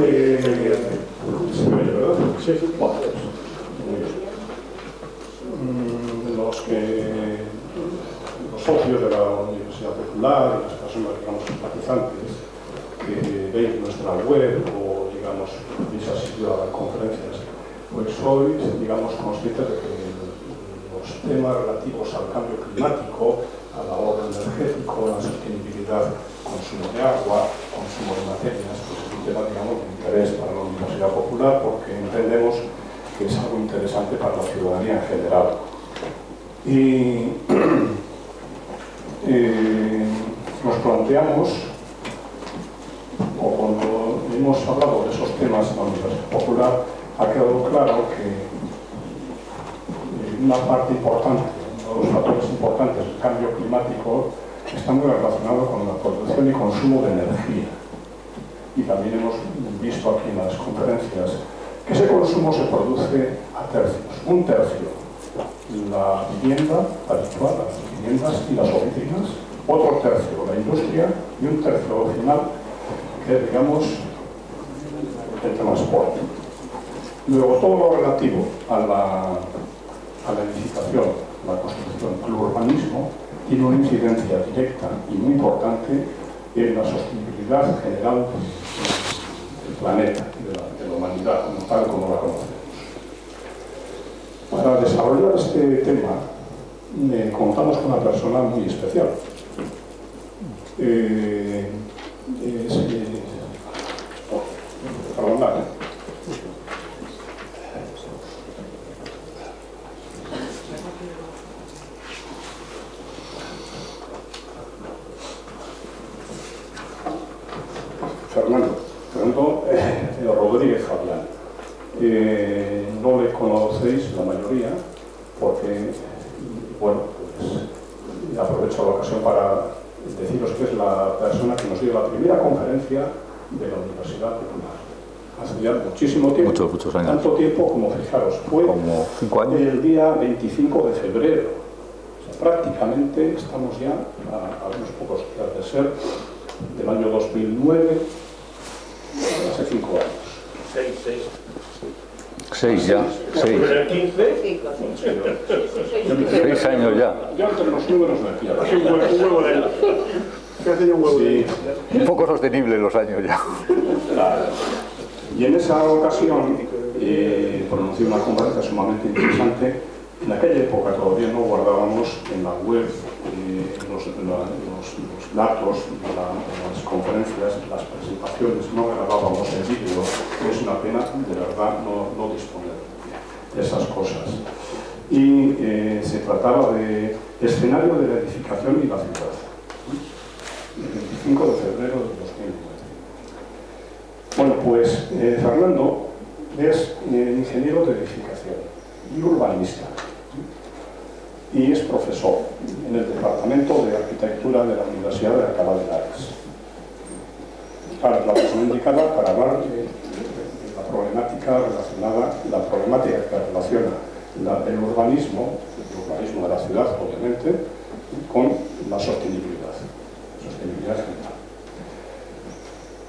¿Se me oye, verdad? Sí. Bueno, pues, los socios de la Universidad Popular y las personas, digamos, simpatizantes que veis nuestra web o, digamos, habéis asistido a las conferencias, pues sois, digamos, conscientes de que los temas relativos al cambio climático, al ahorro energético, la sostenibilidad, consumo de agua, consumo de materias, pues es un tema, digamos, de interés para la Universidad Popular porque entendemos que es algo interesante para la ciudadanía en general. Y nos planteamos, o cuando hemos hablado de esos temas en la Universidad Popular, ha quedado claro que una parte importante, uno de los factores importantes del cambio climático está muy relacionado con la producción y consumo de energía. Y también hemos visto aquí en las conferencias que ese consumo se produce a tercios. Un tercio la vivienda habitual, las viviendas y las oficinas, otro tercio la industria y un tercio final que es, digamos, el transporte. Luego, todo lo relativo a la edificación, la construcción, el urbanismo, tiene una incidencia directa y muy importante en la sostenibilidad general del planeta y de la humanidad, tal como la conocemos. Para desarrollar este tema, contamos con una persona muy especial. Fernando Rodríguez Fabián. No le conocéis la mayoría porque, bueno, pues aprovecho la ocasión para deciros que es la persona que nos dio la primera conferencia de la Universidad Popular. Hace ya muchísimo tiempo, muchos años. Tanto tiempo como, fijaros, fue como 5 años. El día 25 de febrero. O sea, prácticamente estamos ya a unos pocos días de ser del año 2009, hace 5 años. 6 ya. 6. 6 años ya. Yo entre los números me pierdo. Sí. Un poco sostenible los años ya. Claro. Y en esa ocasión pronuncié una conferencia sumamente interesante. En aquella época todavía no guardábamos en la web los datos de las conferencias, las presentaciones, no grabábamos el vídeo. Es una pena, de verdad, no disponer de esas cosas. Y se trataba de escenario de la edificación y la ciudad. El 25 de febrero de 2009. Bueno, pues Fernando es ingeniero de edificación y urbanista y es profesor en el Departamento de Arquitectura de la Universidad de Alcalá de Henares. Para la persona indicada para hablar de la problemática que relaciona el urbanismo de la ciudad, obviamente, con la sostenibilidad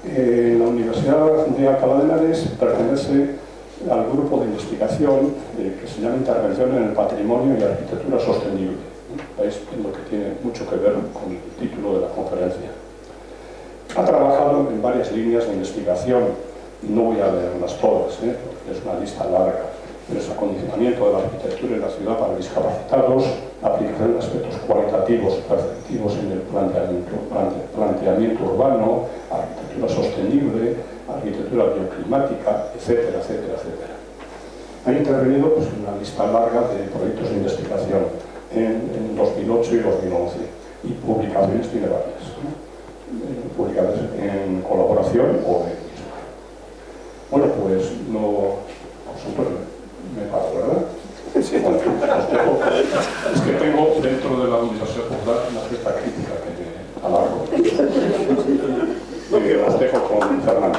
general. La Universidad de Alcalá de Henares pertenece al grupo de investigación que se llama Intervención en el Patrimonio y Arquitectura Sostenible. ¿Veis? Lo que tiene mucho que ver con el título de la conferencia. Ha trabajado en varias líneas de investigación, no voy a leerlas todas, porque es una lista larga, pero es acondicionamiento de la arquitectura en la ciudad para discapacitados, aplicación de aspectos cualitativos perceptivos en el planteamiento urbano, arquitectura sostenible, arquitectura bioclimática, etcétera, etcétera, etcétera. Ha intervenido pues, en una lista larga de proyectos de investigación en 2008 y 2011 y publicaciones tiene varias, publicadas en colaboración o en mismo. Bueno, pues vosotros me paro, ¿verdad? Sí. Bueno, es que tengo dentro de la Universidad Popular una cierta crítica que me alargo. Os dejo con Fernando.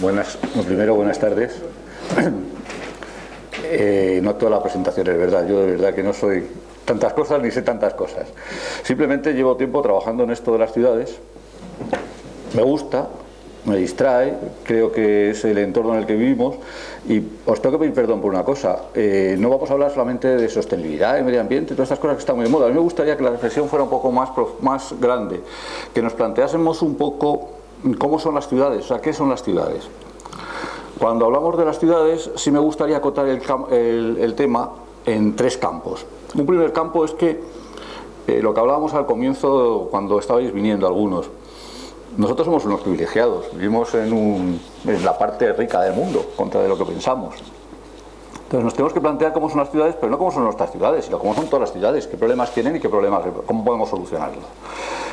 Bueno, primero buenas tardes. No toda la presentación es verdad, yo de verdad que no soy tantas cosas ni sé tantas cosas. Simplemente llevo tiempo trabajando en esto de las ciudades, me gusta, me distrae, creo que es el entorno en el que vivimos, y os tengo que pedir perdón por una cosa, no vamos a hablar solamente de sostenibilidad, de medio ambiente, todas estas cosas que están muy de moda. A mí me gustaría que la reflexión fuera un poco más grande, que nos planteásemos un poco cómo son las ciudades, o sea, qué son las ciudades. Cuando hablamos de las ciudades, sí me gustaría acotar el tema en tres campos. Un primer campo es que lo que hablábamos al comienzo, cuando estabais viniendo algunos, nosotros somos unos privilegiados, vivimos en la parte rica del mundo, contra de lo que pensamos. Entonces nos tenemos que plantear cómo son las ciudades, pero no cómo son nuestras ciudades, sino cómo son todas las ciudades, qué problemas tienen y cómo podemos solucionarlos.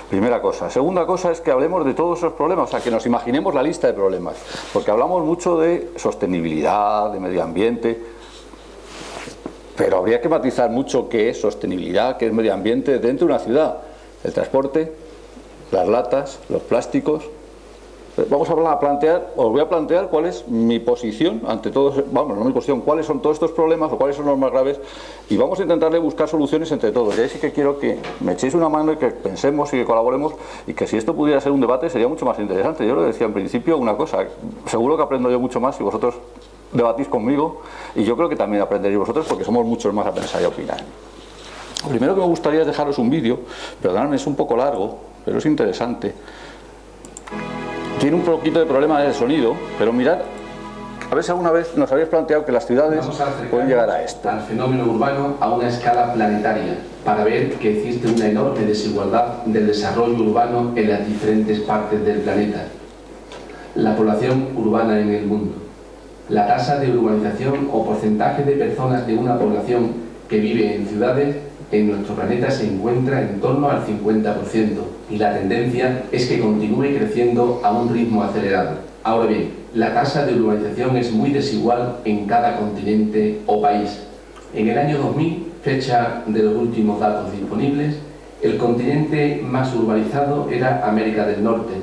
Primera cosa. Segunda cosa es que hablemos de todos esos problemas, o sea, que nos imaginemos la lista de problemas, porque hablamos mucho de sostenibilidad, de medio ambiente, pero habría que matizar mucho qué es sostenibilidad, qué es medio ambiente dentro de una ciudad. El transporte, las latas, los plásticos. Vamos a plantear, os voy a plantear cuál es mi posición ante todos, vamos, no mi posición, cuáles son todos estos problemas o cuáles son los más graves, y vamos a intentarle buscar soluciones entre todos. Y ahí sí que quiero que me echéis una mano y que pensemos y que colaboremos, y que si esto pudiera ser un debate sería mucho más interesante. Yo lo decía en principio una cosa, seguro que aprendo yo mucho más si vosotros debatís conmigo, y yo creo que también aprenderéis vosotros, porque somos muchos más a pensar y a opinar. Lo primero que me gustaría es dejaros un vídeo, perdonadme, es un poco largo, pero es interesante. Tiene un poquito de problema de sonido, pero mirad, a ver si alguna vez nos habéis planteado que las ciudades pueden llegar a esto. Al fenómeno urbano a una escala planetaria, para ver que existe una enorme desigualdad del desarrollo urbano en las diferentes partes del planeta. La población urbana en el mundo. La tasa de urbanización o porcentaje de personas de una población que vive en ciudades en nuestro planeta se encuentra en torno al 50%, y la tendencia es que continúe creciendo a un ritmo acelerado. Ahora bien, la tasa de urbanización es muy desigual en cada continente o país. En el año 2000, fecha de los últimos datos disponibles, el continente más urbanizado era América del Norte,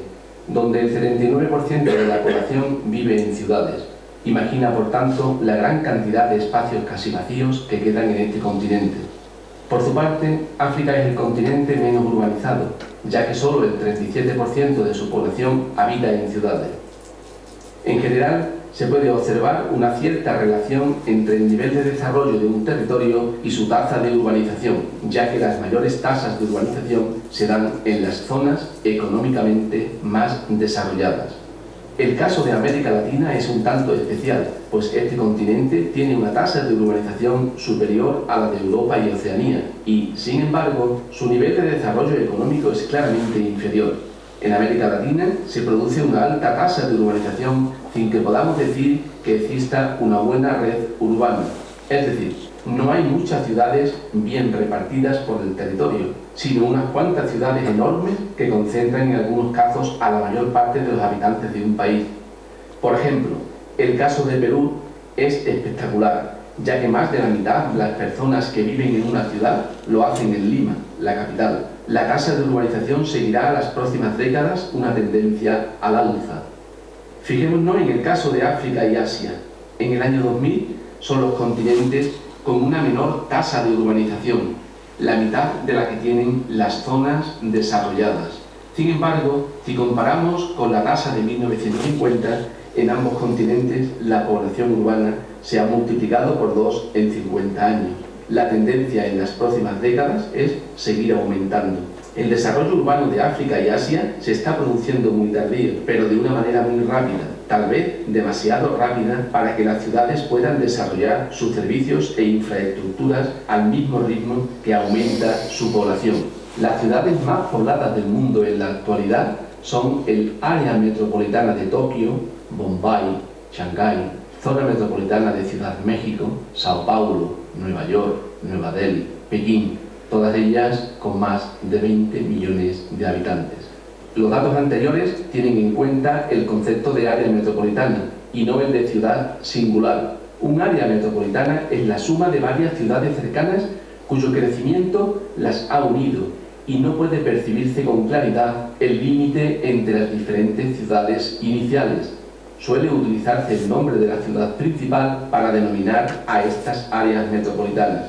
donde el 79% de la población vive en ciudades. Imagina, por tanto, la gran cantidad de espacios casi vacíos que quedan en este continente. Por su parte, África es el continente menos urbanizado, ya que solo el 37% de su población habita en ciudades. En general, se puede observar una cierta relación entre el nivel de desarrollo de un territorio y su tasa de urbanización, ya que las mayores tasas de urbanización se dan en las zonas económicamente más desarrolladas. El caso de América Latina es un tanto especial, pues este continente tiene una tasa de urbanización superior a la de Europa y Oceanía, y, sin embargo, su nivel de desarrollo económico es claramente inferior. En América Latina se produce una alta tasa de urbanización sin que podamos decir que exista una buena red urbana. Es decir, no hay muchas ciudades bien repartidas por el territorio, sino unas cuantas ciudades enormes que concentran en algunos casos a la mayor parte de los habitantes de un país. Por ejemplo, el caso de Perú es espectacular, ya que más de la mitad de las personas que viven en una ciudad lo hacen en Lima, la capital. La tasa de urbanización seguirá a las próximas décadas una tendencia al alza. Fijémonos en el caso de África y Asia. En el año 2000 son los continentes con una menor tasa de urbanización, la mitad de la que tienen las zonas desarrolladas. Sin embargo, si comparamos con la tasa de 1950, en ambos continentes la población urbana se ha multiplicado por 2 en 50 años. La tendencia en las próximas décadas es seguir aumentando. El desarrollo urbano de África y Asia se está produciendo muy tardío, pero de una manera muy rápida, tal vez demasiado rápida para que las ciudades puedan desarrollar sus servicios e infraestructuras al mismo ritmo que aumenta su población. Las ciudades más pobladas del mundo en la actualidad son el área metropolitana de Tokio, Bombay, Shanghái, zona metropolitana de Ciudad de México, Sao Paulo, Nueva York, Nueva Delhi, Pekín, todas ellas con más de 20 millones de habitantes. Los datos anteriores tienen en cuenta el concepto de área metropolitana y no el de ciudad singular. Un área metropolitana es la suma de varias ciudades cercanas cuyo crecimiento las ha unido y no puede percibirse con claridad el límite entre las diferentes ciudades iniciales. suele utilizarse el nombre de la ciudad principal para denominar a estas áreas metropolitanas.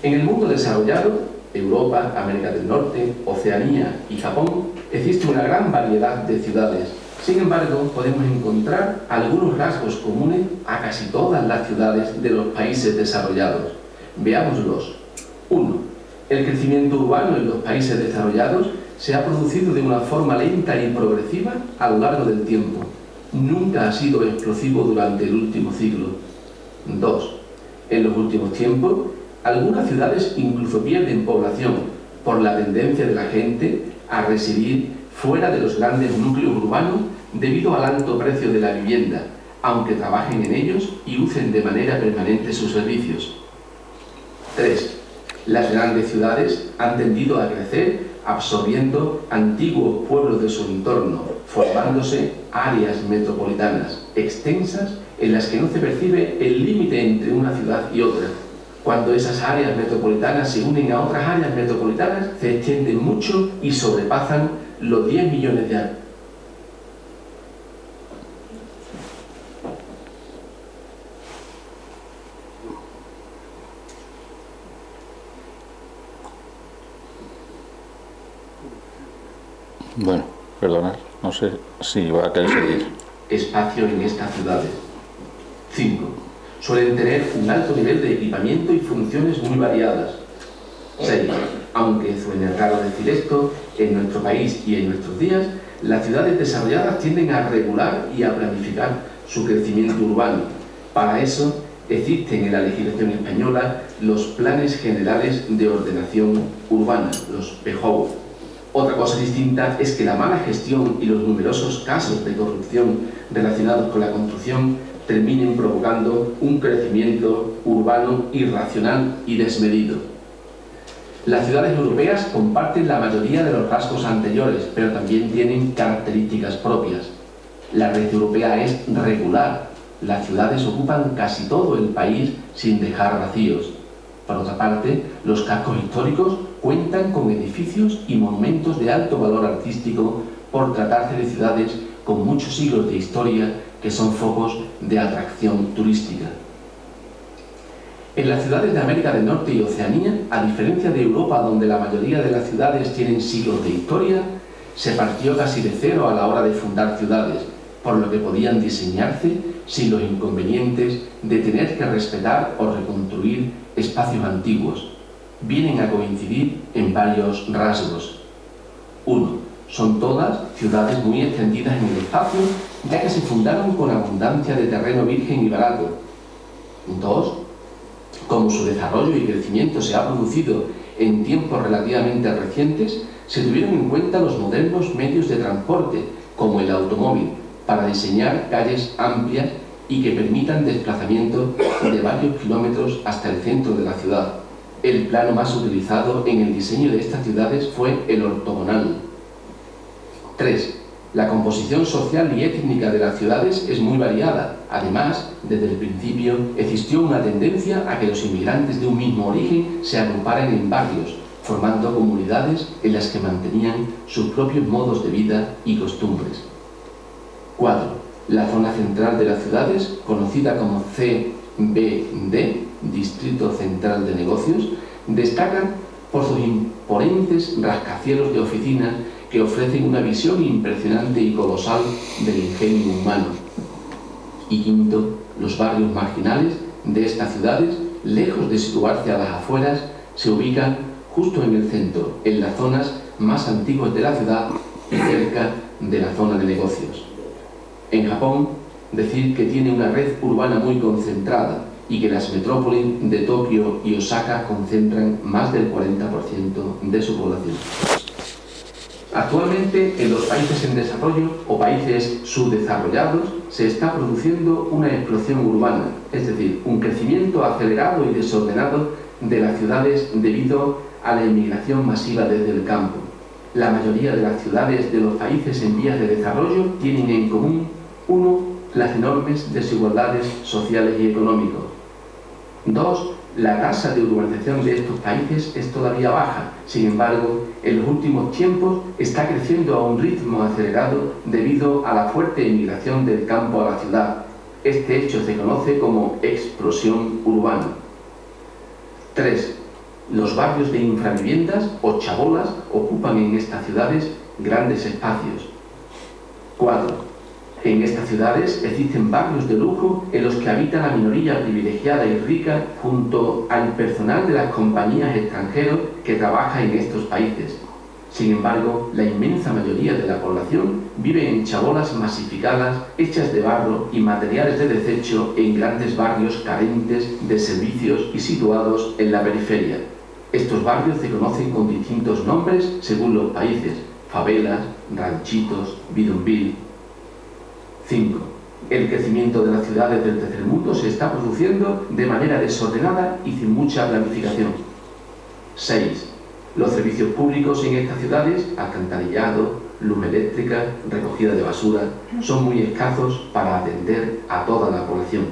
En el mundo desarrollado, Europa, América del Norte, Oceanía y Japón, existe una gran variedad de ciudades. Sin embargo, podemos encontrar algunos rasgos comunes a casi todas las ciudades de los países desarrollados. Veámoslos. 1. El crecimiento urbano en los países desarrollados se ha producido de una forma lenta y progresiva a lo largo del tiempo. Nunca ha sido explosivo durante el último siglo. 2. En los últimos tiempos, algunas ciudades incluso pierden población por la tendencia de la gente a residir fuera de los grandes núcleos urbanos debido al alto precio de la vivienda, aunque trabajen en ellos y usen de manera permanente sus servicios. 3. Las grandes ciudades han tendido a crecer absorbiendo antiguos pueblos de su entorno, formándose áreas metropolitanas extensas en las que no se percibe el límite entre una ciudad y otra. Cuando esas áreas metropolitanas se unen a otras áreas metropolitanas, se extienden mucho y sobrepasan los 10 millones de años. Bueno, perdonad, no sé si va a querer seguir. Espacio en estas ciudades. 5. Suelen tener un alto nivel de equipamiento y funciones muy variadas. 6. Aunque suene raro decir esto, en nuestro país y en nuestros días, las ciudades desarrolladas tienden a regular y a planificar su crecimiento urbano. Para eso existen en la legislación española los Planes Generales de Ordenación Urbana, los PGOU. Otra cosa distinta es que la mala gestión y los numerosos casos de corrupción relacionados con la construcción terminen provocando un crecimiento urbano irracional y desmedido. Las ciudades europeas comparten la mayoría de los rasgos anteriores, pero también tienen características propias. La red europea es regular. Las ciudades ocupan casi todo el país sin dejar vacíos. Por otra parte, los cascos históricos cuentan con edificios y monumentos de alto valor artístico por tratarse de ciudades con muchos siglos de historia que son focos de atracción turística. En las ciudades de América del Norte y Oceanía, a diferencia de Europa, donde la mayoría de las ciudades tienen siglos de historia, se partió casi de cero a la hora de fundar ciudades, por lo que podían diseñarse sin los inconvenientes de tener que respetar o reconstruir espacios antiguos. Vienen a coincidir en varios rasgos. 1. Son todas ciudades muy extendidas en el espacio, ya que se fundaron con abundancia de terreno virgen y barato. 2. Como su desarrollo y crecimiento se ha producido en tiempos relativamente recientes, se tuvieron en cuenta los modernos medios de transporte, como el automóvil, para diseñar calles amplias y que permitan desplazamiento de varios kilómetros hasta el centro de la ciudad. El plano más utilizado en el diseño de estas ciudades fue el ortogonal. 3. La composición social y étnica de las ciudades es muy variada. Además, desde el principio existió una tendencia a que los inmigrantes de un mismo origen se agruparan en barrios, formando comunidades en las que mantenían sus propios modos de vida y costumbres. 4. La zona central de las ciudades, conocida como CBD, Distrito Central de Negocios, destacan por sus imponentes rascacielos de oficinas que ofrecen una visión impresionante y colosal del ingenio humano. Y 5. Los barrios marginales de estas ciudades, lejos de situarse a las afueras, se ubican justo en el centro, en las zonas más antiguas de la ciudad y cerca de la zona de negocios. En Japón, decir que tiene una red urbana muy concentrada y que las metrópolis de Tokio y Osaka concentran más del 40% de su población. Actualmente, en los países en desarrollo o países subdesarrollados, se está produciendo una explosión urbana, es decir, un crecimiento acelerado y desordenado de las ciudades debido a la inmigración masiva desde el campo. La mayoría de las ciudades de los países en vías de desarrollo tienen en común: 1. Las enormes desigualdades sociales y económicas. 2. La tasa de urbanización de estos países es todavía baja, sin embargo, en los últimos tiempos está creciendo a un ritmo acelerado debido a la fuerte emigración del campo a la ciudad. Este hecho se conoce como explosión urbana. 3. Los barrios de infraviviendas o chabolas ocupan en estas ciudades grandes espacios. 4. En estas ciudades existen barrios de lujo en los que habita la minoría privilegiada y rica junto al personal de las compañías extranjeras que trabaja en estos países. Sin embargo, la inmensa mayoría de la población vive en chabolas masificadas hechas de barro y materiales de desecho en grandes barrios carentes de servicios y situados en la periferia. Estos barrios se conocen con distintos nombres según los países: favelas, ranchitos, bidonville. 5. El crecimiento de las ciudades del tercer mundo se está produciendo de manera desordenada y sin mucha planificación. 6. Los servicios públicos en estas ciudades, alcantarillado, luz eléctrica, recogida de basura, son muy escasos para atender a toda la población.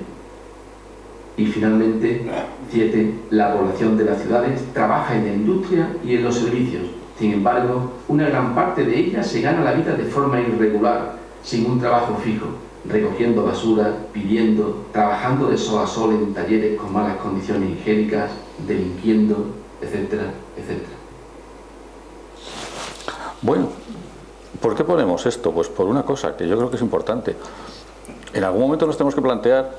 Y finalmente, 7. La población de las ciudades trabaja en la industria y en los servicios. Sin embargo, una gran parte de ella se gana la vida de forma irregular, sin un trabajo fijo, recogiendo basura, pidiendo, trabajando de sol a sol en talleres con malas condiciones higiénicas, delinquiendo, etcétera, etcétera. Bueno, ¿por qué ponemos esto? Pues por una cosa que yo creo que es importante. En algún momento nos tenemos que plantear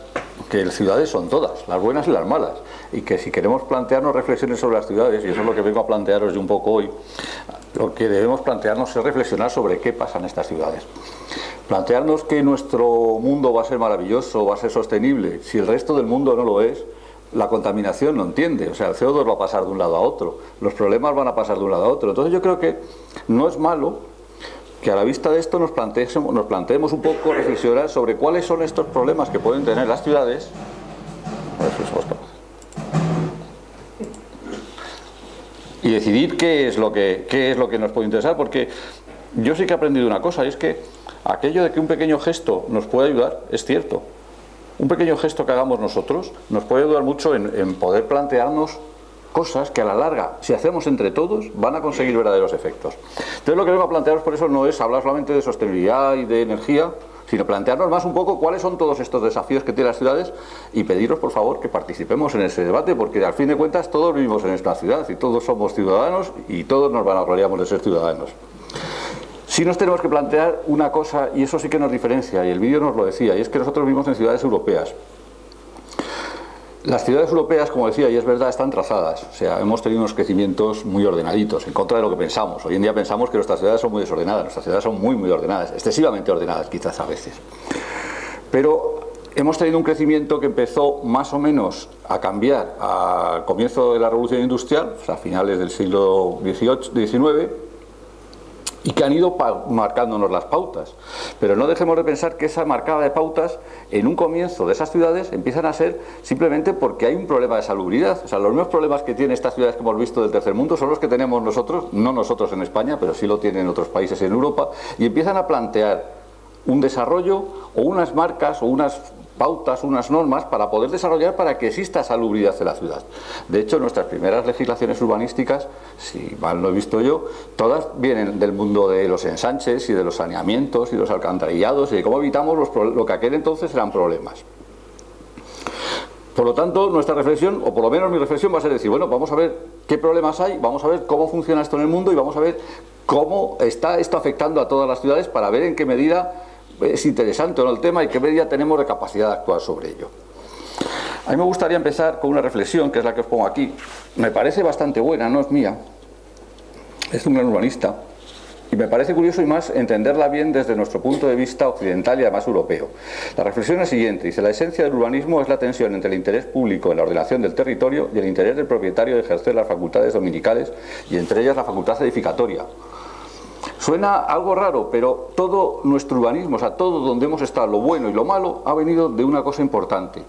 que las ciudades son todas, las buenas y las malas, y que si queremos plantearnos reflexiones sobre las ciudades, y eso es lo que vengo a plantearos yo un poco hoy, lo que debemos plantearnos es reflexionar sobre qué pasa en estas ciudades. Plantearnos que nuestro mundo va a ser maravilloso, va a ser sostenible, si el resto del mundo no lo es. La contaminación no entiende, o sea, el CO2 va a pasar de un lado a otro, los problemas van a pasar de un lado a otro. Entonces yo creo que no es malo que a la vista de esto nos planteemos un poco, reflexionar sobre cuáles son estos problemas que pueden tener las ciudades. A ver si somos capaces. Y decidir qué es lo que nos puede interesar, porque yo sí que he aprendido una cosa, y es que aquello de que un pequeño gesto nos puede ayudar es cierto. Un pequeño gesto que hagamos nosotros nos puede ayudar mucho en poder plantearnos cosas que a la larga, si hacemos entre todos, van a conseguir verdaderos efectos. Entonces lo que vengo a plantearos por eso no es hablar solamente de sostenibilidad y de energía, sino plantearnos más un poco cuáles son todos estos desafíos que tienen las ciudades y pediros por favor que participemos en ese debate, porque al fin de cuentas todos vivimos en esta ciudad y todos somos ciudadanos y todos nos vanagloriamos de ser ciudadanos. Sí nos tenemos que plantear una cosa, y eso sí que nos diferencia, y el vídeo nos lo decía, y es que nosotros vivimos en ciudades europeas. Las ciudades europeas, como decía, y es verdad, están trazadas, o sea, hemos tenido unos crecimientos muy ordenaditos, en contra de lo que pensamos. Hoy en día pensamos que nuestras ciudades son muy desordenadas, nuestras ciudades son muy ordenadas, excesivamente ordenadas quizás a veces. Pero hemos tenido un crecimiento que empezó más o menos a cambiar al comienzo de la Revolución Industrial, o sea, a finales del siglo XIX, y que han ido marcándonos las pautas. Pero no dejemos de pensar que esa marcada de pautas en un comienzo de esas ciudades empiezan a ser simplemente porque hay un problema de salubridad. O sea, los mismos problemas que tienen estas ciudades que hemos visto del tercer mundo son los que tenemos nosotros, no nosotros en España, pero sí lo tienen otros países en Europa, y empiezan a plantear un desarrollo o unas marcas o unas pautas, unas normas para poder desarrollar para que exista salubridad en la ciudad. De hecho, nuestras primeras legislaciones urbanísticas, si mal no he visto yo, todas vienen del mundo de los ensanches y de los saneamientos y de los alcantarillados y de cómo evitamos lo que aquel entonces eran problemas. Por lo tanto, nuestra reflexión, o por lo menos mi reflexión, va a ser decir, bueno, vamos a ver qué problemas hay, vamos a ver cómo funciona esto en el mundo y vamos a ver cómo está esto afectando a todas las ciudades para ver en qué medida es interesante o no el tema y qué medida tenemos de capacidad de actuar sobre ello. A mí me gustaría empezar con una reflexión, que es la que os pongo aquí. Me parece bastante buena, no es mía, es de un gran urbanista, y me parece curioso y más entenderla bien desde nuestro punto de vista occidental y además europeo. La reflexión es la siguiente, dice: la esencia del urbanismo es la tensión entre el interés público en la ordenación del territorio y el interés del propietario de ejercer las facultades dominicales, y entre ellas la facultad edificatoria. Suena algo raro, pero todo nuestro urbanismo, o sea, todo donde hemos estado, lo bueno y lo malo, ha venido de una cosa importante.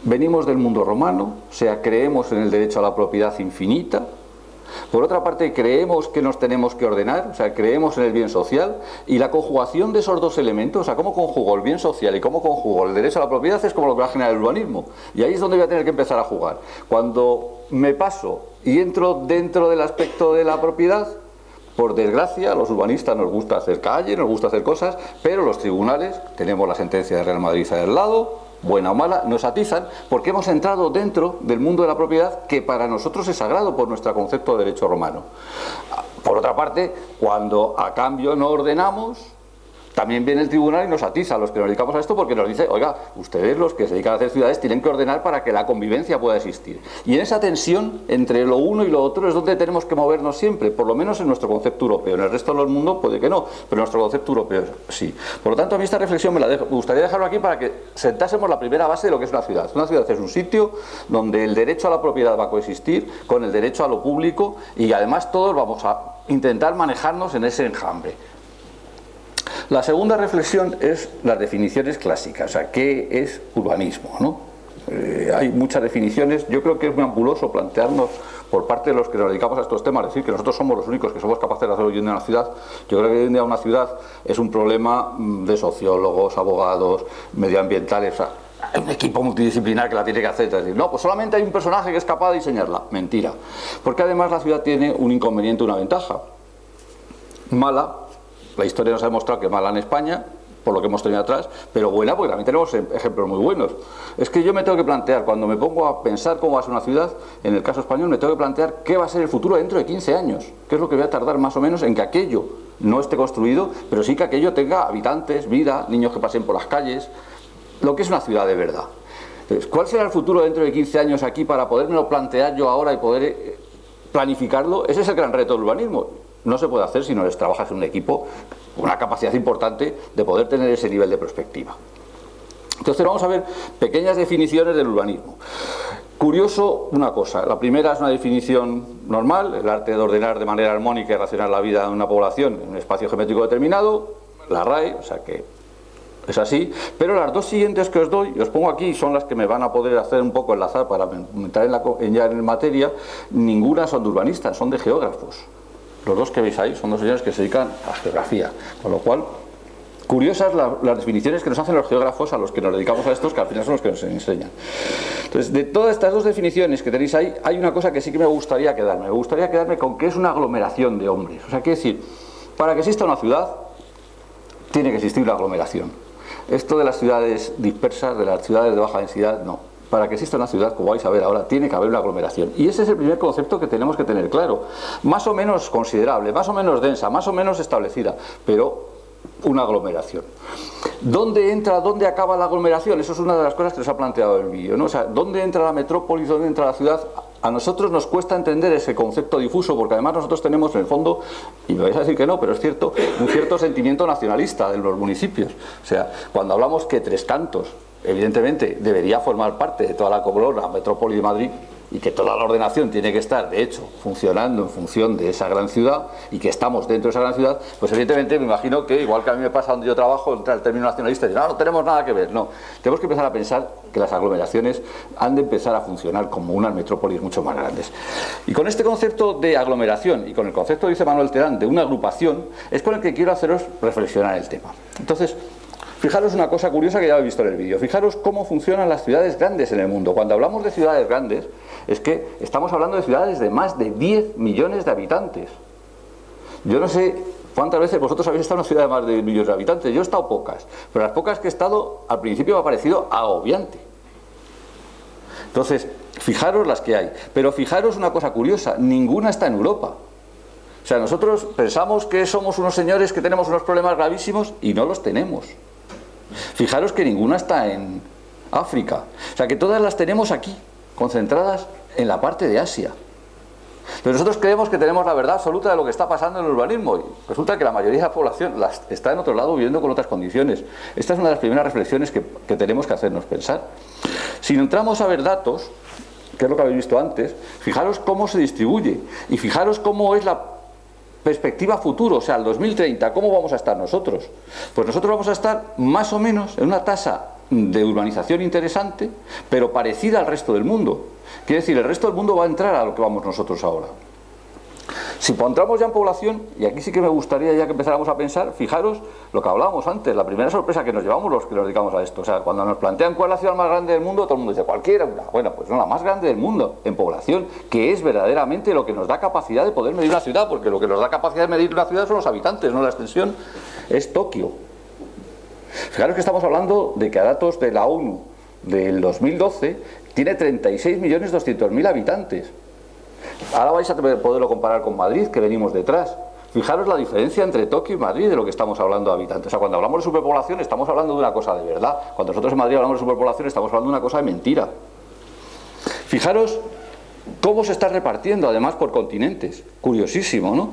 Venimos del mundo romano, o sea, creemos en el derecho a la propiedad infinita, Por otra parte, creemos que nos tenemos que ordenar, o sea, creemos en el bien social, y la conjugación de esos dos elementos, o sea, cómo conjugo el bien social y cómo conjugo el derecho a la propiedad, es como lo que va a generar el urbanismo. Y ahí es donde voy a tener que empezar a jugar. Cuando me paso y entro dentro del aspecto de la propiedad, por desgracia, a los urbanistas nos gusta hacer calle, nos gusta hacer cosas, pero los tribunales, tenemos la sentencia de Real Madrid ahí al lado, buena o mala, nos atizan porque hemos entrado dentro del mundo de la propiedad que para nosotros es sagrado por nuestro concepto de derecho romano. Por otra parte, cuando a cambio no ordenamos, también viene el tribunal y nos atiza a los que nos dedicamos a esto porque nos dice, oiga, ustedes los que se dedican a hacer ciudades tienen que ordenar para que la convivencia pueda existir. Y en esa tensión entre lo uno y lo otro es donde tenemos que movernos siempre, por lo menos en nuestro concepto europeo. En el resto del mundo puede que no, pero en nuestro concepto europeo sí. Por lo tanto, a mí esta reflexión me gustaría dejarlo aquí para que sentásemos la primera base de lo que es una ciudad. Una ciudad es un sitio donde el derecho a la propiedad va a coexistir con el derecho a lo público y además todos vamos a intentar manejarnos en ese enjambre. La segunda reflexión es las definiciones clásicas, o sea, ¿qué es urbanismo?, ¿no? Hay muchas definiciones. Yo creo que es muy ambuloso plantearnos por parte de los que nos dedicamos a estos temas, decir que nosotros somos los únicos que somos capaces de hacer hoy en día una ciudad. Yo creo que hoy en día una ciudad es un problema de sociólogos, abogados, medioambientales, o sea, hay un equipo multidisciplinar que la tiene que hacer. Es decir, no, pues solamente hay un personaje que es capaz de diseñarla. Mentira. Porque además la ciudad tiene un inconveniente, una ventaja. Mala. La historia nos ha demostrado que mala en España, por lo que hemos tenido atrás, pero buena porque también tenemos ejemplos muy buenos. Es que yo me tengo que plantear, cuando me pongo a pensar cómo va a ser una ciudad, en el caso español me tengo que plantear qué va a ser el futuro dentro de 15 años, qué es lo que voy a tardar más o menos en que aquello no esté construido, pero sí que aquello tenga habitantes, vida, niños que pasen por las calles, lo que es una ciudad de verdad. Entonces, ¿cuál será el futuro dentro de 15 años aquí para podérmelo plantear yo ahora y poder planificarlo? Ese es el gran reto del urbanismo. No se puede hacer si no les trabajas en un equipo, una capacidad importante de poder tener ese nivel de perspectiva. Entonces vamos a ver pequeñas definiciones del urbanismo. Curioso una cosa, la primera es una definición normal, el arte de ordenar de manera armónica y racional la vida de una población en un espacio geométrico determinado, la RAE, o sea que es así, pero las dos siguientes que os doy, y os pongo aquí, son las que me van a poder hacer un poco enlazar para entrar ya en materia. Ninguna son de urbanistas, son de geógrafos. Los dos que veis ahí son dos señores que se dedican a la geografía, con lo cual, curiosas las definiciones que nos hacen los geógrafos a los que nos dedicamos a estos, que al final son los que nos enseñan. Entonces, de todas estas dos definiciones que tenéis ahí, hay una cosa que sí que me gustaría quedarme. Me gustaría quedarme con que es una aglomeración de hombres. O sea, quiere decir, para que exista una ciudad, tiene que existir una aglomeración. Esto de las ciudades dispersas, de las ciudades de baja densidad, no. Para que exista una ciudad, como vais a ver ahora, tiene que haber una aglomeración. Y ese es el primer concepto que tenemos que tener claro. Más o menos considerable, más o menos densa, más o menos establecida, pero una aglomeración. ¿Dónde entra, dónde acaba la aglomeración? Eso es una de las cosas que nos ha planteado el vídeo, ¿no? O sea, ¿dónde entra la metrópolis, dónde entra la ciudad? A nosotros nos cuesta entender ese concepto difuso, porque además nosotros tenemos en el fondo, y me vais a decir que no, pero es cierto, un cierto sentimiento nacionalista de los municipios. O sea, cuando hablamos que Tres Cantos evidentemente debería formar parte de toda la corona, metrópoli de Madrid, y que toda la ordenación tiene que estar, de hecho, funcionando en función de esa gran ciudad, y que estamos dentro de esa gran ciudad, pues evidentemente me imagino que, igual que a mí me pasa donde yo trabajo, entra el término nacionalista y dice, no tenemos nada que ver. No, tenemos que empezar a pensar que las aglomeraciones han de empezar a funcionar como unas metrópolis mucho más grandes. Y con este concepto de aglomeración, y con el concepto, dice Manuel Terán, de una agrupación, es con el que quiero haceros reflexionar el tema. Entonces, fijaros una cosa curiosa que ya habéis visto en el vídeo. Fijaros cómo funcionan las ciudades grandes en el mundo. Cuando hablamos de ciudades grandes, es que estamos hablando de ciudades de más de 10 millones de habitantes. Yo no sé cuántas veces vosotros habéis estado en una ciudad de más de 10 millones de habitantes. Yo he estado pocas, pero las pocas que he estado, al principio me ha parecido agobiante. Entonces, fijaros las que hay. Pero fijaros una cosa curiosa, ninguna está en Europa. O sea, nosotros pensamos que somos unos señores que tenemos unos problemas gravísimos y no los tenemos. Fijaros que ninguna está en África. O sea, que todas las tenemos aquí, concentradas en la parte de Asia. Pero nosotros creemos que tenemos la verdad absoluta de lo que está pasando en el urbanismo, y resulta que la mayoría de la población está en otro lado viviendo con otras condiciones. Esta es una de las primeras reflexiones que tenemos que hacernos pensar. Si entramos a ver datos, que es lo que habéis visto antes, fijaros cómo se distribuye y fijaros cómo es la perspectiva futuro, o sea, el 2030, ¿cómo vamos a estar nosotros? Pues nosotros vamos a estar más o menos en una tasa de urbanización interesante, pero parecida al resto del mundo. Quiere decir, el resto del mundo va a entrar a lo que vamos nosotros ahora. Si entramos ya en población, y aquí sí que me gustaría ya que empezáramos a pensar, fijaros lo que hablábamos antes, la primera sorpresa que nos llevamos los que nos dedicamos a esto. O sea, cuando nos plantean cuál es la ciudad más grande del mundo, todo el mundo dice cualquiera. Bueno, pues no, la más grande del mundo en población, que es verdaderamente lo que nos da capacidad de poder medir una ciudad, porque lo que nos da capacidad de medir una ciudad son los habitantes, no la extensión, es Tokio. Fijaros que estamos hablando de que a datos de la ONU del 2012 tiene 36.200.000 habitantes. Ahora vais a poderlo comparar con Madrid, que venimos detrás. Fijaros la diferencia entre Tokio y Madrid de lo que estamos hablando de habitantes. O sea, cuando hablamos de superpoblación estamos hablando de una cosa de verdad. Cuando nosotros en Madrid hablamos de superpoblación estamos hablando de una cosa de mentira. Fijaros cómo se está repartiendo, además, por continentes. Curiosísimo, ¿no?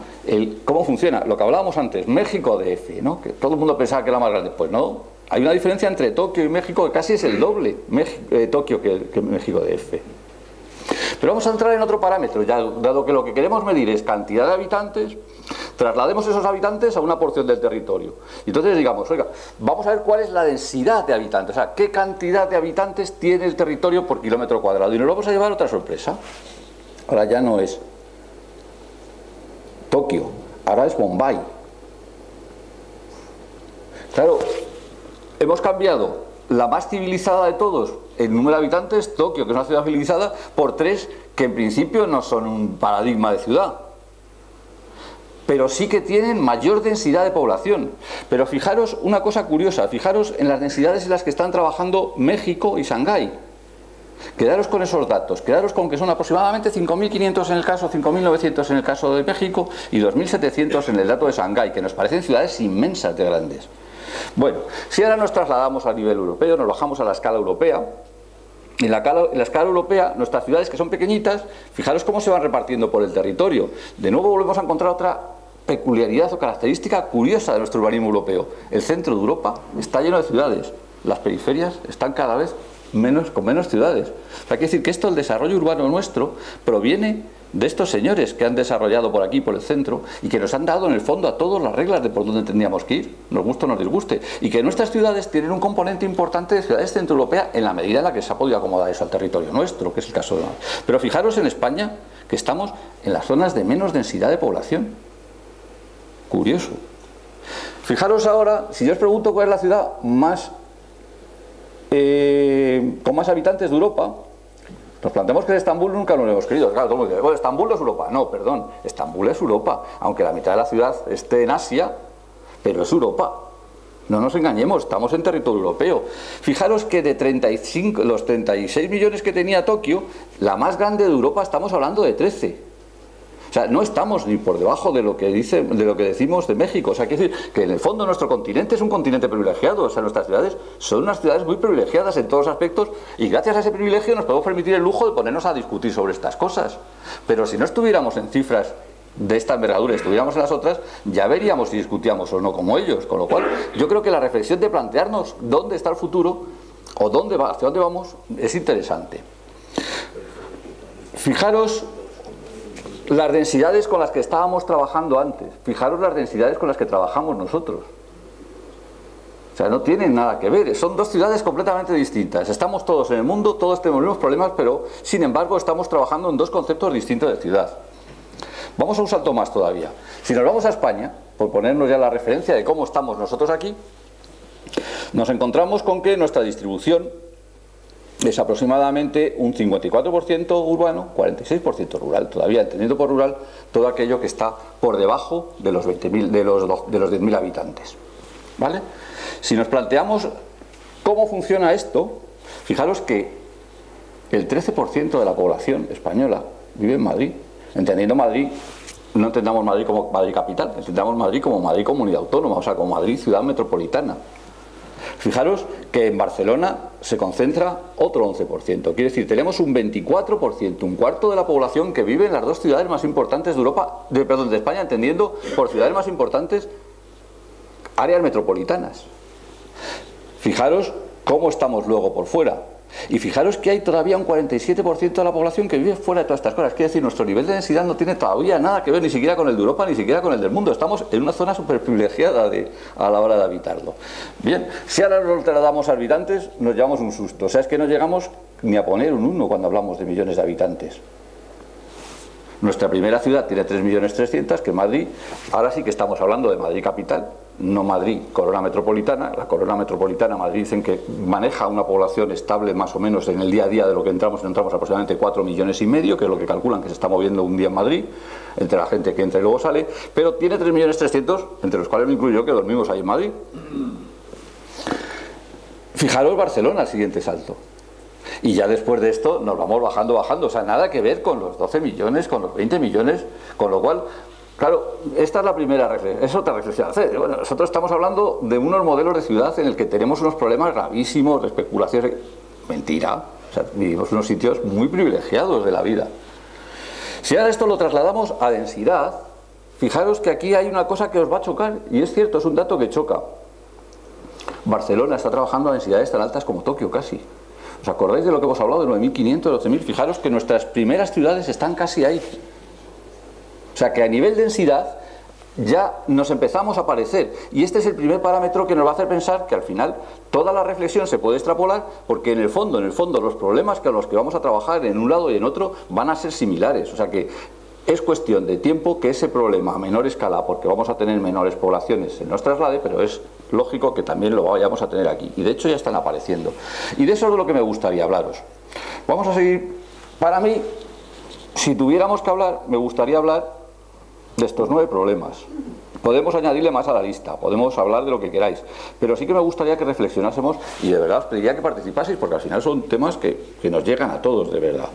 Cómo funciona. Lo que hablábamos antes, México DF, ¿no? Que todo el mundo pensaba que era más grande. Pues no. Hay una diferencia entre Tokio y México que casi es el doble Tokio que México DF. Pero vamos a entrar en otro parámetro, ya dado que lo que queremos medir es cantidad de habitantes, traslademos esos habitantes a una porción del territorio. Y entonces digamos, oiga, vamos a ver cuál es la densidad de habitantes, o sea, qué cantidad de habitantes tiene el territorio por kilómetro cuadrado. Y nos vamos a llevar otra sorpresa. Ahora ya no es Tokio, ahora es Bombay. Claro, hemos cambiado la más civilizada de todos, el número de habitantes, Tokio, que es una ciudad civilizada, por 3 que en principio no son un paradigma de ciudad, pero sí que tienen mayor densidad de población. Pero fijaros una cosa curiosa, fijaros en las densidades en las que están trabajando México y Shanghái. Quedaros con esos datos, quedaros con que son aproximadamente 5.500 en el caso, 5.900 en el caso de México y 2.700 en el dato de Shanghái, que nos parecen ciudades inmensas de grandes. Bueno, si ahora nos trasladamos a nivel europeo, nos bajamos a la escala europea, en la escala europea, nuestras ciudades que son pequeñitas, fijaros cómo se van repartiendo por el territorio. De nuevo volvemos a encontrar otra peculiaridad o característica curiosa de nuestro urbanismo europeo. El centro de Europa está lleno de ciudades, las periferias están cada vez con menos ciudades. O sea, quiere decir que esto, el desarrollo urbano nuestro, proviene de estos señores que han desarrollado por aquí, por el centro, y que nos han dado en el fondo a todos las reglas de por dónde tendríamos que ir, nos guste o nos disguste, y que nuestras ciudades tienen un componente importante de ciudades centroeuropeas en la medida en la que se ha podido acomodar eso al territorio nuestro, que es el caso de... Pero fijaros en España que estamos en las zonas de menos densidad de población. Curioso. Fijaros ahora, si yo os pregunto cuál es la ciudad más con más habitantes de Europa, nos planteamos que Estambul nunca lo hemos querido. Claro, todo el mundo dice, bueno, Estambul no es Europa. No, perdón, Estambul es Europa, aunque la mitad de la ciudad esté en Asia, pero es Europa. No nos engañemos, estamos en territorio europeo. Fijaros que de los 36 millones que tenía Tokio, la más grande de Europa estamos hablando de 13. O sea, no estamos ni por debajo de lo que decimos de México. O sea, quiere decir que en el fondo nuestro continente es un continente privilegiado. O sea, nuestras ciudades son unas ciudades muy privilegiadas en todos los aspectos, y gracias a ese privilegio nos podemos permitir el lujo de ponernos a discutir sobre estas cosas. Pero si no estuviéramos en cifras de esta envergadura, estuviéramos en las otras, ya veríamos si discutíamos o no como ellos. Con lo cual, yo creo que la reflexión de plantearnos dónde está el futuro o hacia dónde vamos es interesante. Fijaros las densidades con las que estábamos trabajando antes. Fijaros las densidades con las que trabajamos nosotros. O sea, no tienen nada que ver. Son dos ciudades completamente distintas. Estamos todos en el mundo, todos tenemos los mismos problemas, pero sin embargo estamos trabajando en dos conceptos distintos de ciudad. Vamos a un salto más todavía. Si nos vamos a España, por ponernos ya la referencia de cómo estamos nosotros aquí, nos encontramos con que nuestra distribución es aproximadamente un 54% urbano, 46% rural, todavía entendiendo por rural todo aquello que está por debajo de los 20.000, de los 10.000 habitantes. ¿Vale? Si nos planteamos cómo funciona esto, fijaros que el 13% de la población española vive en Madrid. Entendiendo Madrid, no entendamos Madrid como Madrid capital, entendamos Madrid como Madrid comunidad autónoma, o sea, como Madrid ciudad metropolitana. Fijaros que en Barcelona se concentra otro 11%, quiere decir, tenemos un 24%, un cuarto de la población que vive en las dos ciudades más importantes de Europa, de España, entendiendo por ciudades más importantes áreas metropolitanas. Fijaros cómo estamos luego por fuera. Y fijaros que hay todavía un 47% de la población que vive fuera de todas estas cosas. Quiere decir, nuestro nivel de densidad no tiene todavía nada que ver ni siquiera con el de Europa, ni siquiera con el del mundo. Estamos en una zona súper privilegiada a la hora de habitarlo. Bien, si ahora nos trasladamos a habitantes, nos llevamos un susto. O sea, es que no llegamos ni a poner un 1 cuando hablamos de millones de habitantes. Nuestra primera ciudad tiene 3.300.000, que es Madrid. Ahora sí que estamos hablando de Madrid capital, no Madrid corona metropolitana. La corona metropolitana, Madrid, dicen que maneja una población estable más o menos en el día a día de lo que entramos aproximadamente 4,5 millones, que es lo que calculan que se está moviendo un día en Madrid, entre la gente que entra y luego sale, pero tiene 3.300.000, entre los cuales me incluyo yo, que dormimos ahí en Madrid. Fijaros Barcelona, el siguiente salto. Y ya después de esto nos vamos bajando, o sea, nada que ver con los 12 millones, con los 20 millones, con lo cual, claro, esta es la primera reflexión, es otra reflexión. Bueno, nosotros estamos hablando de unos modelos de ciudad en el que tenemos unos problemas gravísimos de especulaciones. Mentira, o sea, vivimos en unos sitios muy privilegiados de la vida. Si ahora esto lo trasladamos a densidad, fijaros que aquí hay una cosa que os va a chocar, y es cierto, es un dato que choca. Barcelona está trabajando a densidades tan altas como Tokio casi. ¿Os acordáis de lo que hemos hablado, de 9.500, 12.000? Fijaros que nuestras primeras ciudades están casi ahí. O sea que a nivel de densidad ya nos empezamos a parecer. Y este es el primer parámetro que nos va a hacer pensar que al final toda la reflexión se puede extrapolar, porque en el fondo los problemas con los que vamos a trabajar en un lado y en otro van a ser similares. O sea que es cuestión de tiempo que ese problema a menor escala, porque vamos a tener menores poblaciones, se nos traslade, pero es lógico que también lo vayamos a tener aquí. Y de hecho ya están apareciendo. Y de eso es de lo que me gustaría hablaros. Vamos a seguir. Para mí, si tuviéramos que hablar, me gustaría hablar de estos 9 problemas. Podemos añadirle más a la lista, podemos hablar de lo que queráis, pero sí que me gustaría que reflexionásemos, y de verdad os pediría que participaseis, porque al final son temas que nos llegan a todos, de verdad.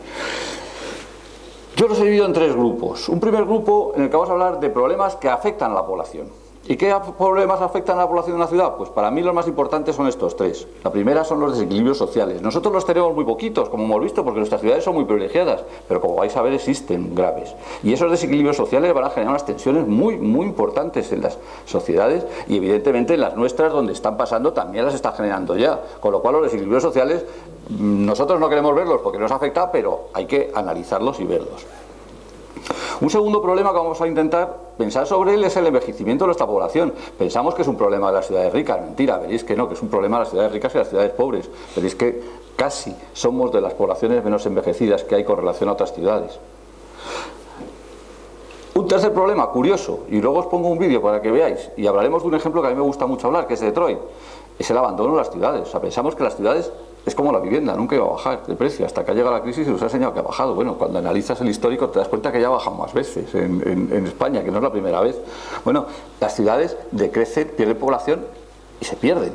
Yo los he dividido en 3 grupos. Un primer grupo en el que vamos a hablar de problemas que afectan a la población. ¿Y qué problemas afectan a la población de una ciudad? Pues para mí los más importantes son estos 3. La primera son los desequilibrios sociales. Nosotros los tenemos muy poquitos, como hemos visto, porque nuestras ciudades son muy privilegiadas, pero como vais a ver existen graves. Y esos desequilibrios sociales van a generar unas tensiones muy importantes en las sociedades, y evidentemente en las nuestras, donde están pasando, también las está generando ya. Con lo cual los desequilibrios sociales nosotros no queremos verlos porque nos afecta, pero hay que analizarlos y verlos. Un segundo problema que vamos a intentar pensar sobre él es el envejecimiento de nuestra población. Pensamos que es un problema de las ciudades ricas. Mentira, veréis que no, que es un problema de las ciudades ricas y las ciudades pobres. Veréis que casi somos de las poblaciones menos envejecidas que hay con relación a otras ciudades. Un tercer problema, curioso, y luego os pongo un vídeo para que veáis, y hablaremos de un ejemplo que a mí me gusta mucho hablar, que es Detroit, es el abandono de las ciudades. O sea, pensamos que las ciudades es como la vivienda, nunca iba a bajar de precio, hasta que ha llegado la crisis y nos ha enseñado que ha bajado. Bueno, cuando analizas el histórico te das cuenta que ya ha bajado más veces en España, que no es la primera vez. Bueno, las ciudades decrecen, pierden población y se pierden.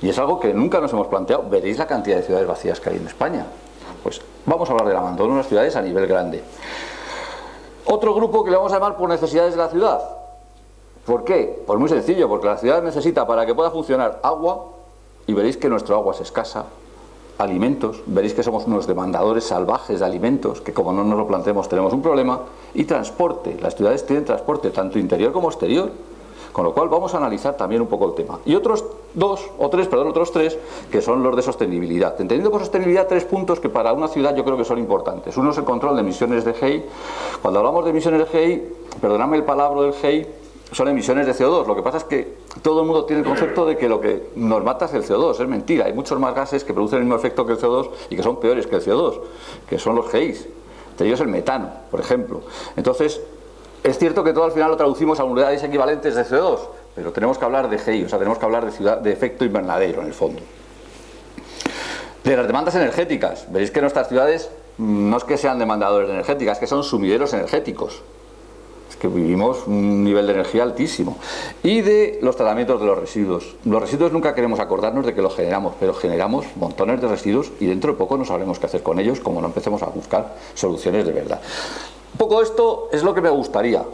Y es algo que nunca nos hemos planteado. Veréis la cantidad de ciudades vacías que hay en España. Pues vamos a hablar del abandono de las ciudades a nivel grande. Otro grupo que le vamos a llamar por necesidades de la ciudad. ¿Por qué? Pues muy sencillo, porque la ciudad necesita, para que pueda funcionar, agua, y veréis que nuestro agua es escasa, alimentos, veréis que somos unos demandadores salvajes de alimentos, que como no nos lo planteemos tenemos un problema, y transporte. Las ciudades tienen transporte, tanto interior como exterior, con lo cual vamos a analizar también un poco el tema. Y otros tres, que son los de sostenibilidad. Entendiendo por sostenibilidad 3 puntos que para una ciudad yo creo que son importantes. Uno es el control de emisiones de GEI. Cuando hablamos de emisiones de GEI, perdonadme el palabra del GEI, son emisiones de CO2. Lo que pasa es que todo el mundo tiene el concepto de que lo que nos mata es el CO2. Es mentira, hay muchos más gases que producen el mismo efecto que el CO2 y que son peores que el CO2, que son los GEIs. Entre ellos el metano, por ejemplo. Entonces, es cierto que todo al final lo traducimos a unidades equivalentes de CO2, pero tenemos que hablar de GEI, o sea, tenemos que hablar de efecto invernadero en el fondo. De las demandas energéticas, veréis que nuestras ciudades no es que sean demandadores de energética, es que son sumideros energéticos. Que vivimos un nivel de energía altísimo. Y de los tratamientos de los residuos. Los residuos nunca queremos acordarnos de que los generamos, pero generamos montones de residuos y dentro de poco no sabremos qué hacer con ellos, como no empecemos a buscar soluciones de verdad. Un poco esto es lo que me gustaría,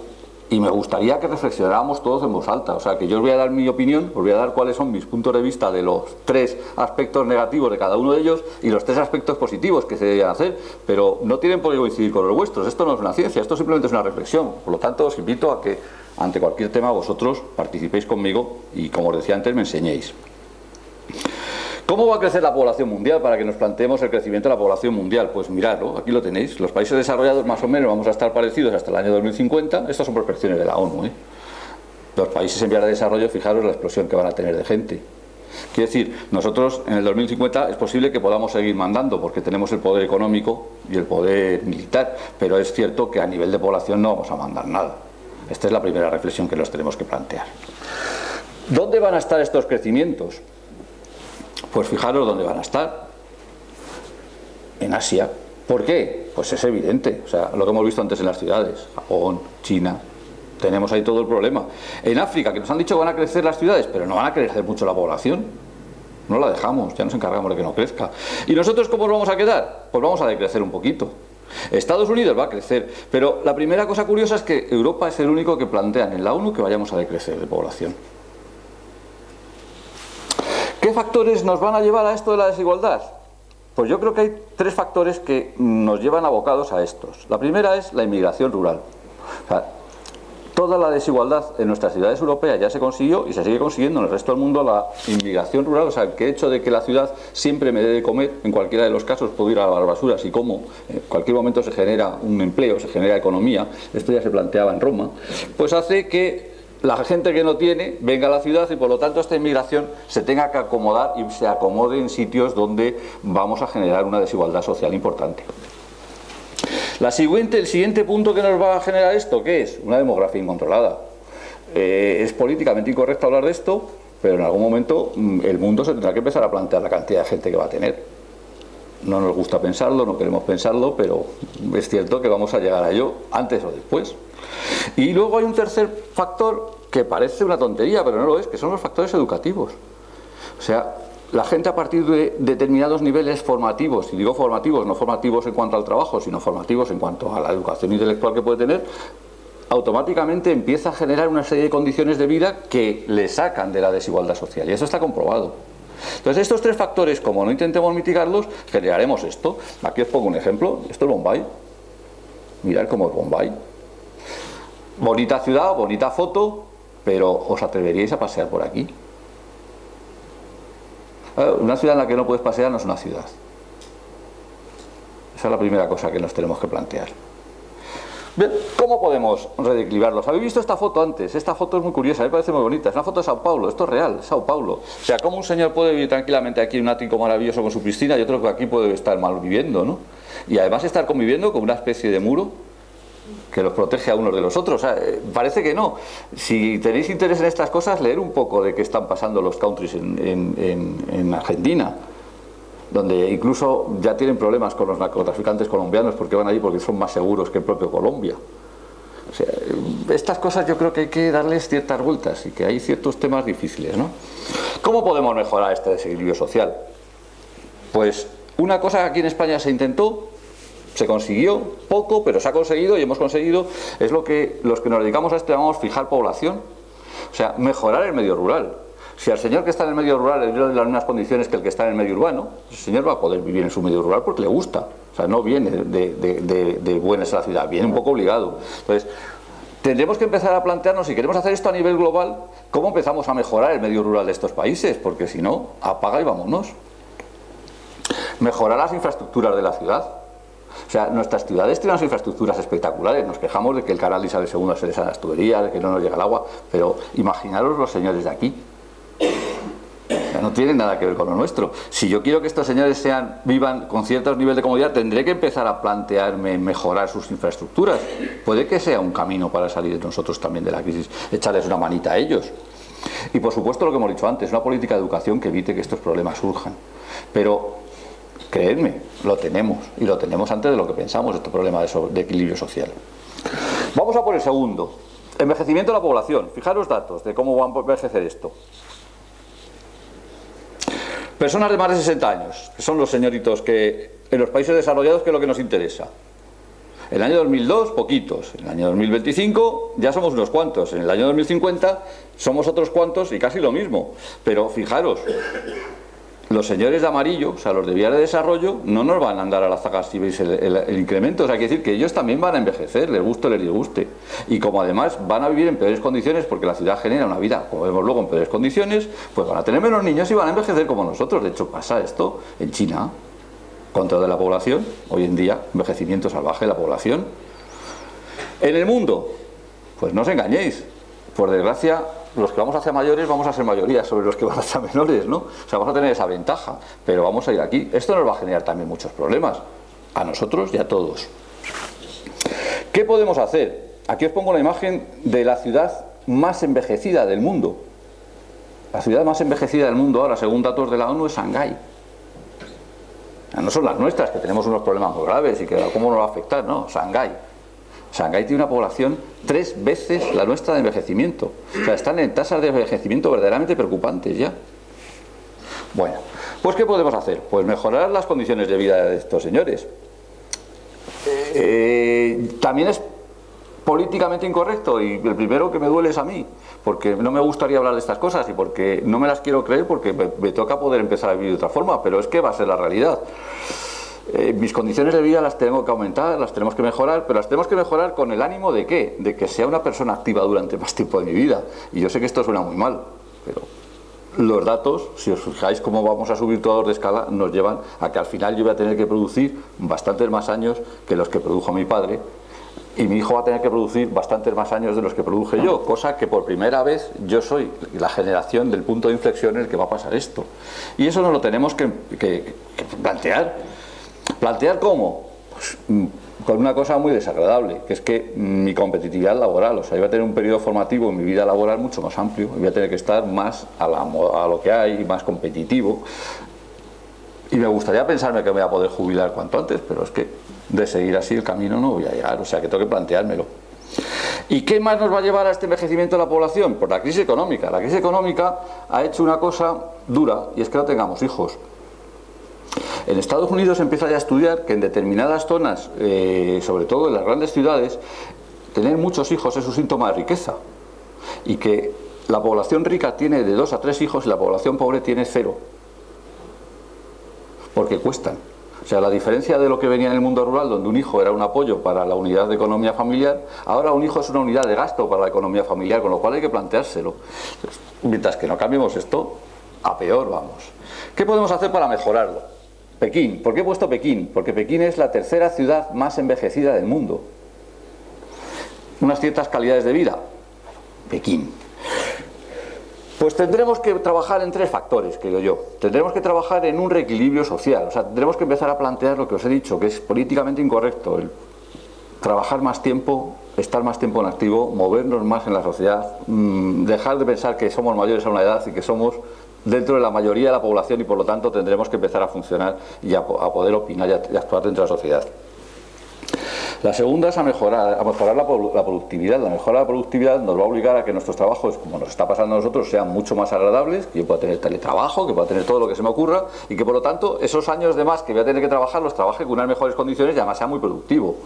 y me gustaría que reflexionáramos todos en voz alta. O sea, que yo os voy a dar mi opinión, os voy a dar cuáles son mis puntos de vista de los 3 aspectos negativos de cada uno de ellos y los 3 aspectos positivos que se deberían hacer, pero no tienen por qué coincidir con los vuestros. Esto no es una ciencia, esto simplemente es una reflexión. Por lo tanto, os invito a que ante cualquier tema vosotros participéis conmigo y, como os decía antes, me enseñéis. ¿Cómo va a crecer la población mundial para que nos planteemos el crecimiento de la población mundial? Pues miradlo, aquí lo tenéis. Los países desarrollados más o menos vamos a estar parecidos hasta el año 2050. Estas son prospecciones de la ONU. Los países en vías de desarrollo, fijaros la explosión que van a tener de gente. Quiere decir, nosotros en el 2050 es posible que podamos seguir mandando porque tenemos el poder económico y el poder militar, pero es cierto que a nivel de población no vamos a mandar nada. Esta es la primera reflexión que nos tenemos que plantear. ¿Dónde van a estar estos crecimientos? Pues fijaros dónde van a estar. En Asia. ¿Por qué? Pues es evidente, o sea, lo que hemos visto antes en las ciudades, Japón, China, tenemos ahí todo el problema. En África, que nos han dicho que van a crecer las ciudades, pero no van a crecer mucho la población, no la dejamos, ya nos encargamos de que no crezca. ¿Y nosotros cómo nos vamos a quedar? Pues vamos a decrecer un poquito. Estados Unidos va a crecer, pero la primera cosa curiosa es que Europa es el único que plantean en la ONU que vayamos a decrecer de población. ¿Qué factores nos van a llevar a esto de la desigualdad? Pues yo creo que hay tres factores que nos llevan abocados a estos. La primera es la inmigración rural. O sea, toda la desigualdad en nuestras ciudades europeas ya se consiguió y se sigue consiguiendo en el resto del mundo la inmigración rural, o sea, el hecho de que la ciudad siempre me dé de comer, en cualquiera de los casos puedo ir a lavar basuras y como en cualquier momento se genera un empleo, se genera economía, esto ya se planteaba en Roma, pues hace que la gente que no tiene venga a la ciudad y por lo tanto esta inmigración se tenga que acomodar y se acomode en sitios donde vamos a generar una desigualdad social importante. El siguiente punto que nos va a generar esto, ¿qué es? Una demografía incontrolada. Es políticamente incorrecto hablar de esto, pero en algún momento el mundo se tendrá que empezar a plantear la cantidad de gente que va a tener. No nos gusta pensarlo, no queremos pensarlo, pero es cierto que vamos a llegar a ello antes o después. Y luego hay un tercer factor que parece una tontería, pero no lo es, que son los factores educativos. O sea, la gente a partir de determinados niveles formativos, y digo formativos, no formativos en cuanto al trabajo, sino formativos en cuanto a la educación intelectual que puede tener, automáticamente empieza a generar una serie de condiciones de vida que le sacan de la desigualdad social, y eso está comprobado. Entonces estos tres factores, como no intentemos mitigarlos, generaremos esto. Aquí os pongo un ejemplo, esto es Bombay. Mirad cómo es Bombay. Bonita ciudad, bonita foto, pero ¿os atreveríais a pasear por aquí? Una ciudad en la que no puedes pasear no es una ciudad. Esa es la primera cosa que nos tenemos que plantear. Bien, ¿cómo podemos reequilibrarlos? ¿Habéis visto esta foto antes? Esta foto es muy curiosa, me parece muy bonita. Es una foto de Sao Paulo, esto es real, Sao Paulo. O sea, cómo un señor puede vivir tranquilamente aquí en un ático maravilloso con su piscina y otro que aquí puede estar mal viviendo, ¿no? Y además estar conviviendo con una especie de muro que los protege a unos de los otros. O sea, parece que no. Si tenéis interés en estas cosas, leer un poco de qué están pasando los countries en Argentina, donde incluso ya tienen problemas con los narcotraficantes colombianos porque van allí porque son más seguros que el propio Colombia. O sea, estas cosas yo creo que hay que darles ciertas vueltas y que hay ciertos temas difíciles, ¿no? ¿Cómo podemos mejorar este desequilibrio social? Pues una cosa que aquí en España se intentó, se consiguió poco, pero se ha conseguido y hemos conseguido, es lo que los que nos dedicamos a esto llamamos fijar población. O sea, mejorar el medio rural. Si al señor que está en el medio rural le dieron las mismas condiciones que el que está en el medio urbano, el señor va a poder vivir en su medio rural porque le gusta. O sea, no viene de buenas a la ciudad, viene un poco obligado. Entonces, tendremos que empezar a plantearnos, si queremos hacer esto a nivel global, cómo empezamos a mejorar el medio rural de estos países, porque si no, apaga y vámonos. Mejorar las infraestructuras de la ciudad. O sea, nuestras ciudades tienen unas infraestructuras espectaculares. Nos quejamos de que el canal de Isabel II se les a las tuberías, de que no nos llega el agua, pero imaginaros los señores de aquí. O sea, no tienen nada que ver con lo nuestro. Si yo quiero que estos señores vivan con cierto nivel de comodidad, tendré que empezar a plantearme mejorar sus infraestructuras. Puede que sea un camino para salir nosotros también de la crisis, echarles una manita a ellos. Y por supuesto lo que hemos dicho antes, una política de educación que evite que estos problemas surjan. Pero creedme, lo tenemos, y lo tenemos antes de lo que pensamos, este problema de equilibrio social. Vamos a por el segundo, envejecimiento de la población. Fijaros datos de cómo va a envejecer esto. Personas de más de 60 años, que son los señoritos que en los países desarrollados, que es lo que nos interesa. En el año 2002, poquitos. En el año 2025 ya somos unos cuantos. En el año 2050 somos otros cuantos y casi lo mismo. Pero fijaros, los señores de amarillo, o sea, los de vías de desarrollo, no nos van a andar a la zaga si veis el incremento. O sea, quiere decir que ellos también van a envejecer, les guste o les disguste. Y como además van a vivir en peores condiciones, porque la ciudad genera una vida, como vemos luego, en peores condiciones, pues van a tener menos niños y van a envejecer como nosotros. De hecho, pasa esto en China, control de la población, hoy en día, envejecimiento salvaje de la población. En el mundo, pues no os engañéis, por desgracia, los que vamos hacia mayores vamos a ser mayoría sobre los que van hacia menores, ¿no? O sea, vamos a tener esa ventaja, pero vamos a ir aquí. Esto nos va a generar también muchos problemas, a nosotros y a todos. ¿Qué podemos hacer? Aquí os pongo una imagen de la ciudad más envejecida del mundo. La ciudad más envejecida del mundo ahora, según datos de la ONU, es Shanghái. No son las nuestras, que tenemos unos problemas muy graves y que cómo nos va a afectar, no, Shanghái. Shanghái tiene una población 3 veces la nuestra de envejecimiento. O sea, están en tasas de envejecimiento verdaderamente preocupantes ya. Bueno, pues ¿qué podemos hacer? Pues mejorar las condiciones de vida de estos señores. También es políticamente incorrecto, y el primero que me duele es a mí, porque no me gustaría hablar de estas cosas y porque no me las quiero creer, porque me toca poder empezar a vivir de otra forma, pero es que va a ser la realidad. Mis condiciones de vida las tengo que aumentar, las tenemos que mejorar, pero las tenemos que mejorar con el ánimo de ¿qué? De que sea una persona activa durante más tiempo de mi vida. Y yo sé que esto suena muy mal, pero los datos, si os fijáis cómo vamos a subir todos de escala, nos llevan a que al final yo voy a tener que producir bastantes más años que los que produjo mi padre, y mi hijo va a tener que producir bastantes más años de los que produje yo, cosa que por primera vez yo soy la generación del punto de inflexión en el que va a pasar esto. Y eso nos lo tenemos que plantear. ¿Plantear cómo? Pues, con una cosa muy desagradable, que es que mi competitividad laboral, o sea, yo voy a tener un periodo formativo en mi vida laboral mucho más amplio, y voy a tener que estar más a lo que hay, más competitivo. Y me gustaría pensarme que me voy a poder jubilar cuanto antes, pero es que de seguir así el camino no voy a llegar, o sea que tengo que planteármelo. ¿Y qué más nos va a llevar a este envejecimiento de la población? Pues la crisis económica. La crisis económica ha hecho una cosa dura, y es que no tengamos hijos. En Estados Unidos se empieza ya a estudiar que en determinadas zonas, sobre todo en las grandes ciudades, tener muchos hijos es un síntoma de riqueza, y que la población rica tiene de 2 a 3 hijos y la población pobre tiene 0, porque cuestan. O sea, la diferencia de lo que venía en el mundo rural, donde un hijo era un apoyo para la unidad de economía familiar, ahora un hijo es una unidad de gasto para la economía familiar, con lo cual hay que planteárselo. Entonces, mientras que no cambiemos esto, a peor vamos. ¿Qué podemos hacer para mejorarlo? Pekín. ¿Por qué he puesto Pekín? Porque Pekín es la 3ª ciudad más envejecida del mundo. Unas ciertas calidades de vida. Pekín. Pues tendremos que trabajar en 3 factores, creo yo. Tendremos que trabajar en un reequilibrio social. O sea, tendremos que empezar a plantear lo que os he dicho, que es políticamente incorrecto: el trabajar más tiempo, estar más tiempo en activo, movernos más en la sociedad, dejar de pensar que somos mayores a una edad y que somos dentro de la mayoría de la población, y por lo tanto tendremos que empezar a funcionar y a poder opinar y actuar dentro de la sociedad. La segunda es a mejorar la productividad. La mejora de la productividad nos va a obligar a que nuestros trabajos, como nos está pasando a nosotros, sean mucho más agradables, que yo pueda tener teletrabajo, que pueda tener todo lo que se me ocurra, y que por lo tanto esos años de más que voy a tener que trabajar los trabaje con unas mejores condiciones y además sea muy productivo.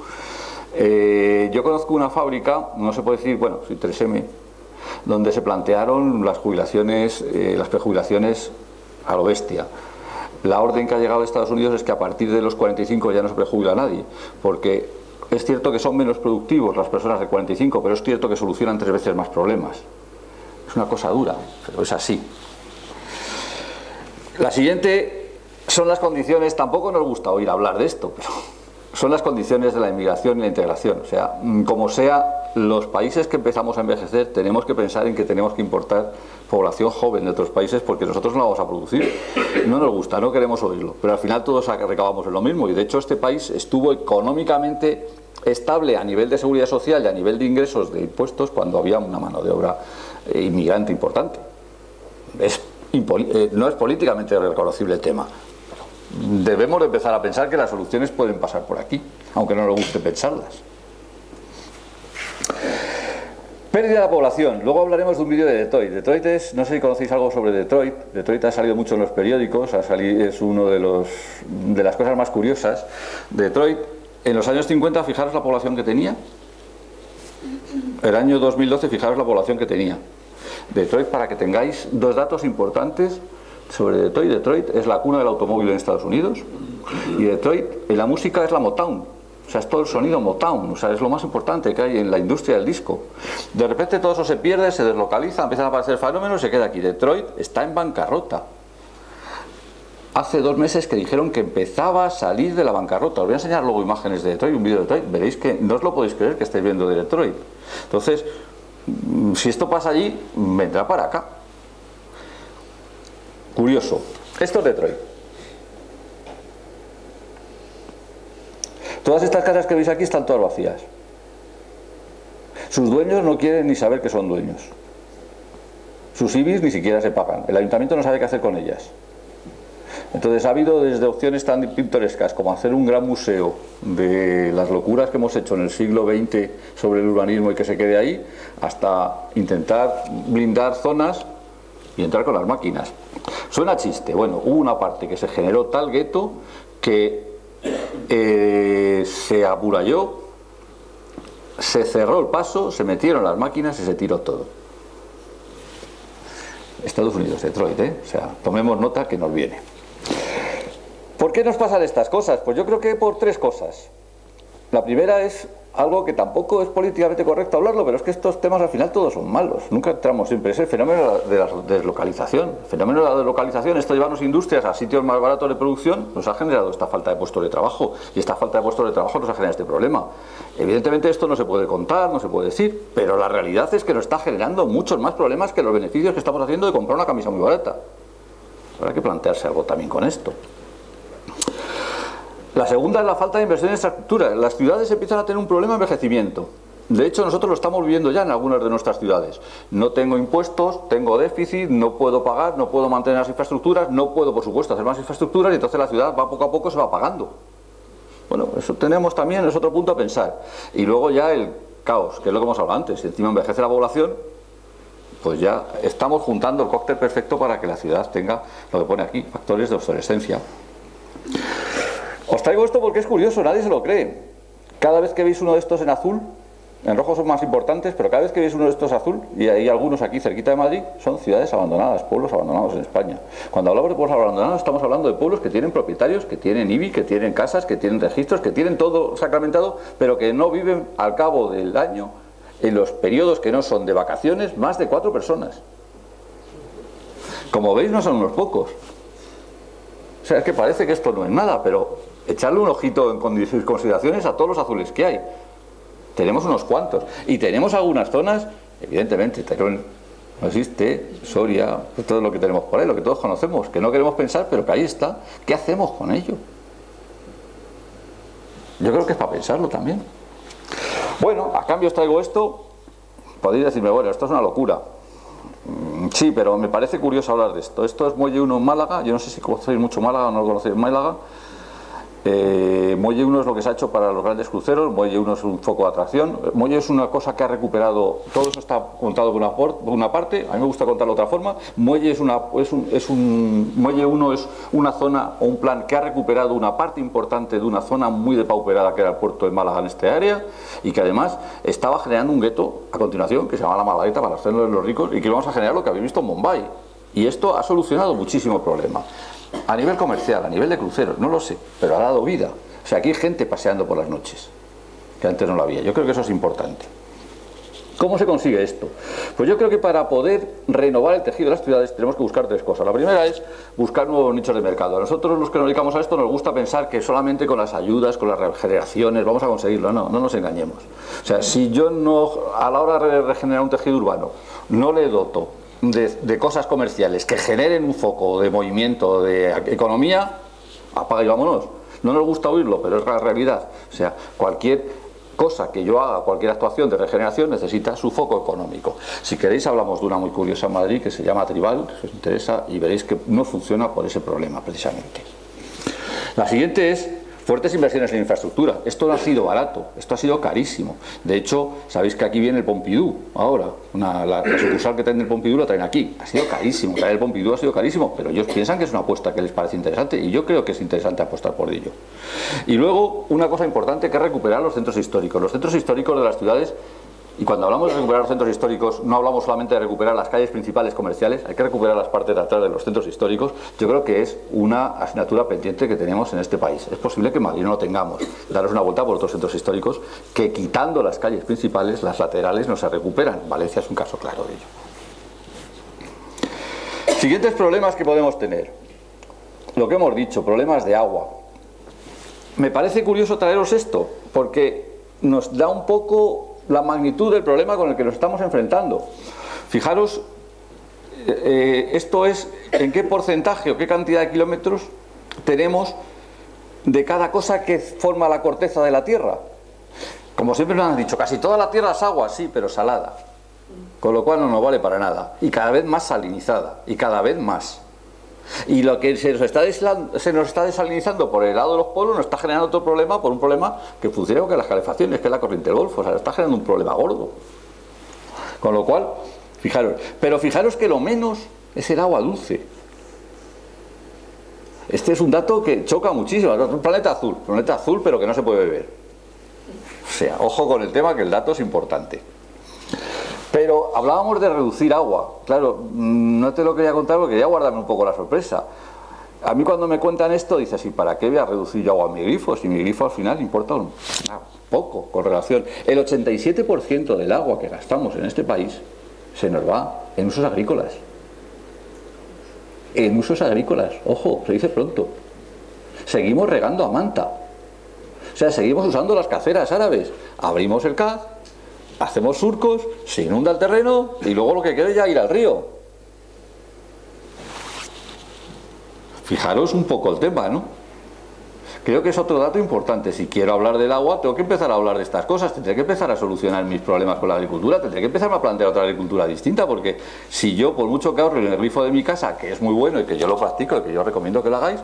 Yo conozco una fábrica, no se puede decir, bueno, soy 3M, donde se plantearon las jubilaciones, las prejubilaciones a lo bestia. La orden que ha llegado de Estados Unidos es que a partir de los 45 ya no se prejubila a nadie, porque es cierto que son menos productivos las personas de 45, pero es cierto que solucionan 3 veces más problemas. Es una cosa dura, pero es así. La siguiente son las condiciones, tampoco nos gusta oír hablar de esto, pero son las condiciones de la inmigración y la integración. O sea, como sea, los países que empezamos a envejecer tenemos que pensar en que tenemos que importar población joven de otros países, porque nosotros no la vamos a producir. No nos gusta, no queremos oírlo, pero al final todos recabamos en lo mismo, y de hecho este país estuvo económicamente estable a nivel de seguridad social y a nivel de ingresos de impuestos cuando había una mano de obra inmigrante importante. No es políticamente reconocible el tema. Debemos de empezar a pensar que las soluciones pueden pasar por aquí, aunque no nos guste pensarlas. Pérdida de la población. Luego hablaremos de un vídeo de Detroit. Detroit es, no sé si conocéis algo sobre Detroit. Detroit ha salido mucho en los periódicos, es uno de las cosas más curiosas. Detroit, en los años 50, fijaros la población que tenía. El año 2012, fijaros la población que tenía. Detroit, para que tengáis 2 datos importantes sobre Detroit. Detroit es la cuna del automóvil en Estados Unidos, y Detroit en la música es la Motown. O sea, es todo el sonido Motown, o sea, es lo más importante que hay en la industria del disco. De repente todo eso se pierde, se deslocaliza, empiezan a aparecer fenómenos y se queda aquí. Detroit está en bancarrota. Hace 2 meses que dijeron que empezaba a salir de la bancarrota. Os voy a enseñar luego imágenes de Detroit, un vídeo de Detroit, veréis que no os lo podéis creer que estáis viendo de Detroit. Entonces, Si esto pasa allí, vendrá para acá. Curioso. Esto es Detroit. Todas estas casas que veis aquí están todas vacías. Sus dueños no quieren ni saber que son dueños. Sus IBIs ni siquiera se pagan. El ayuntamiento no sabe qué hacer con ellas. Entonces ha habido desde opciones tan pintorescas como hacer un gran museo de las locuras que hemos hecho en el siglo XX sobre el urbanismo y que se quede ahí, hasta intentar blindar zonas y entrar con las máquinas. Suena chiste. Bueno, hubo una parte que se generó tal gueto que se apuralló, se cerró el paso, se metieron las máquinas y se tiró todo. Estados Unidos, Detroit, o sea, tomemos nota que nos viene. ¿Por qué nos pasan estas cosas? Pues yo creo que por tres cosas. La primera es algo que tampoco es políticamente correcto hablarlo, pero es que estos temas al final todos son malos. Nunca entramos siempre. Es el fenómeno de la deslocalización. El fenómeno de la deslocalización, esto de llevarnos industrias a sitios más baratos de producción, nos ha generado esta falta de puestos de trabajo. Y esta falta de puestos de trabajo nos ha generado este problema. Evidentemente esto no se puede contar, no se puede decir, pero la realidad es que nos está generando muchos más problemas que los beneficios que estamos haciendo de comprar una camisa muy barata. Habrá que plantearse algo también con esto. La segunda es la falta de inversión en infraestructura. Las ciudades empiezan a tener un problema de envejecimiento. De hecho, nosotros lo estamos viviendo ya en algunas de nuestras ciudades. No tengo impuestos, tengo déficit, no puedo pagar, no puedo mantener las infraestructuras, no puedo, por supuesto, hacer más infraestructuras y entonces la ciudad va poco a poco, se va pagando. Bueno, eso tenemos también, es otro punto a pensar. Y luego ya el caos, que es lo que hemos hablado antes. Si encima envejece la población, pues ya estamos juntando el cóctel perfecto para que la ciudad tenga lo que pone aquí, factores de obsolescencia. Os traigo esto porque es curioso, nadie se lo cree. Cada vez que veis uno de estos en azul, en rojo son más importantes, pero cada vez que veis uno de estos azul, y hay algunos aquí cerquita de Madrid, son ciudades abandonadas, pueblos abandonados en España. Cuando hablamos de pueblos abandonados estamos hablando de pueblos que tienen propietarios, que tienen IBI, que tienen casas, que tienen registros, que tienen todo sacramentado, pero que no viven al cabo del año, en los periodos que no son de vacaciones, más de 4 personas. Como veis, no son unos pocos. O sea, es que parece que esto no es nada, pero echarle un ojito en consideraciones a todos los azules que hay. Tenemos unos cuantos. Y tenemos algunas zonas, evidentemente, Teruel no existe, Soria, todo lo que tenemos por ahí, lo que todos conocemos, que no queremos pensar, pero que ahí está. ¿Qué hacemos con ello? Yo creo que es para pensarlo también. Bueno, a cambio os traigo esto. Podéis decirme, bueno, esto es una locura. Sí, pero me parece curioso hablar de esto. Esto es Muelle 1 en Málaga. Yo no sé si conocéis mucho Málaga o no lo conocéis Málaga. Muelle 1 es lo que se ha hecho para los grandes cruceros. Muelle 1 es un foco de atracción. Muelle es una cosa que ha recuperado. Todo eso está contado por una parte. A mí me gusta contarlo de otra forma. Muelle Muelle 1 es una zona o un plan que ha recuperado una parte importante de una zona muy depauperada que era el puerto de Málaga en este área, y que además estaba generando un gueto a continuación que se llama la Malagueta para hacerlo de los ricos, y que vamos a generar lo que habéis visto en Bombay. Y esto ha solucionado muchísimo problema. A nivel comercial, a nivel de cruceros, no lo sé, pero ha dado vida. O sea, aquí hay gente paseando por las noches, que antes no lo había. Yo creo que eso es importante. ¿Cómo se consigue esto? Pues yo creo que para poder renovar el tejido de las ciudades tenemos que buscar tres cosas. La primera es buscar nuevos nichos de mercado. A nosotros, los que nos dedicamos a esto, nos gusta pensar que solamente con las ayudas, con las regeneraciones vamos a conseguirlo. No, no nos engañemos. O sea, si yo no, a la hora de regenerar un tejido urbano, no le doto de cosas comerciales que generen un foco de movimiento, de economía, apaga y vámonos. No nos gusta oírlo, pero es la realidad. O sea, cualquier cosa que yo haga, cualquier actuación de regeneración necesita su foco económico. Si queréis hablamos de una muy curiosa en Madrid que se llama Tribal, si os interesa, y veréis que no funciona por ese problema precisamente. La siguiente es fuertes inversiones en infraestructura. Esto no ha sido barato, esto ha sido carísimo. De hecho, sabéis que aquí viene el Pompidou ahora, la sucursal que traen del Pompidou la traen aquí. Ha sido carísimo, traer el Pompidou ha sido carísimo, pero ellos piensan que es una apuesta que les parece interesante, y yo creo que es interesante apostar por ello. Y luego, una cosa importante que es recuperar los centros históricos. Los centros históricos de las ciudades. Y cuando hablamos de recuperar los centros históricos, no hablamos solamente de recuperar las calles principales comerciales, hay que recuperar las partes de atrás de los centros históricos. Yo creo que es una asignatura pendiente que tenemos en este país. Es posible que en Madrid no lo tengamos. Daros una vuelta por otros centros históricos que, quitando las calles principales, las laterales no se recuperan. Valencia es un caso claro de ello. Siguientes problemas que podemos tener. Lo que hemos dicho, problemas de agua. Me parece curioso traeros esto, porque nos da un poco la magnitud del problema con el que nos estamos enfrentando. Fijaros, esto es en qué porcentaje o qué cantidad de kilómetros tenemos de cada cosa que forma la corteza de la Tierra. Como siempre nos han dicho, casi toda la Tierra es agua, sí, pero salada, con lo cual no nos vale para nada, y cada vez más salinizada, y cada vez más. Y lo que se nos está desalinizando por el lado de los polos nos está generando otro problema, por un problema que funciona con las calefacciones, que es la corriente del Golfo, o sea, nos está generando un problema gordo. Con lo cual, fijaros, pero fijaros que lo menos es el agua dulce. Este es un dato que choca muchísimo. Un planeta azul, pero que no se puede beber. O sea, ojo con el tema, que el dato es importante. Pero hablábamos de reducir agua. Claro, no te lo quería contar porque quería guardarme un poco la sorpresa. A mí cuando me cuentan esto, dices, ¿y para qué voy a reducir yo agua a mi grifo? Si mi grifo al final importa un poco con relación. El 87% del agua que gastamos en este país se nos va en usos agrícolas. En usos agrícolas, ojo, se dice pronto. Seguimos regando a manta. O sea, seguimos usando las caceras árabes. Abrimos el CAZ, hacemos surcos, se inunda el terreno y luego lo que queda es ya ir al río. Fijaros un poco el tema, ¿no? Creo que es otro dato importante. Si quiero hablar del agua, tengo que empezar a hablar de estas cosas, tendré que empezar a solucionar mis problemas con la agricultura, tendré que empezar a plantear otra agricultura distinta, porque si yo, por mucho que ahorre en el grifo de mi casa, que es muy bueno y que yo lo practico y que yo recomiendo que lo hagáis,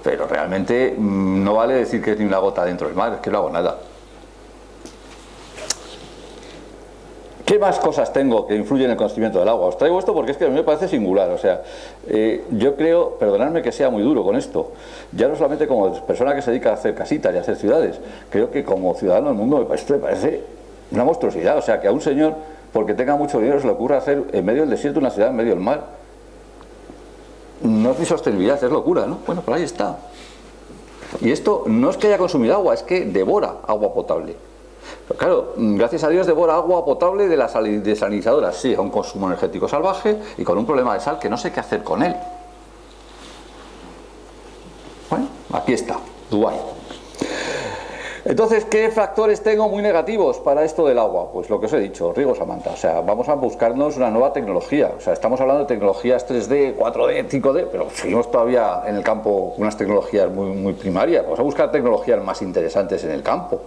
pero realmente no vale decir que es ni una gota dentro del mar, es que no hago nada. ¿Qué más cosas tengo que influyen en el conocimiento del agua? Os traigo esto porque es que a mí me parece singular. O sea, yo creo, perdonadme que sea muy duro con esto, ya no solamente como persona que se dedica a hacer casitas y a hacer ciudades, creo que como ciudadano del mundo me parece una monstruosidad. O sea, que a un señor, porque tenga mucho dinero, se le ocurra hacer en medio del desierto una ciudad en medio del mar. No es ni sostenibilidad, es locura, ¿no? Bueno, pues ahí está. Y esto no es que haya consumido agua, es que devora agua potable. Pero claro, gracias a Dios devora agua potable de las desalinizadoras, sí, a un consumo energético salvaje y con un problema de sal que no sé qué hacer con él. Bueno, aquí está, Dubái. Entonces, ¿qué factores tengo muy negativos para esto del agua? Pues lo que os he dicho, riego Samantha. O sea, vamos a buscarnos una nueva tecnología. O sea, estamos hablando de tecnologías 3D, 4D, 5D, pero seguimos todavía en el campo con unas tecnologías muy primarias. Vamos a buscar tecnologías más interesantes en el campo.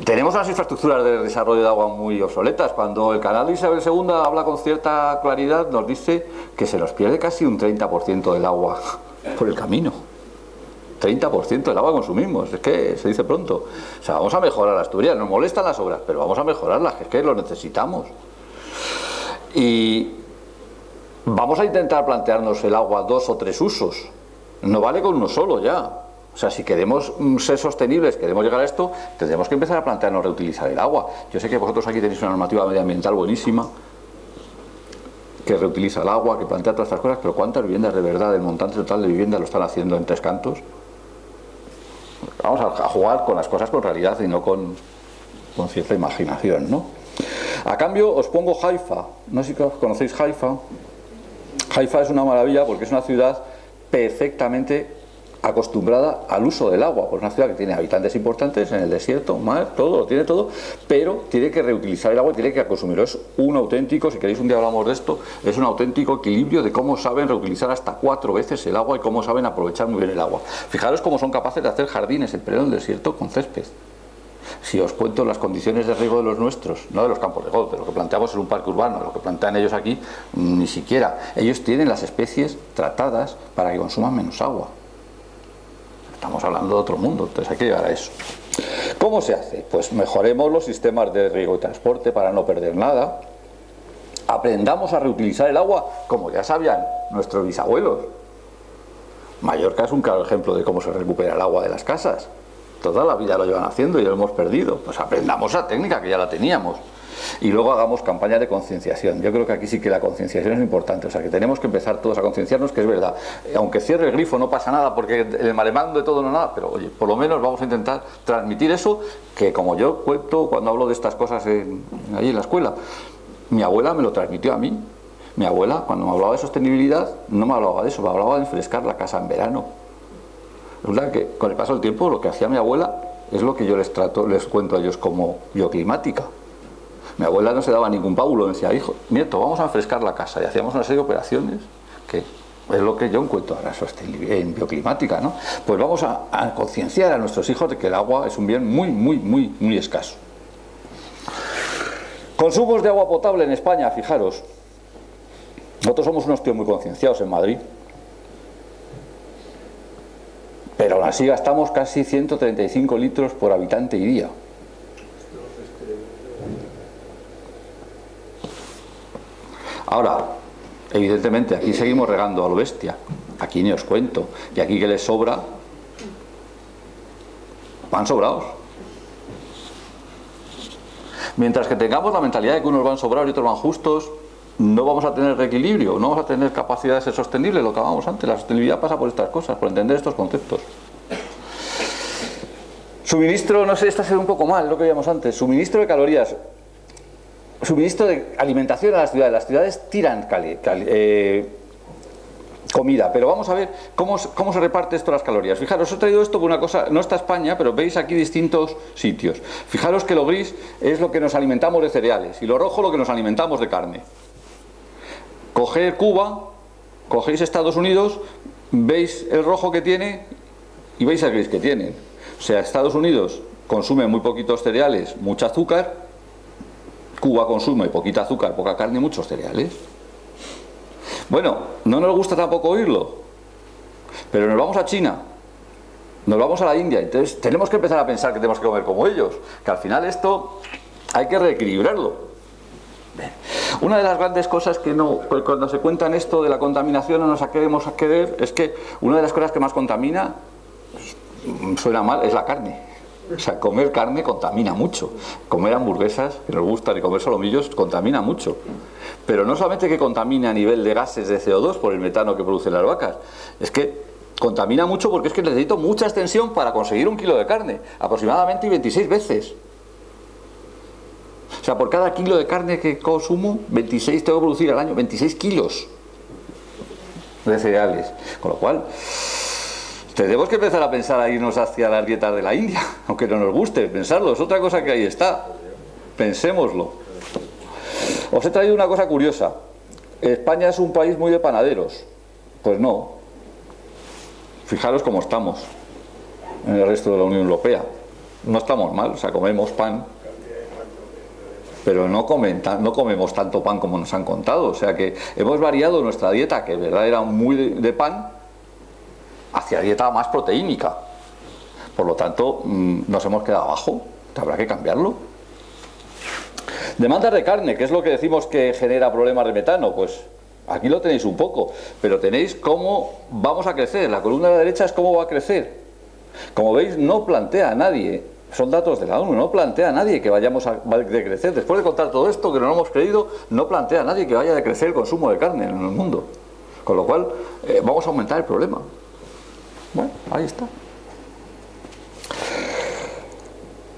Tenemos unas infraestructuras de desarrollo de agua muy obsoletas. Cuando el canal de Isabel II habla con cierta claridad, nos dice que se nos pierde casi un 30% del agua por el camino. 30% del agua consumimos, es que se dice pronto. O sea, vamos a mejorar las tuberías, nos molestan las obras, pero vamos a mejorarlas, es que lo necesitamos. Y vamos a intentar plantearnos el agua 2 o 3 usos. No vale con uno solo ya. O sea, si queremos ser sostenibles, queremos llegar a esto, tendremos que empezar a plantearnos reutilizar el agua. Yo sé que vosotros aquí tenéis una normativa medioambiental buenísima, que reutiliza el agua, que plantea todas estas cosas, pero ¿cuántas viviendas de verdad, del montante total de viviendas, lo están haciendo en Tres Cantos? Vamos a jugar con las cosas con realidad y no con cierta imaginación, ¿no? A cambio os pongo Haifa. No sé si conocéis Haifa. Haifa es una maravilla porque es una ciudad perfectamente acostumbrada al uso del agua, pues una ciudad que tiene habitantes importantes en el desierto, mar, todo, lo tiene todo, pero tiene que reutilizar el agua y tiene que consumirlo. Es un auténtico, si queréis un día hablamos de esto, es un auténtico equilibrio de cómo saben reutilizar hasta 4 veces el agua y cómo saben aprovechar muy bien el agua. Fijaros cómo son capaces de hacer jardines en pleno desierto con césped. Si os cuento las condiciones de riego de los nuestros, no de los campos de golf, de lo que planteamos en un parque urbano, lo que plantean ellos aquí, ni siquiera. Ellos tienen las especies tratadas para que consuman menos agua. Estamos hablando de otro mundo, entonces hay que llegar a eso. ¿Cómo se hace? Pues mejoremos los sistemas de riego y transporte para no perder nada. Aprendamos a reutilizar el agua como ya sabían nuestros bisabuelos. Mallorca es un claro ejemplo de cómo se recupera el agua de las casas. Toda la vida lo llevan haciendo y lo hemos perdido. Pues aprendamos la técnica que ya la teníamos. Y luego hagamos campañas de concienciación. Yo creo que aquí sí que la concienciación es importante. O sea, que tenemos que empezar todos a concienciarnos, que es verdad. Aunque cierre el grifo no pasa nada, porque el maremán de todo no nada, pero oye, por lo menos vamos a intentar transmitir eso, que como yo cuento cuando hablo de estas cosas allí en la escuela, mi abuela me lo transmitió a mí. Mi abuela, cuando me hablaba de sostenibilidad, no me hablaba de eso, me hablaba de enfrescar la casa en verano. Resulta que con el paso del tiempo lo que hacía mi abuela es lo que yo les cuento a ellos como bioclimática. Mi abuela no se daba ningún pábulo, me decía, hijo, nieto, vamos a refrescar la casa, y hacíamos una serie de operaciones que es lo que yo encuentro ahora en bioclimática, ¿no? Pues vamos a concienciar a nuestros hijos de que el agua es un bien muy escaso. Consumos de agua potable en España, fijaros. Nosotros somos unos tíos muy concienciados en Madrid. Pero aún así gastamos casi 135 litros por habitante y día. Ahora, evidentemente, aquí seguimos regando a lo bestia. Aquí ni os cuento. Y aquí que les sobra, van sobrados. Mientras que tengamos la mentalidad de que unos van sobrados y otros van justos, no vamos a tener reequilibrio, no vamos a tener capacidad de ser sostenibles, lo que hablábamos antes. La sostenibilidad pasa por estas cosas, por entender estos conceptos. Suministro, no sé, esta se ve un poco mal, lo que veíamos antes. Suministro de calorías. Suministro de alimentación a las ciudades. Las ciudades tiran comida, pero vamos a ver cómo se reparte esto las calorías. Fijaros, os he traído esto por una cosa, no está España, pero veis aquí distintos sitios. Fijaros que lo gris es lo que nos alimentamos de cereales y lo rojo lo que nos alimentamos de carne. Coged Cuba, cogéis Estados Unidos, veis el rojo que tiene y veis el gris que tiene. O sea, Estados Unidos consume muy poquitos cereales, mucho azúcar. Cuba consume poquita azúcar, poca carne y muchos cereales. Bueno, no nos gusta tampoco oírlo, pero nos vamos a China, nos vamos a la India, entonces tenemos que empezar a pensar que tenemos que comer como ellos, que al final esto hay que reequilibrarlo. Una de las grandes cosas que cuando se cuentan esto de la contaminación no nos queremos querer es que una de las cosas que más contamina, suena mal, es la carne. O sea, comer carne contamina mucho. Comer hamburguesas, que nos gustan, y comer solomillos, contamina mucho. Pero no solamente que contamina a nivel de gases de CO2 por el metano que producen las vacas, es que contamina mucho porque es que necesito mucha extensión para conseguir 1 kilo de carne, aproximadamente 26 veces. O sea, por cada kilo de carne que consumo, 26 tengo que producir al año, 26 kilos de cereales. Con lo cual, tenemos que empezar a pensar a irnos hacia las dietas de la India, aunque no nos guste pensarlo, es otra cosa que ahí está. Pensémoslo. Os he traído una cosa curiosa. España es un país muy de panaderos. Pues no. Fijaros cómo estamos en el resto de la Unión Europea. No estamos mal, o sea, comemos pan, pero no comemos tanto pan como nos han contado. O sea que hemos variado nuestra dieta, que de verdad era muy de pan, hacia dieta más proteínica. Por lo tanto, nos hemos quedado abajo. Habrá que cambiarlo. Demandas de carne, que es lo que decimos que genera problemas de metano. Pues aquí lo tenéis un poco, pero tenéis cómo vamos a crecer. La columna de la derecha es cómo va a crecer. Como veis, no plantea a nadie, son datos de la ONU, no plantea a nadie que vayamos a decrecer. Después de contar todo esto, que no lo hemos creído, no plantea a nadie que vaya a decrecer el consumo de carne en el mundo. Con lo cual, vamos a aumentar el problema. Bueno, ahí está.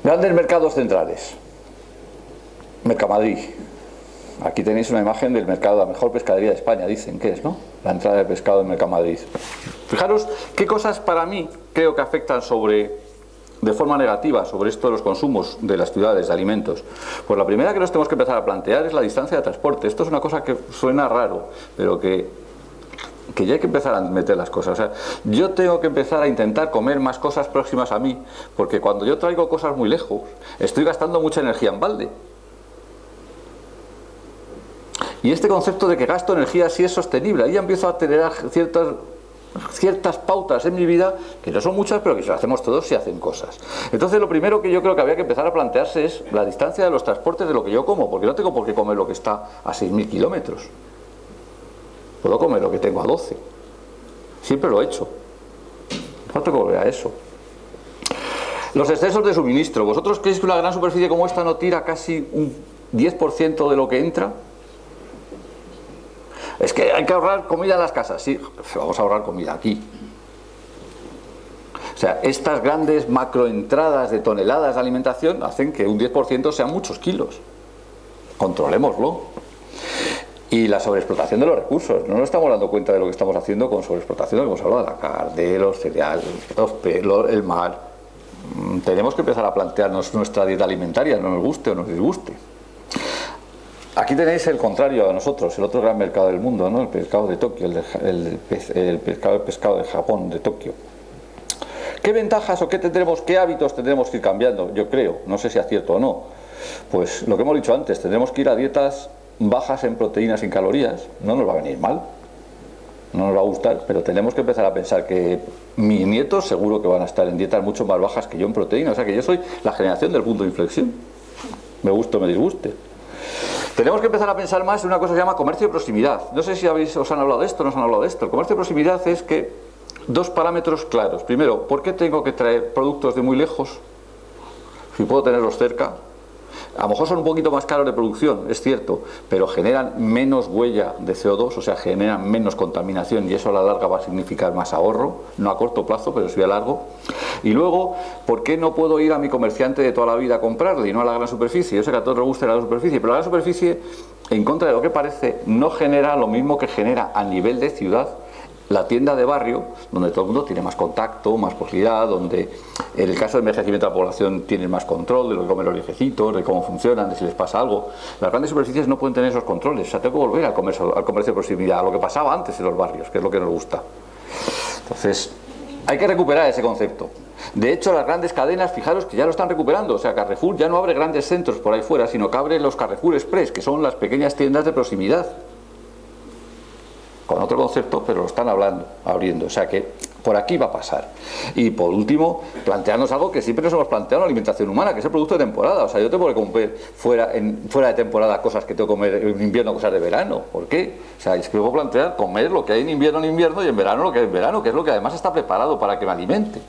Grandes mercados centrales. Mercamadrid. Aquí tenéis una imagen del mercado, la mejor pescadería de España, dicen que es, ¿no? La entrada de pescado en Mercamadrid. Fijaros qué cosas para mí creo que afectan de forma negativa sobre esto de los consumos de las ciudades de alimentos. Pues la primera que nos tenemos que empezar a plantear es la distancia de transporte. Esto es una cosa que suena raro, pero que ya hay que empezar a meter las cosas. O sea, yo tengo que empezar a intentar comer más cosas próximas a mí, porque cuando yo traigo cosas muy lejos, estoy gastando mucha energía en balde. Y este concepto de que gasto energía sí es sostenible, ahí ya empiezo a tener ciertas pautas en mi vida, que no son muchas, pero que si lo hacemos todos se hacen cosas. Entonces lo primero que yo creo que había que empezar a plantearse es la distancia de los transportes de lo que yo como, porque no tengo por qué comer lo que está a 6.000 kilómetros. Puedo comer lo que tengo a 12. Siempre lo he hecho. No tengo que volver a eso. Los excesos de suministro. ¿Vosotros creéis que una gran superficie como esta no tira casi un 10% de lo que entra? Es que hay que ahorrar comida en las casas. Sí, vamos a ahorrar comida aquí. O sea, estas grandes macroentradas de toneladas de alimentación hacen que un 10% sean muchos kilos. Controlémoslo. Y la sobreexplotación de los recursos. No nos estamos dando cuenta de lo que estamos haciendo con sobreexplotación. Hemos hablado de la carne, de los cereales, el mar. tenemos que empezar a plantearnos nuestra dieta alimentaria, no nos guste o nos disguste. Aquí tenéis el contrario a nosotros, el otro gran mercado del mundo, ¿no? El pescado de Tokio, el pescado de Japón, de Tokio. ¿Qué ventajas o qué hábitos tendremos que ir cambiando? Yo creo, no sé si es cierto o no. Pues lo que hemos dicho antes, tendremos que ir a dietas bajas en proteínas y en calorías. No nos va a venir mal, no nos va a gustar, pero tenemos que empezar a pensar que mis nietos seguro que van a estar en dietas mucho más bajas que yo en proteínas. O sea que yo soy la generación del punto de inflexión, me guste o me disguste. Tenemos que empezar a pensar más en una cosa que se llama comercio de proximidad. No sé si os han hablado de esto o no os han hablado de esto. El comercio de proximidad es que dos parámetros claros. Primero, ¿por qué tengo que traer productos de muy lejos si puedo tenerlos cerca? A lo mejor son un poquito más caros de producción, es cierto, pero generan menos huella de CO2, o sea, generan menos contaminación y eso a la larga va a significar más ahorro, no a corto plazo, pero sí a largo. Y luego, ¿por qué no puedo ir a mi comerciante de toda la vida a comprarle y no a la gran superficie? Yo sé que a todos les gusta la gran superficie, pero la gran superficie, en contra de lo que parece, no genera lo mismo que genera a nivel de ciudad la tienda de barrio, donde todo el mundo tiene más contacto, más posibilidad, donde en el caso de envejecimiento de la población tienen más control de lo que comen los viejecitos, de cómo funcionan, de si les pasa algo. Las grandes superficies no pueden tener esos controles, o sea, tengo que volver al comercio de proximidad, a lo que pasaba antes en los barrios, que es lo que nos gusta. Entonces, hay que recuperar ese concepto. De hecho, las grandes cadenas, fijaros que ya lo están recuperando, o sea, Carrefour ya no abre grandes centros por ahí fuera, sino que abre los Carrefour Express, que son las pequeñas tiendas de proximidad. Con otro concepto, pero lo están abriendo, o sea que por aquí va a pasar. Y por último, plantearnos algo que siempre nos hemos planteado en la alimentación humana, que es el producto de temporada. O sea, yo tengo que comer fuera de temporada cosas que tengo que comer en invierno, cosas de verano. ¿Por qué? O sea, es que puedo plantear comer lo que hay en invierno y en verano lo que hay en verano, que es lo que además está preparado para que me alimente.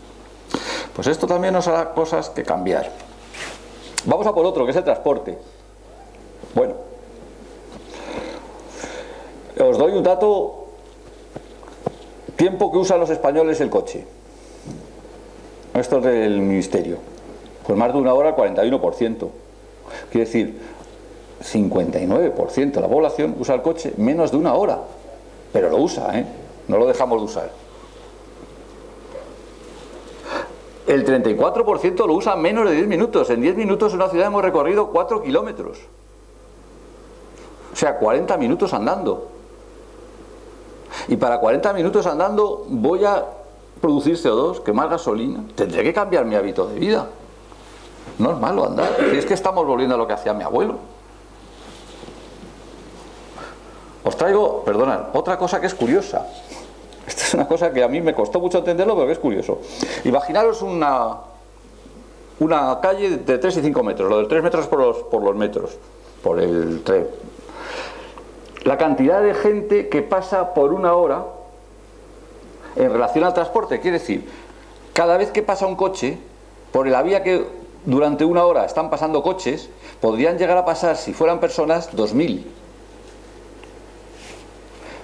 Pues esto también nos hará cosas que cambiar. Vamos a por otro, que es el transporte. Bueno, os doy un dato: tiempo que usan los españoles el coche. Esto es del Ministerio. Pues más de una hora, 41%. Quiere decir, 59% de la población usa el coche menos de una hora. Pero lo usa, ¿eh? No lo dejamos de usar. El 34% lo usa menos de 10 minutos. En 10 minutos en una ciudad hemos recorrido 4 kilómetros. O sea, 40 minutos andando. Y para 40 minutos andando voy a producir CO2, quemar gasolina. Tendré que cambiar mi hábito de vida. No es malo andar. Si es que estamos volviendo a lo que hacía mi abuelo. Os traigo, perdonad, otra cosa que es curiosa. Esta es una cosa que a mí me costó mucho entenderlo, pero que es curioso. Imaginaros una calle de 3 y 5 metros. Lo de 3 metros por los metros, por el tren. La cantidad de gente que pasa por una hora en relación al transporte, quiere decir, cada vez que pasa un coche, por la vía que durante una hora están pasando coches, podrían llegar a pasar, si fueran personas, 2000.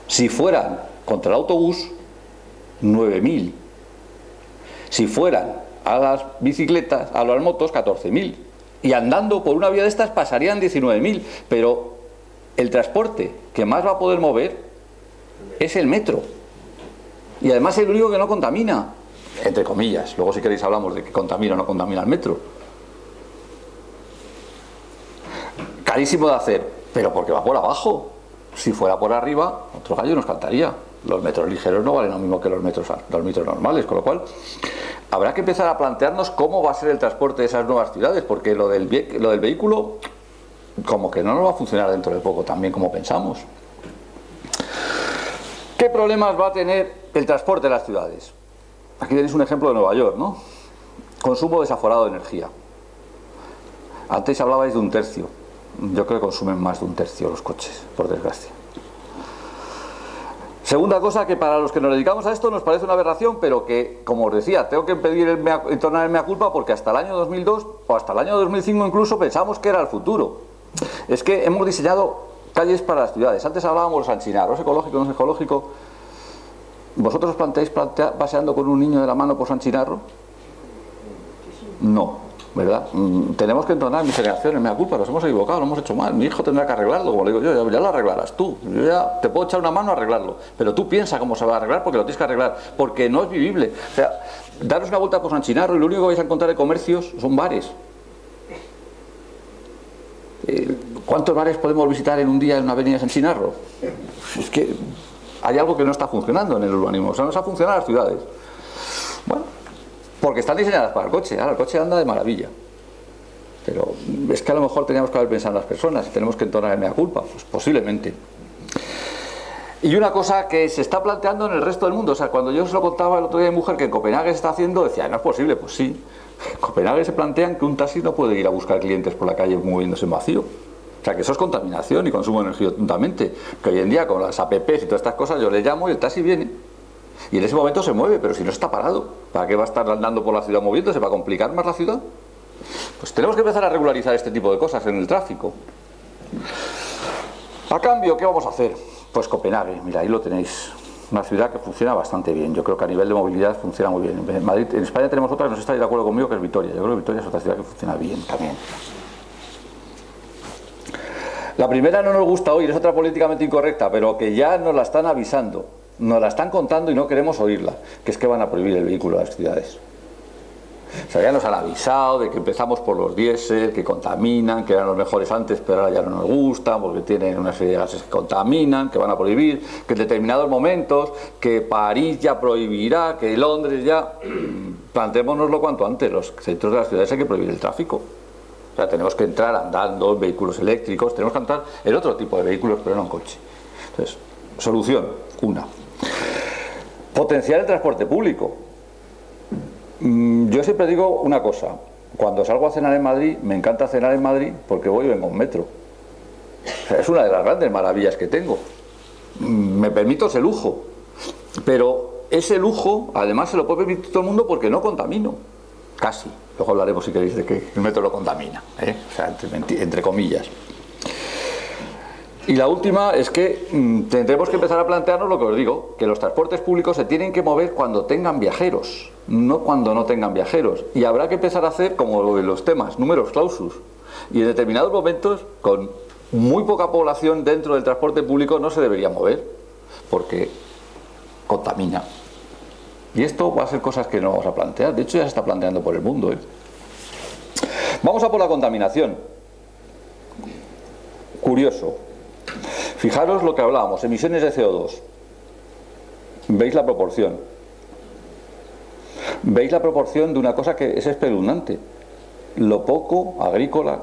Si fueran contra el autobús, 9000. Si fueran a las bicicletas, a las motos, 14000. Y andando por una vía de estas pasarían 19000. Pero el transporte que más va a poder mover es el metro. Y además es el único que no contamina, entre comillas. Luego si queréis hablamos de que contamina o no contamina el metro. Carísimo de hacer, pero porque va por abajo. Si fuera por arriba, otro gallo nos cantaría. Los metros ligeros no valen lo mismo que los metros normales, con lo cual habrá que empezar a plantearnos cómo va a ser el transporte de esas nuevas ciudades, porque lo del vehículo como que no nos va a funcionar dentro de poco también como pensamos. ¿Qué problemas va a tener el transporte de las ciudades? Aquí tenéis un ejemplo de Nueva York, ¿no? Consumo desaforado de energía. Antes hablabais de 1/3. Yo creo que consumen más de 1/3 los coches, por desgracia. Segunda cosa, que para los que nos dedicamos a esto nos parece una aberración, pero que, como os decía, tengo que entonar el mea culpa, porque hasta el año 2002 o hasta el año 2005 incluso pensamos que era el futuro. Es que hemos diseñado calles para las ciudades. Antes hablábamos de San Chinarro, ¿es ecológico o no es ecológico? ¿Vosotros os planteáis paseando con un niño de la mano por San Chinarro? No. ¿verdad? Tenemos que entonar mis generaciones, mea culpa, nos hemos equivocado, lo hemos hecho mal, mi hijo tendrá que arreglarlo, como le digo yo, ya lo arreglarás tú, yo ya te puedo echar una mano a arreglarlo, pero tú piensa cómo se va a arreglar porque lo tienes que arreglar, porque no es vivible. O sea, daros una vuelta por San Chinarro y lo único que vais a encontrar de comercios son bares. ¿Cuántos bares podemos visitar en un día en una avenida de San Chinarro? Es que hay algo que no está funcionando en el urbanismo, o sea, no está funcionando las ciudades. Bueno, porque están diseñadas para el coche, ahora el coche anda de maravilla. Pero es que a lo mejor teníamos que haber pensado en las personas y tenemos que entonar en mea culpa, pues posiblemente. Y una cosa que se está planteando en el resto del mundo, o sea, cuando yo os lo contaba el otro día a mi mujer que en Copenhague se está haciendo, decía, no es posible, pues sí. En Copenhague se plantean que un taxi no puede ir a buscar clientes por la calle moviéndose en vacío. O sea, que eso es contaminación y consumo de energía juntamente. Que hoy en día con las apps y todas estas cosas yo le llamo y el taxi viene. Y en ese momento se mueve, pero si no está parado, ¿para qué va a estar andando por la ciudad moviéndose? ¿Va a complicar más la ciudad? Pues tenemos que empezar a regularizar este tipo de cosas en el tráfico. A cambio, ¿qué vamos a hacer? Pues Copenhague, mira, ahí lo tenéis. Una ciudad que funciona bastante bien. Yo creo que a nivel de movilidad funciona muy bien. En Madrid, en España tenemos otra que no se está de acuerdo conmigo, que es Vitoria. Yo creo que Vitoria es otra ciudad que funciona bien también. La primera no nos gusta oír, es otra políticamente incorrecta, pero que ya nos la están avisando, nos la están contando y no queremos oírla, que es que van a prohibir el vehículo en las ciudades. O sea, ya nos han avisado de que empezamos por los diésel, que contaminan, que eran los mejores antes, pero ahora ya no nos gustan, porque tienen una serie de gases que contaminan, que van a prohibir, que en determinados momentos, que París ya prohibirá, que Londres ya... Plantémonoslo cuanto antes, los centros de las ciudades hay que prohibir el tráfico. O sea, tenemos que entrar andando en vehículos eléctricos, tenemos que entrar en otro tipo de vehículos, pero no en coche. Entonces, solución, una. Potenciar el transporte público. Yo siempre digo una cosa, cuando salgo a cenar en Madrid, me encanta cenar en Madrid porque voy y vengo en metro. O sea, es una de las grandes maravillas que tengo. Me permito ese lujo, pero ese lujo además se lo puede permitir todo el mundo porque no contamino, casi. Luego hablaremos si queréis de que el metro lo contamina, o sea, entre comillas. Y la última es que tendremos que empezar a plantearnos lo que os digo, que los transportes públicos se tienen que mover cuando tengan viajeros, no cuando no tengan viajeros. Y habrá que empezar a hacer, como en los temas, números clausus. Y en determinados momentos, con muy poca población dentro del transporte público, no se debería mover, porque contamina. Y esto va a ser cosas que no vamos a plantear, de hecho ya se está planteando por el mundo. Vamos a por la contaminación. Curioso. Fijaros lo que hablábamos, emisiones de CO2. ¿Veis la proporción? ¿Veis la proporción de una cosa que es espeluznante? Lo poco agrícola,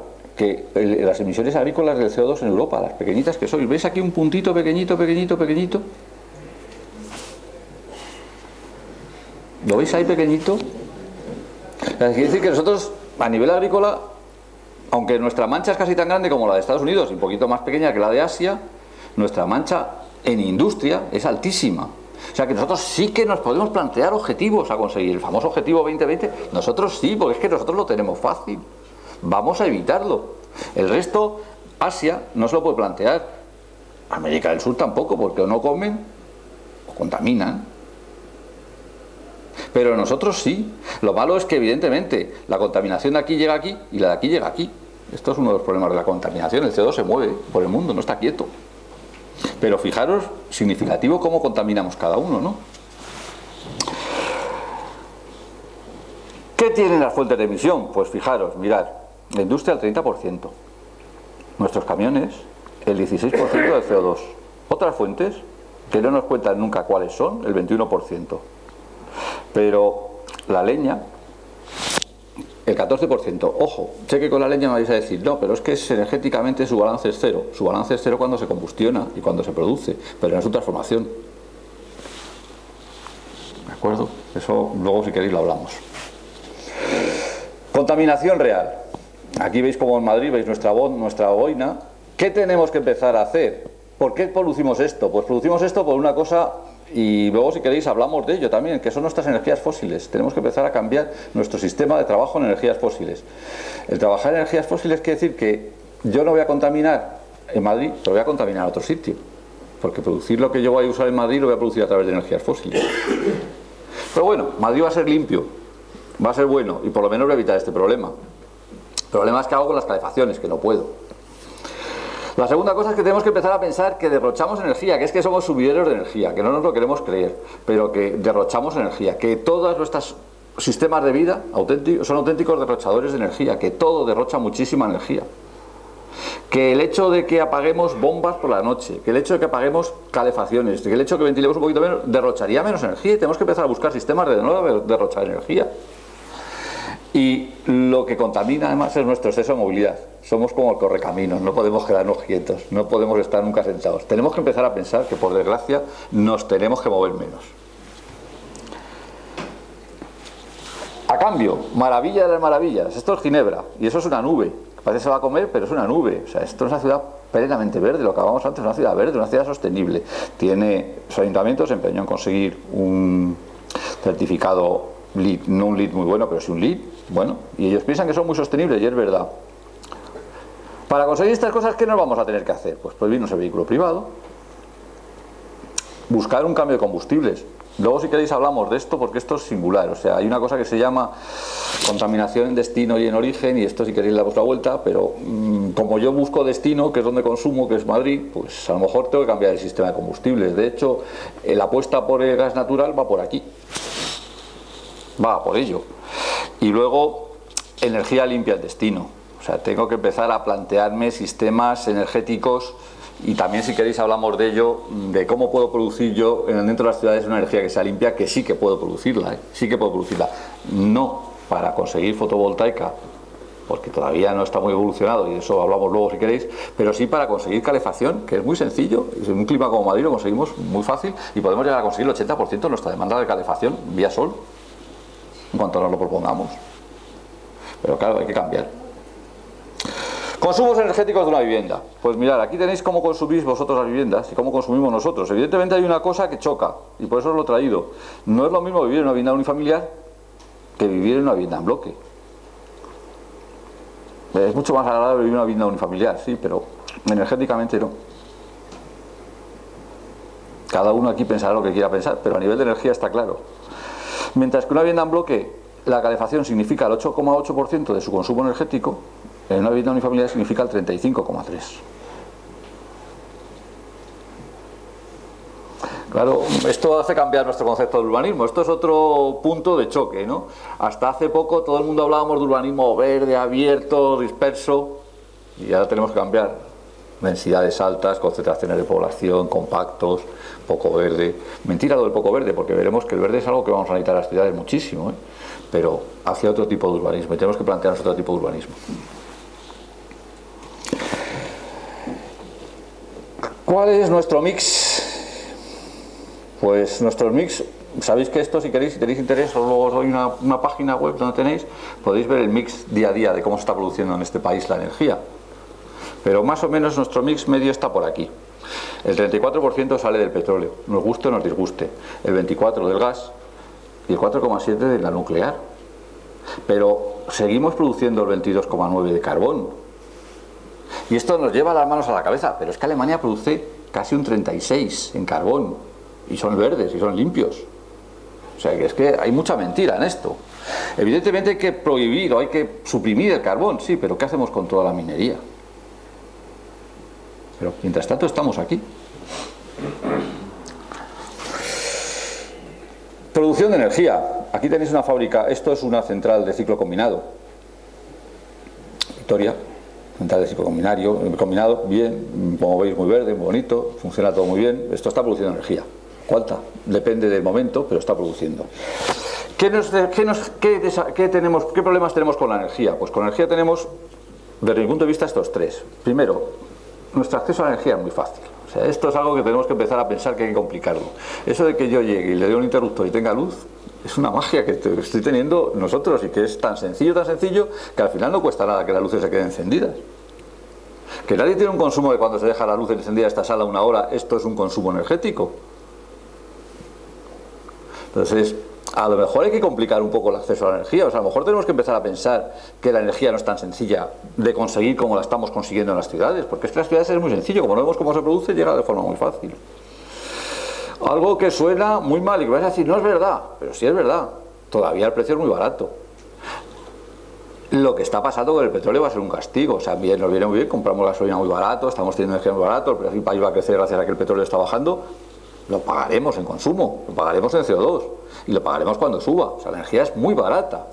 las emisiones agrícolas del CO2 en Europa, las pequeñitas que sois. ¿Veis aquí un puntito pequeñito, pequeñito, pequeñito? ¿Lo veis ahí pequeñito? Quiere decir que nosotros, a nivel agrícola, aunque nuestra mancha es casi tan grande como la de Estados Unidos y un poquito más pequeña que la de Asia, nuestra mancha en industria es altísima. O sea que nosotros sí que nos podemos plantear objetivos a conseguir. El famoso objetivo 2020, nosotros sí, porque es que nosotros lo tenemos fácil. Vamos a evitarlo. El resto, Asia no se lo puede plantear. América del Sur tampoco, porque o no comen o contaminan. Pero nosotros sí. Lo malo es que evidentemente la contaminación de aquí llega aquí y la de aquí llega aquí. Esto es uno de los problemas de la contaminación. El CO2 se mueve por el mundo, no está quieto. Pero fijaros, significativo cómo contaminamos cada uno, ¿no? ¿Qué tienen las fuentes de emisión? Pues fijaros, mirad, la industria el 30%, nuestros camiones el 16% del CO2, otras fuentes que no nos cuentan nunca cuáles son, el 21%, pero la leña el 14%. Ojo, sé que con la leña me vais a decir, no, pero es que energéticamente su balance es cero. Su balance es cero cuando se combustiona y cuando se produce, pero no es su transformación. ¿De acuerdo? Eso luego si queréis lo hablamos. Contaminación real. Aquí veis como en Madrid, veis nuestra boina. ¿Qué tenemos que empezar a hacer? ¿Por qué producimos esto? Pues producimos esto por una cosa... Y luego si queréis hablamos de ello también, que son nuestras energías fósiles. Tenemos que empezar a cambiar nuestro sistema de trabajo en energías fósiles. El trabajar en energías fósiles quiere decir que yo no voy a contaminar en Madrid, pero voy a contaminar en otro sitio. Porque producir lo que yo voy a usar en Madrid lo voy a producir a través de energías fósiles. Pero bueno, Madrid va a ser limpio, va a ser bueno y por lo menos voy a evitar este problema. El problema es que hago con las calefacciones, que no puedo. La segunda cosa es que tenemos que empezar a pensar que derrochamos energía, que es que somos sumideros de energía, que no nos lo queremos creer, pero que derrochamos energía, que todos nuestros sistemas de vida son auténticos derrochadores de energía, que todo derrocha muchísima energía. Que el hecho de que apaguemos bombas por la noche, que el hecho de que apaguemos calefacciones, que el hecho de que ventilemos un poquito menos, derrocharía menos energía, y tenemos que empezar a buscar sistemas de no derrochar energía. Y lo que contamina además es nuestro exceso de movilidad. Somos como el correcaminos, no podemos quedarnos quietos, no podemos estar nunca sentados. Tenemos que empezar a pensar que, por desgracia, nos tenemos que mover menos. A cambio, maravilla de las maravillas, esto es Ginebra, y eso es una nube. Parece que se va a comer, pero es una nube. O sea, esto es una ciudad plenamente verde, lo que hablábamos antes, una ciudad verde, una ciudad sostenible. Su ayuntamiento se empeñó en conseguir un certificado LEED, no un LEED muy bueno, pero sí un LEED bueno, y ellos piensan que son muy sostenibles, y es verdad. Para conseguir estas cosas, ¿qué nos vamos a tener que hacer? Pues prohibirnos el vehículo privado, buscar un cambio de combustibles. Luego, si queréis, hablamos de esto, porque esto es singular. O sea, hay una cosa que se llama contaminación en destino y en origen, y esto, si queréis, le damos la vuelta, pero como yo busco destino, que es donde consumo, que es Madrid, pues a lo mejor tengo que cambiar el sistema de combustibles. De hecho, la apuesta por el gas natural va por aquí, va por ello. Y luego, energía limpia el destino. O sea, tengo que empezar a plantearme sistemas energéticos, y también, si queréis, hablamos de ello, de cómo puedo producir yo dentro de las ciudades una energía que sea limpia, que sí que puedo producirla, sí que puedo producirla. No para conseguir fotovoltaica, porque todavía no está muy evolucionado, y de eso hablamos luego si queréis, pero sí para conseguir calefacción, que es muy sencillo. En un clima como Madrid lo conseguimos muy fácil, y podemos llegar a conseguir el 80% de nuestra demanda de calefacción vía sol, en cuanto nos lo propongamos. Pero claro, hay que cambiar. Consumos energéticos de una vivienda. Pues mirad, aquí tenéis cómo consumís vosotros las viviendas y cómo consumimos nosotros. Evidentemente hay una cosa que choca, y por eso os lo he traído. No es lo mismo vivir en una vivienda unifamiliar que vivir en una vivienda en bloque. Es mucho más agradable vivir en una vivienda unifamiliar, sí, pero energéticamente no. Cada uno aquí pensará lo que quiera pensar, pero a nivel de energía está claro. Mientras que una vivienda en bloque, la calefacción significa el 8,8% de su consumo energético, en una vivienda unifamiliar significa el 35,3%. Claro, esto hace cambiar nuestro concepto de urbanismo. Esto es otro punto de choque, ¿no? Hasta hace poco todo el mundo hablábamos de urbanismo verde, abierto, disperso, y ahora tenemos que cambiar. Densidades altas, concentraciones de población, compactos, poco verde. Mentira lo del poco verde, porque veremos que el verde es algo que vamos a necesitar en las ciudades muchísimo, ¿eh? Pero hacia otro tipo de urbanismo, y tenemos que plantearnos otro tipo de urbanismo. ¿Cuál es nuestro mix? Pues nuestro mix, sabéis que esto, si tenéis interés, os luego os doy una página web donde tenéis, podéis ver el mix día a día de cómo se está produciendo en este país la energía. Pero más o menos nuestro mix medio está por aquí. El 34% sale del petróleo, nos guste o nos disguste. El 24% del gas y el 4,7% de la nuclear. Pero seguimos produciendo el 22,9% de carbón. Y esto nos lleva las manos a la cabeza, pero es que Alemania produce casi un 36% en carbón, y son verdes, y son limpios. O sea, que es que hay mucha mentira en esto. Evidentemente hay que prohibir o hay que suprimir el carbón, sí, pero ¿qué hacemos con toda la minería? Pero mientras tanto estamos aquí. Producción de energía. Aquí tenéis una fábrica, esto es una central de ciclo combinado. Victoria. Central de ciclo combinado, bien, como veis, muy verde, muy bonito, funciona todo muy bien. Esto está produciendo energía. ¿Cuánta? Depende del momento, pero está produciendo. ¿Qué problemas tenemos con la energía? Pues con la energía tenemos, desde mi punto de vista, estos tres. Primero, nuestro acceso a la energía es muy fácil. O sea, esto es algo que tenemos que empezar a pensar que hay que complicarlo. Eso de que yo llegue y le dé un interruptor y tenga luz, es una magia que estoy teniendo nosotros, y que es tan sencillo, que al final no cuesta nada que las luces se queden encendidas. Que nadie tiene un consumo de cuando se deja la luz encendida en esta sala una hora, esto es un consumo energético. Entonces, a lo mejor hay que complicar un poco el acceso a la energía. O sea, a lo mejor tenemos que empezar a pensar que la energía no es tan sencilla de conseguir como la estamos consiguiendo en las ciudades, porque es que en las ciudades es muy sencillo, como no vemos cómo se produce, llega de forma muy fácil. Algo que suena muy mal y que vais a decir, no es verdad, pero sí es verdad, todavía el precio es muy barato. Lo que está pasando con el petróleo va a ser un castigo. O sea, bien, nos viene muy bien, compramos gasolina muy barato, estamos teniendo energía muy barato, el país va a crecer gracias a que el petróleo está bajando. Lo pagaremos en consumo, lo pagaremos en CO2 y lo pagaremos cuando suba. O sea, la energía es muy barata.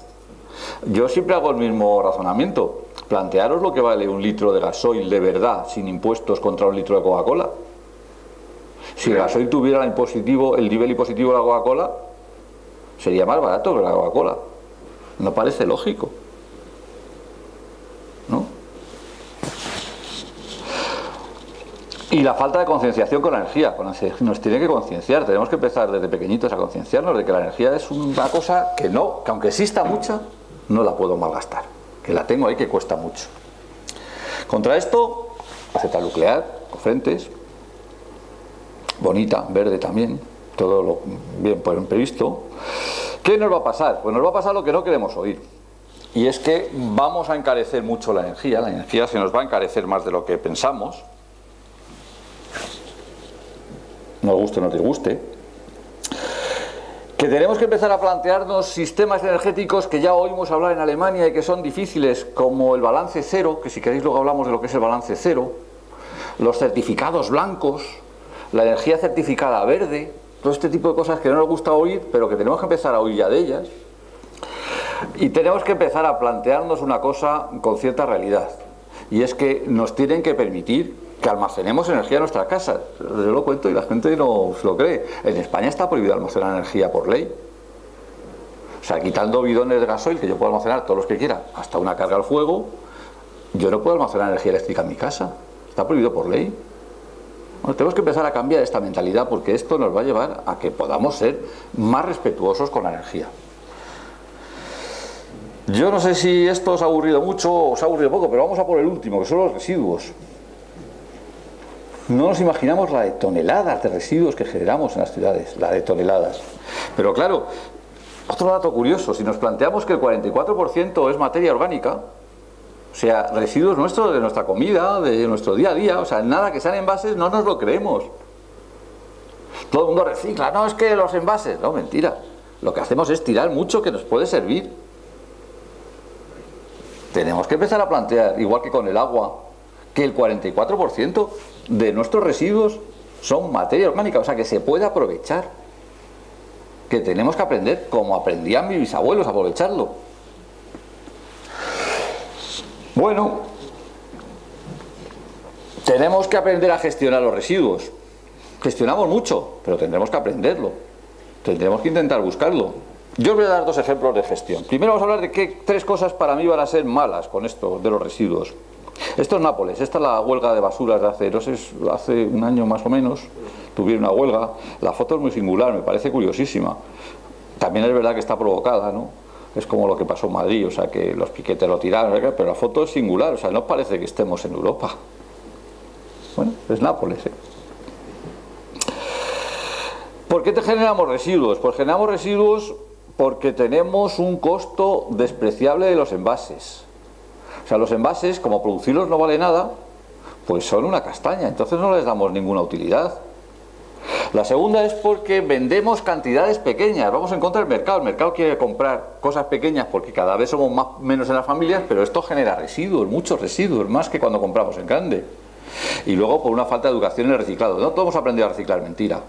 Yo siempre hago el mismo razonamiento. Plantearos lo que vale un litro de gasoil de verdad, sin impuestos, contra un litro de Coca-Cola. Si el gasoil tuviera el nivel impositivo de la Coca-Cola, sería más barato que la Coca-Cola. No parece lógico, ¿no? Y la falta de concienciación con la energía. Nos tiene que concienciar, tenemos que empezar desde pequeñitos a concienciarnos de que la energía es una cosa que aunque exista mucha, no la puedo malgastar, que la tengo ahí, que cuesta mucho. Contra esto, la central nuclear, Cofrentes, bonita, verde también, todo lo bien previsto. ¿Qué nos va a pasar? Pues nos va a pasar lo que no queremos oír, y es que vamos a encarecer mucho la energía se nos va a encarecer más de lo que pensamos, nos guste o nos disguste. Que tenemos que empezar a plantearnos sistemas energéticos que ya oímos hablar en Alemania y que son difíciles, como el balance cero, que si queréis luego hablamos de lo que es el balance cero, los certificados blancos, la energía certificada verde, todo este tipo de cosas que no nos gusta oír, pero que tenemos que empezar a oír ya de ellas. Y tenemos que empezar a plantearnos una cosa con cierta realidad, y es que nos tienen que permitir que almacenemos energía en nuestra casa. Yo lo cuento y la gente no se lo cree. En España está prohibido almacenar energía por ley. O sea, quitando bidones de gasoil, que yo puedo almacenar todos los que quiera, hasta una carga al fuego, yo no puedo almacenar energía eléctrica en mi casa. Está prohibido por ley. Bueno, tenemos que empezar a cambiar esta mentalidad, porque esto nos va a llevar a que podamos ser más respetuosos con la energía. Yo no sé si esto os ha aburrido mucho o os ha aburrido poco, pero vamos a por el último, que son los residuos. No nos imaginamos la de toneladas de residuos que generamos en las ciudades, la de toneladas. Pero claro, otro dato curioso, si nos planteamos que el 44% es materia orgánica, o sea, residuos nuestros, de nuestra comida, de nuestro día a día, o sea, nada que sean envases, no nos lo creemos. Todo el mundo recicla, no, es que los envases, no, mentira. Lo que hacemos es tirar mucho que nos puede servir. Tenemos que empezar a plantear, igual que con el agua, que el 44% de nuestros residuos son materia orgánica, o sea, que se puede aprovechar, que tenemos que aprender como aprendían mis bisabuelos a aprovecharlo. Bueno, tenemos que aprender a gestionar los residuos. Gestionamos mucho, pero tendremos que aprenderlo, tendremos que intentar buscarlo. Yo os voy a dar dos ejemplos de gestión. Primero vamos a hablar de qué tres cosas para mí van a ser malas con esto de los residuos. Esto es Nápoles, esta es la huelga de basuras de hace, no sé, hace un año más o menos, tuvieron una huelga. La foto es muy singular, me parece curiosísima. También es verdad que está provocada, ¿no? Es como lo que pasó en Madrid, o sea, que los piquetes lo tiraron, pero la foto es singular, o sea, no parece que estemos en Europa. Bueno, es Nápoles, ¿eh? ¿Por qué te generamos residuos? Pues generamos residuos porque tenemos un costo despreciable de los envases. O sea, los envases, como producirlos no vale nada, pues son una castaña, entonces no les damos ninguna utilidad. La segunda es porque vendemos cantidades pequeñas, vamos en contra del mercado. El mercado quiere comprar cosas pequeñas porque cada vez somos menos en las familias, pero esto genera residuos, muchos residuos, más que cuando compramos en grande. Y luego por una falta de educación en el reciclado. No todos hemos aprendido a reciclar, mentira.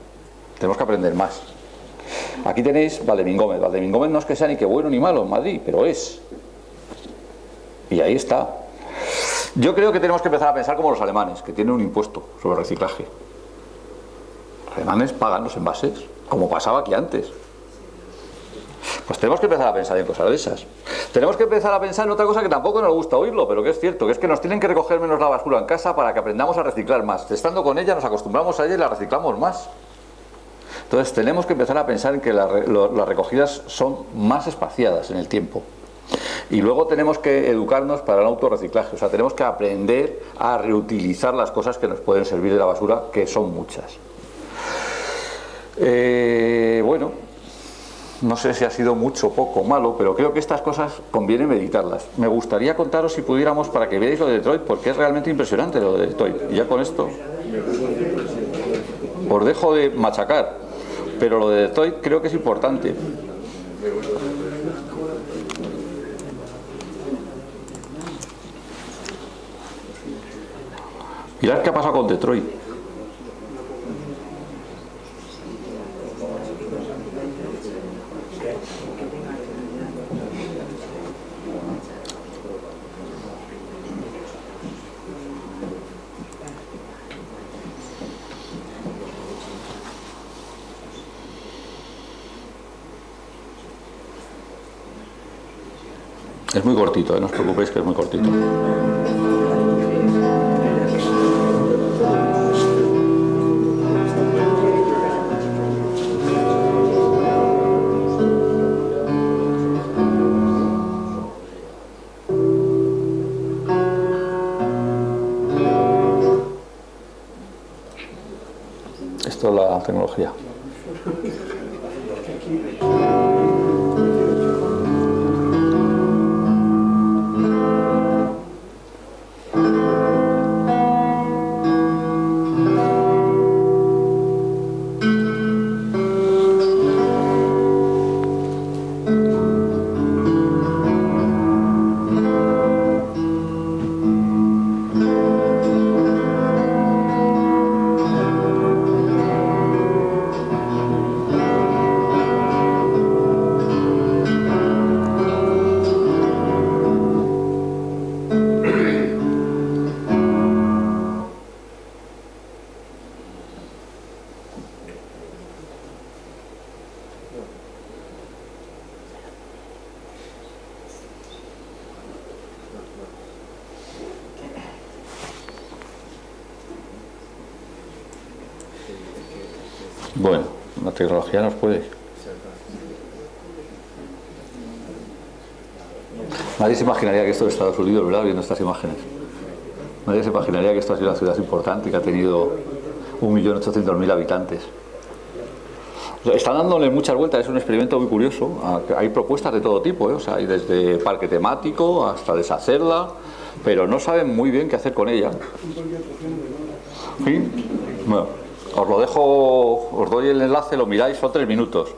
Tenemos que aprender más. Aquí tenéis Valdemín Gómez. Valdemín Gómez no es que sea ni que bueno ni malo en Madrid, pero es. Y ahí está. Yo creo que tenemos que empezar a pensar como los alemanes, que tienen un impuesto sobre el reciclaje. Los alemanes pagan los envases, como pasaba aquí antes. Pues tenemos que empezar a pensar en cosas de esas. Tenemos que empezar a pensar en otra cosa que tampoco nos gusta oírlo, pero que es cierto, que es que nos tienen que recoger menos la basura en casa para que aprendamos a reciclar más. Estando con ella nos acostumbramos a ella y la reciclamos más. Entonces tenemos que empezar a pensar en que las recogidas son más espaciadas en el tiempo. Y luego tenemos que educarnos para el autorreciclaje, o sea, tenemos que aprender a reutilizar las cosas que nos pueden servir de la basura, que son muchas. Bueno, no sé si ha sido mucho, poco, malo, pero creo que estas cosas conviene meditarlas. Me gustaría contaros, si pudiéramos, para que veáis lo de Detroit, porque es realmente impresionante lo de Detroit. Y ya con esto os dejo de machacar, pero lo de Detroit creo que es importante. Mirad qué ha pasado con Detroit. Es muy cortito, no os preocupéis que es muy cortito. Esto es la tecnología. Bueno, la tecnología nos puede. Nadie se imaginaría que esto es Estados Unidos, ¿verdad? Viendo estas imágenes. Nadie se imaginaría que esto ha sido una ciudad importante, que ha tenido 1.800.000 habitantes. Están dándole muchas vueltas, es un experimento muy curioso. Hay propuestas de todo tipo, ¿eh? O sea, hay desde parque temático hasta deshacerla, pero no saben muy bien qué hacer con ella. ¿Sí? Bueno, os lo dejo, os doy el enlace, lo miráis, son 3 minutos.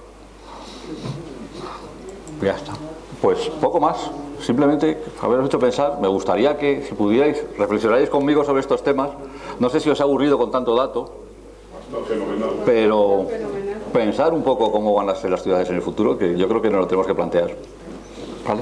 Ya está. Pues poco más, simplemente haberos hecho pensar. Me gustaría que, si pudierais, reflexionarais conmigo sobre estos temas. No sé si os ha aburrido con tanto dato, pero pensar un poco cómo van a ser las ciudades en el futuro, que yo creo que nos lo tenemos que plantear. ¿Vale?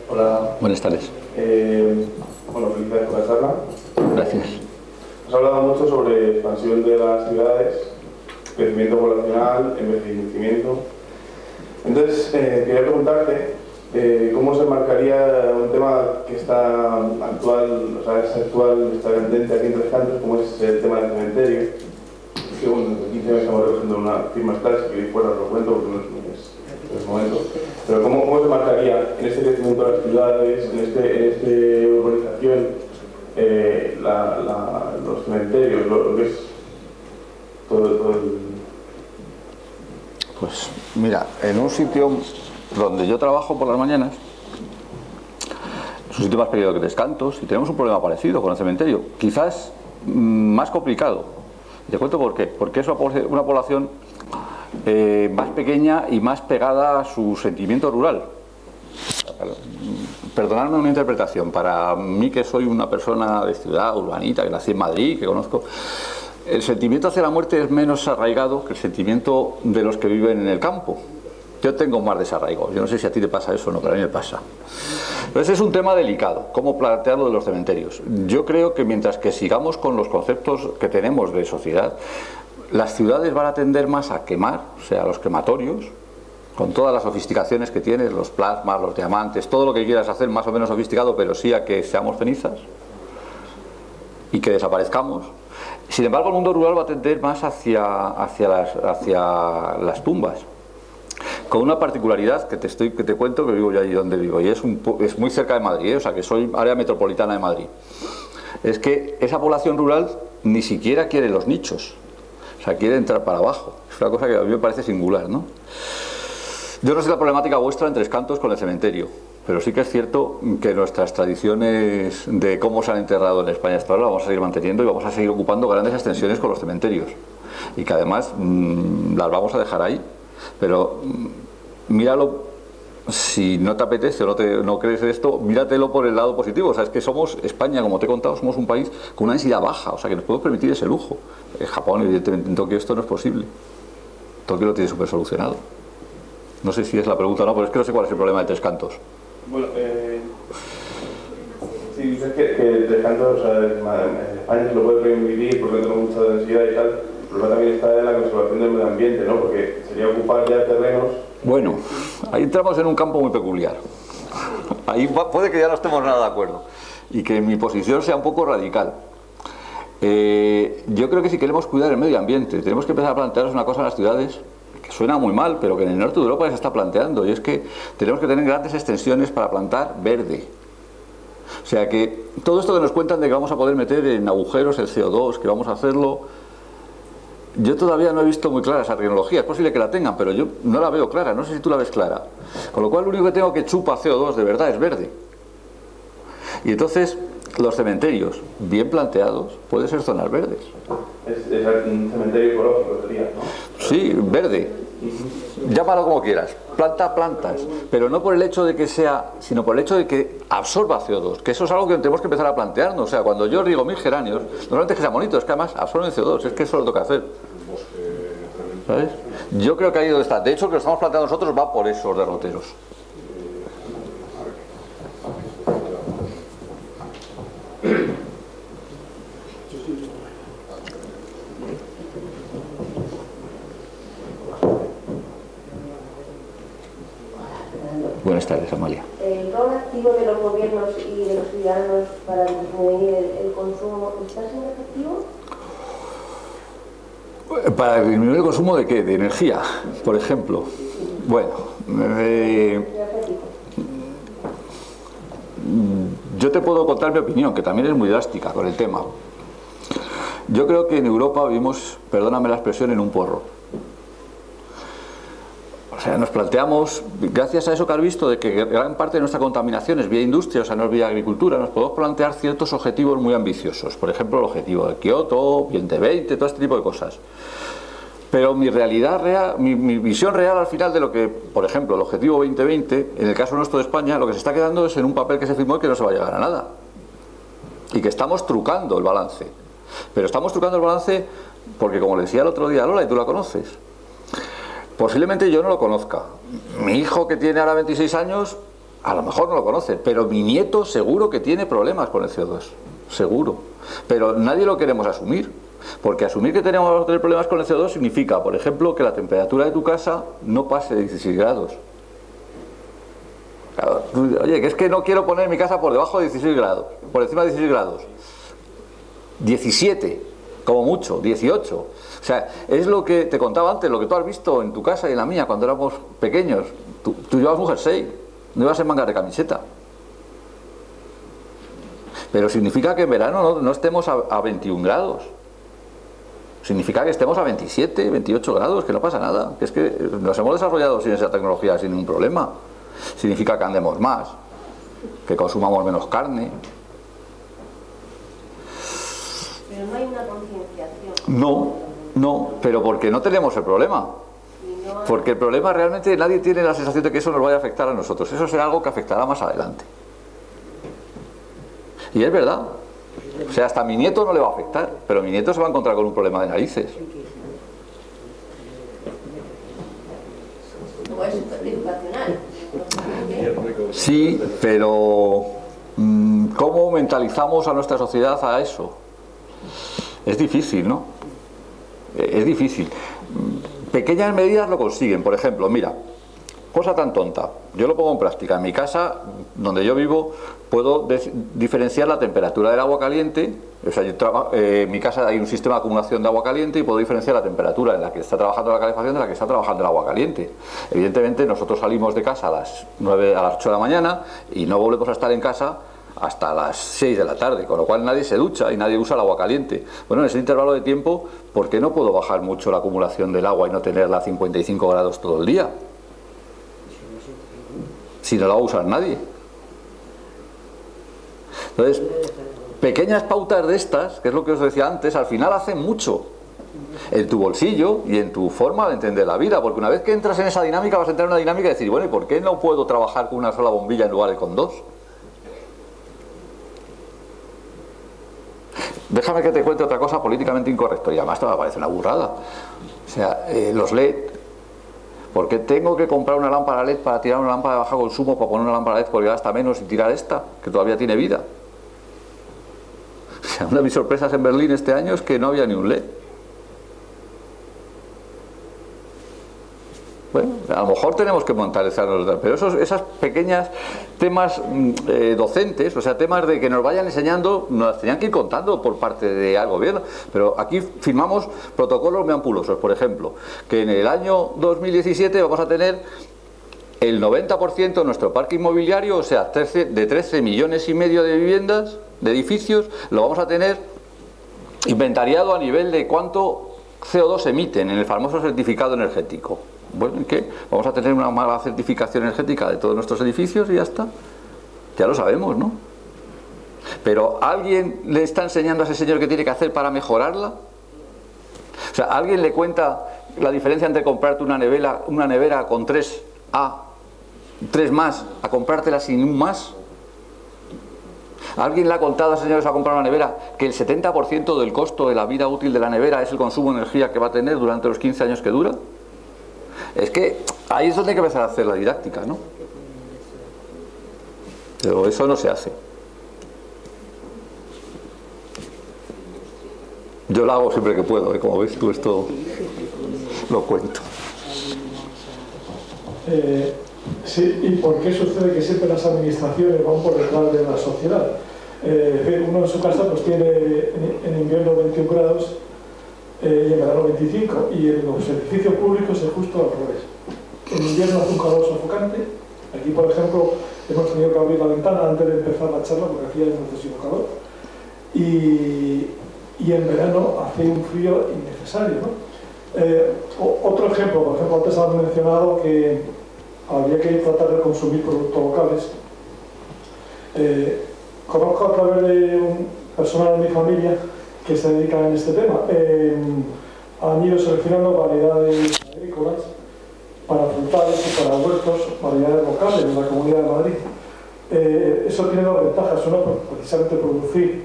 Hola. Buenas tardes. Bueno, felicidades por la charla. Gracias. Has hablado mucho sobre expansión de las ciudades, crecimiento poblacional, envejecimiento. Entonces, quería preguntarte cómo se marcaría un tema que está actual, o sea, es actual, está candente aquí en Tres Cantos, como es el tema del cementerio. Que bueno, en 15 años estamos recogiendo una firma clara, si queréis fuera os lo cuento porque no es el momento. Pero ¿cómo se marcaría en este crecimiento de las ciudades, en esta urbanización, los cementerios, lo que es todo el... Pues mira, en un sitio donde yo trabajo por las mañanas, es un sitio más pequeño que Tres Cantos, y tenemos un problema parecido con el cementerio, quizás más complicado. Te cuento por qué. Porque es una población más pequeña y más pegada a su sentimiento rural. Perdonadme una interpretación, para mí, que soy una persona de ciudad, urbanita, que nací en Madrid, que conozco, el sentimiento hacia la muerte es menos arraigado que el sentimiento de los que viven en el campo. Yo tengo más desarraigo, yo no sé si a ti te pasa eso o no, pero a mí me pasa. Entonces es un tema delicado, cómo plantearlo de los cementerios. Yo creo que mientras que sigamos con los conceptos que tenemos de sociedad, las ciudades van a tender más a quemar, o sea, los crematorios, con todas las sofisticaciones que tienes, los plasmas, los diamantes, todo lo que quieras hacer más o menos sofisticado, pero sí a que seamos cenizas y que desaparezcamos. Sin embargo, el mundo rural va a tender más hacia las tumbas, con una particularidad que te cuento, que vivo yo allí donde vivo, y es muy cerca de Madrid, o sea que soy área metropolitana de Madrid. Es que esa población rural ni siquiera quiere los nichos, o sea, quiere entrar para abajo. Es una cosa que a mí me parece singular, ¿no? Yo no sé la problemática vuestra en Tres Cantos con el cementerio, pero sí que es cierto que nuestras tradiciones de cómo se han enterrado en España hasta ahora las vamos a seguir manteniendo y vamos a seguir ocupando grandes extensiones con los cementerios. Y que además las vamos a dejar ahí. Pero míralo, si no te apetece o no crees esto, míratelo por el lado positivo. O sea, es que somos, España, como te he contado, somos un país con una densidad baja, o sea, que nos podemos permitir ese lujo. En Japón, evidentemente, en Tokio esto no es posible. Tokio lo tiene súper solucionado. No sé si es la pregunta o no, pero es que no sé cuál es el problema de Tres Cantos. Bueno, si dices que Tres Cantos, o sea, en España se lo puede prohibir porque no tenemos mucha densidad y tal, el problema también está en la conservación del medio ambiente, ¿no? Porque sería ocupar ya terrenos. Bueno, ahí entramos en un campo muy peculiar. Ahí puede que ya no estemos nada de acuerdo y que mi posición sea un poco radical. Yo creo que si queremos cuidar el medio ambiente, tenemos que empezar a plantearnos una cosa en las ciudades que suena muy mal, pero que en el norte de Europa ya se está planteando, y es que tenemos que tener grandes extensiones para plantar verde. O sea que todo esto que nos cuentan de que vamos a poder meter en agujeros el CO2, que vamos a hacerlo, yo todavía no he visto muy clara esa tecnología. Es posible que la tengan, pero yo no la veo clara, no sé si tú la ves clara. Con lo cual lo único que tengo que chupa CO2 de verdad es verde. Y entonces los cementerios bien planteados pueden ser zonas verdes. Es un cementerio ecológico sería, ¿no? Sí, verde. Llámalo como quieras. Planta plantas. Pero no por el hecho de que sea, sino por el hecho de que absorba CO2. Que eso es algo que tenemos que empezar a plantearnos. O sea, cuando yo riego mis geranios, normalmente es que sean bonitos, es que además absorben CO2. Es que eso lo tengo que hacer. ¿Sabes? Yo creo que ahí donde está. De hecho, lo que estamos planteando nosotros va por esos derroteros. Buenas tardes, Amalia. ¿El rol activo de los gobiernos y de los ciudadanos para disminuir el consumo está siendo efectivo? ¿Para disminuir el consumo de qué? ¿De energía, por ejemplo? Bueno, yo te puedo contar mi opinión, que también es muy drástica con el tema. Yo creo que en Europa vivimos, perdóname la expresión, en un porro. O sea, nos planteamos, gracias a eso que has visto, de que gran parte de nuestra contaminación es vía industria, o sea, no es vía agricultura, nos podemos plantear ciertos objetivos muy ambiciosos. Por ejemplo, el objetivo de Kioto, 2020, todo este tipo de cosas. Pero mi realidad real, mi visión real al final de lo que, por ejemplo, el objetivo 2020, en el caso nuestro de España, lo que se está quedando es en un papel que se firmó y que no se va a llegar a nada. Y que estamos trucando el balance. Pero estamos trucando el balance porque, como le decía el otro día a Lola, y tú la conoces, posiblemente yo no lo conozca. Mi hijo, que tiene ahora 26 años, a lo mejor no lo conoce, pero mi nieto seguro que tiene problemas con el CO2, seguro. Pero nadie lo queremos asumir, porque asumir que tenemos que tener problemas con el CO2 significa, por ejemplo, que la temperatura de tu casa no pase de 16 grados. Claro, oye, que es que no quiero poner mi casa por debajo de 16 grados, por encima de 16 grados. 17, como mucho, 18. O sea, es lo que te contaba antes, lo que tú has visto en tu casa y en la mía cuando éramos pequeños. Tú llevabas un jersey, no ibas en mangas de camiseta. Pero significa que en verano no estemos a 21 grados. Significa que estemos a 27, 28 grados, que no pasa nada. Que es que nos hemos desarrollado sin esa tecnología sin ningún problema. Significa que andemos más, que consumamos menos carne. Pero no hay una concienciación. No, pero porque no tenemos el problema. Porque el problema realmente nadie tiene la sensación de que eso nos vaya a afectar a nosotros. Eso será algo que afectará más adelante. Y es verdad. O sea, hasta a mi nieto no le va a afectar, pero mi nieto se va a encontrar con un problema de narices. O es educacional. Sí, pero ¿cómo mentalizamos a nuestra sociedad a eso? Es difícil, ¿no? Es difícil. Pequeñas medidas lo consiguen. Por ejemplo, mira, cosa tan tonta. Yo lo pongo en práctica. En mi casa, donde yo vivo, puedo diferenciar la temperatura del agua caliente. O sea, en mi casa hay un sistema de acumulación de agua caliente y puedo diferenciar la temperatura en la que está trabajando la calefacción de la que está trabajando el agua caliente. Evidentemente, nosotros salimos de casa a las 8 de la mañana y no volvemos a estar en casa hasta las 6 de la tarde, con lo cual nadie se ducha y nadie usa el agua caliente. Bueno, en ese intervalo de tiempo, ¿por qué no puedo bajar mucho la acumulación del agua y no tenerla a 55 grados todo el día? Si no la va a usar nadie. Entonces, pequeñas pautas de estas, que es lo que os decía antes, al final hacen mucho en tu bolsillo y en tu forma de entender la vida, porque una vez que entras en esa dinámica vas a entrar en una dinámica de decir, bueno, ¿y por qué no puedo trabajar con una sola bombilla en lugar de con dos? Déjame que te cuente otra cosa políticamente incorrecta, y además esto me parece una burrada. O sea, los LED, ¿por qué tengo que comprar una lámpara LED para tirar una lámpara de bajo consumo para poner una lámpara LED porque gasta menos y tirar esta, que todavía tiene vida? O sea, una de mis sorpresas en Berlín este año es que no había ni un LED. Bueno, a lo mejor tenemos que mentalizarnos, pero esas pequeñas temas docentes, o sea, temas de que nos vayan enseñando, nos las tenían que ir contando por parte del gobierno. Pero aquí firmamos protocolos muy ampulosos, por ejemplo, que en el año 2017 vamos a tener el 90% de nuestro parque inmobiliario, o sea, de 13 millones y medio de viviendas, de edificios, lo vamos a tener inventariado a nivel de cuánto CO2 emiten en el famoso certificado energético. Bueno, ¿y qué? Vamos a tener una mala certificación energética de todos nuestros edificios y ya está. Ya lo sabemos, ¿no? Pero ¿alguien le está enseñando a ese señor qué tiene que hacer para mejorarla? O sea, ¿alguien le cuenta la diferencia entre comprarte una nevera con 3 más, a comprártela sin un más? ¿Alguien le ha contado a ese señor que se va a comprar una nevera que el 70% del costo de la vida útil de la nevera es el consumo de energía que va a tener durante los 15 años que dura? Es que ahí es donde hay que empezar a hacer la didáctica, ¿no? Pero eso no se hace. Yo lo hago siempre que puedo, ¿eh? Como ves tú, esto lo cuento. Sí, ¿y por qué sucede que siempre las administraciones van por detrás de la sociedad? Uno en su casa pues tiene en invierno 21 grados y en verano 25, y en los edificios públicos es justo al revés. En invierno hace un calor sofocante. Aquí, por ejemplo, hemos tenido que abrir la ventana antes de empezar la charla porque hacía muchísimo calor, y en verano hace un frío innecesario, ¿no? Otro ejemplo, por ejemplo, antes has mencionado que habría que tratar de consumir productos locales. Conozco a través de un personal de mi familia que se dedica en este tema. Han ido seleccionando variedades agrícolas para frutales y para huertos, variedades locales en la Comunidad de Madrid. Eso tiene dos ventajas. Una, precisamente producir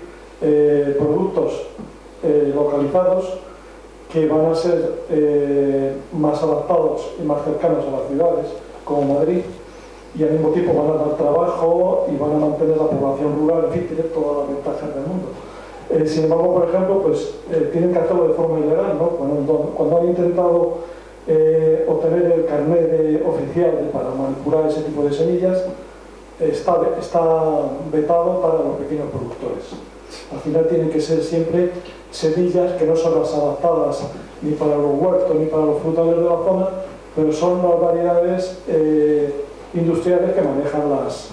productos localizados que van a ser más adaptados y más cercanos a las ciudades, como Madrid, y al mismo tiempo van a dar trabajo y van a mantener la población rural, en fin, tiene todas las ventajas del mundo. Sin embargo, por ejemplo, pues tienen que hacerlo de forma ilegal, ¿no? Cuando han intentado obtener el carnet oficial para manipular ese tipo de semillas, está vetado para los pequeños productores. Al final tienen que ser siempre semillas que no son las adaptadas ni para los huertos ni para los frutales de la zona, pero son las variedades industriales que manejan las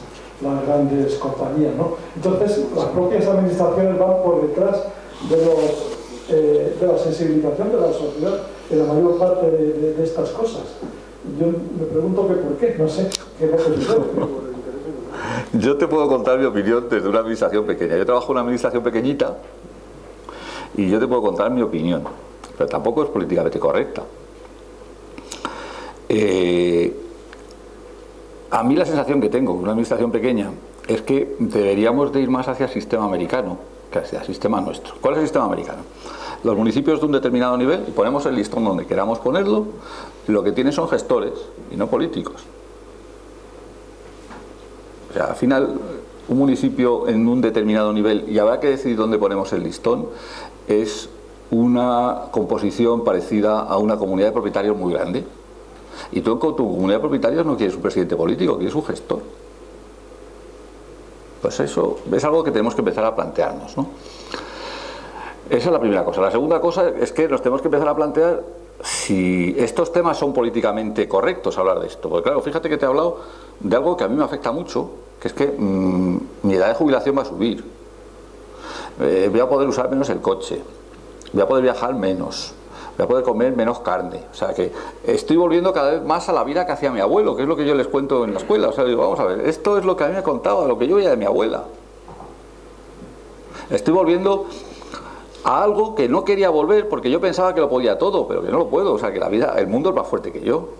grandes compañías, ¿no? Entonces, las propias administraciones van por detrás de la sensibilización de la sociedad en la mayor parte de estas cosas. Yo me pregunto que por qué, no sé qué es lo que sucede. Yo te puedo contar mi opinión desde una administración pequeña. Yo trabajo en una administración pequeñita y yo te puedo contar mi opinión, pero tampoco es políticamente correcta. A mí la sensación que tengo con una administración pequeña es que deberíamos de ir más hacia el sistema americano que hacia el sistema nuestro. ¿Cuál es el sistema americano? Los municipios de un determinado nivel, y ponemos el listón donde queramos ponerlo, lo que tienen son gestores y no políticos. O sea, al final, un municipio en un determinado nivel, y habrá que decidir dónde ponemos el listón, es una composición parecida a una comunidad de propietarios muy grande. Y tú con tu comunidad de propietarios no quieres un presidente político, quieres un gestor. Pues eso es algo que tenemos que empezar a plantearnos, ¿no? Esa es la primera cosa. La segunda cosa es que nos tenemos que empezar a plantear si estos temas son políticamente correctos, hablar de esto. Porque claro, fíjate que te he hablado de algo que a mí me afecta mucho, que es que mi edad de jubilación va a subir. Voy a poder usar menos el coche, voy a poder viajar menos, voy a poder comer menos carne. O sea que estoy volviendo cada vez más a la vida que hacía mi abuelo, que es lo que yo les cuento en la escuela. O sea, digo, vamos a ver, esto es lo que a mí me contaba, lo que yo veía de mi abuela. Estoy volviendo a algo que no quería volver porque yo pensaba que lo podía todo, pero que no lo puedo. O sea, que la vida, el mundo es más fuerte que yo.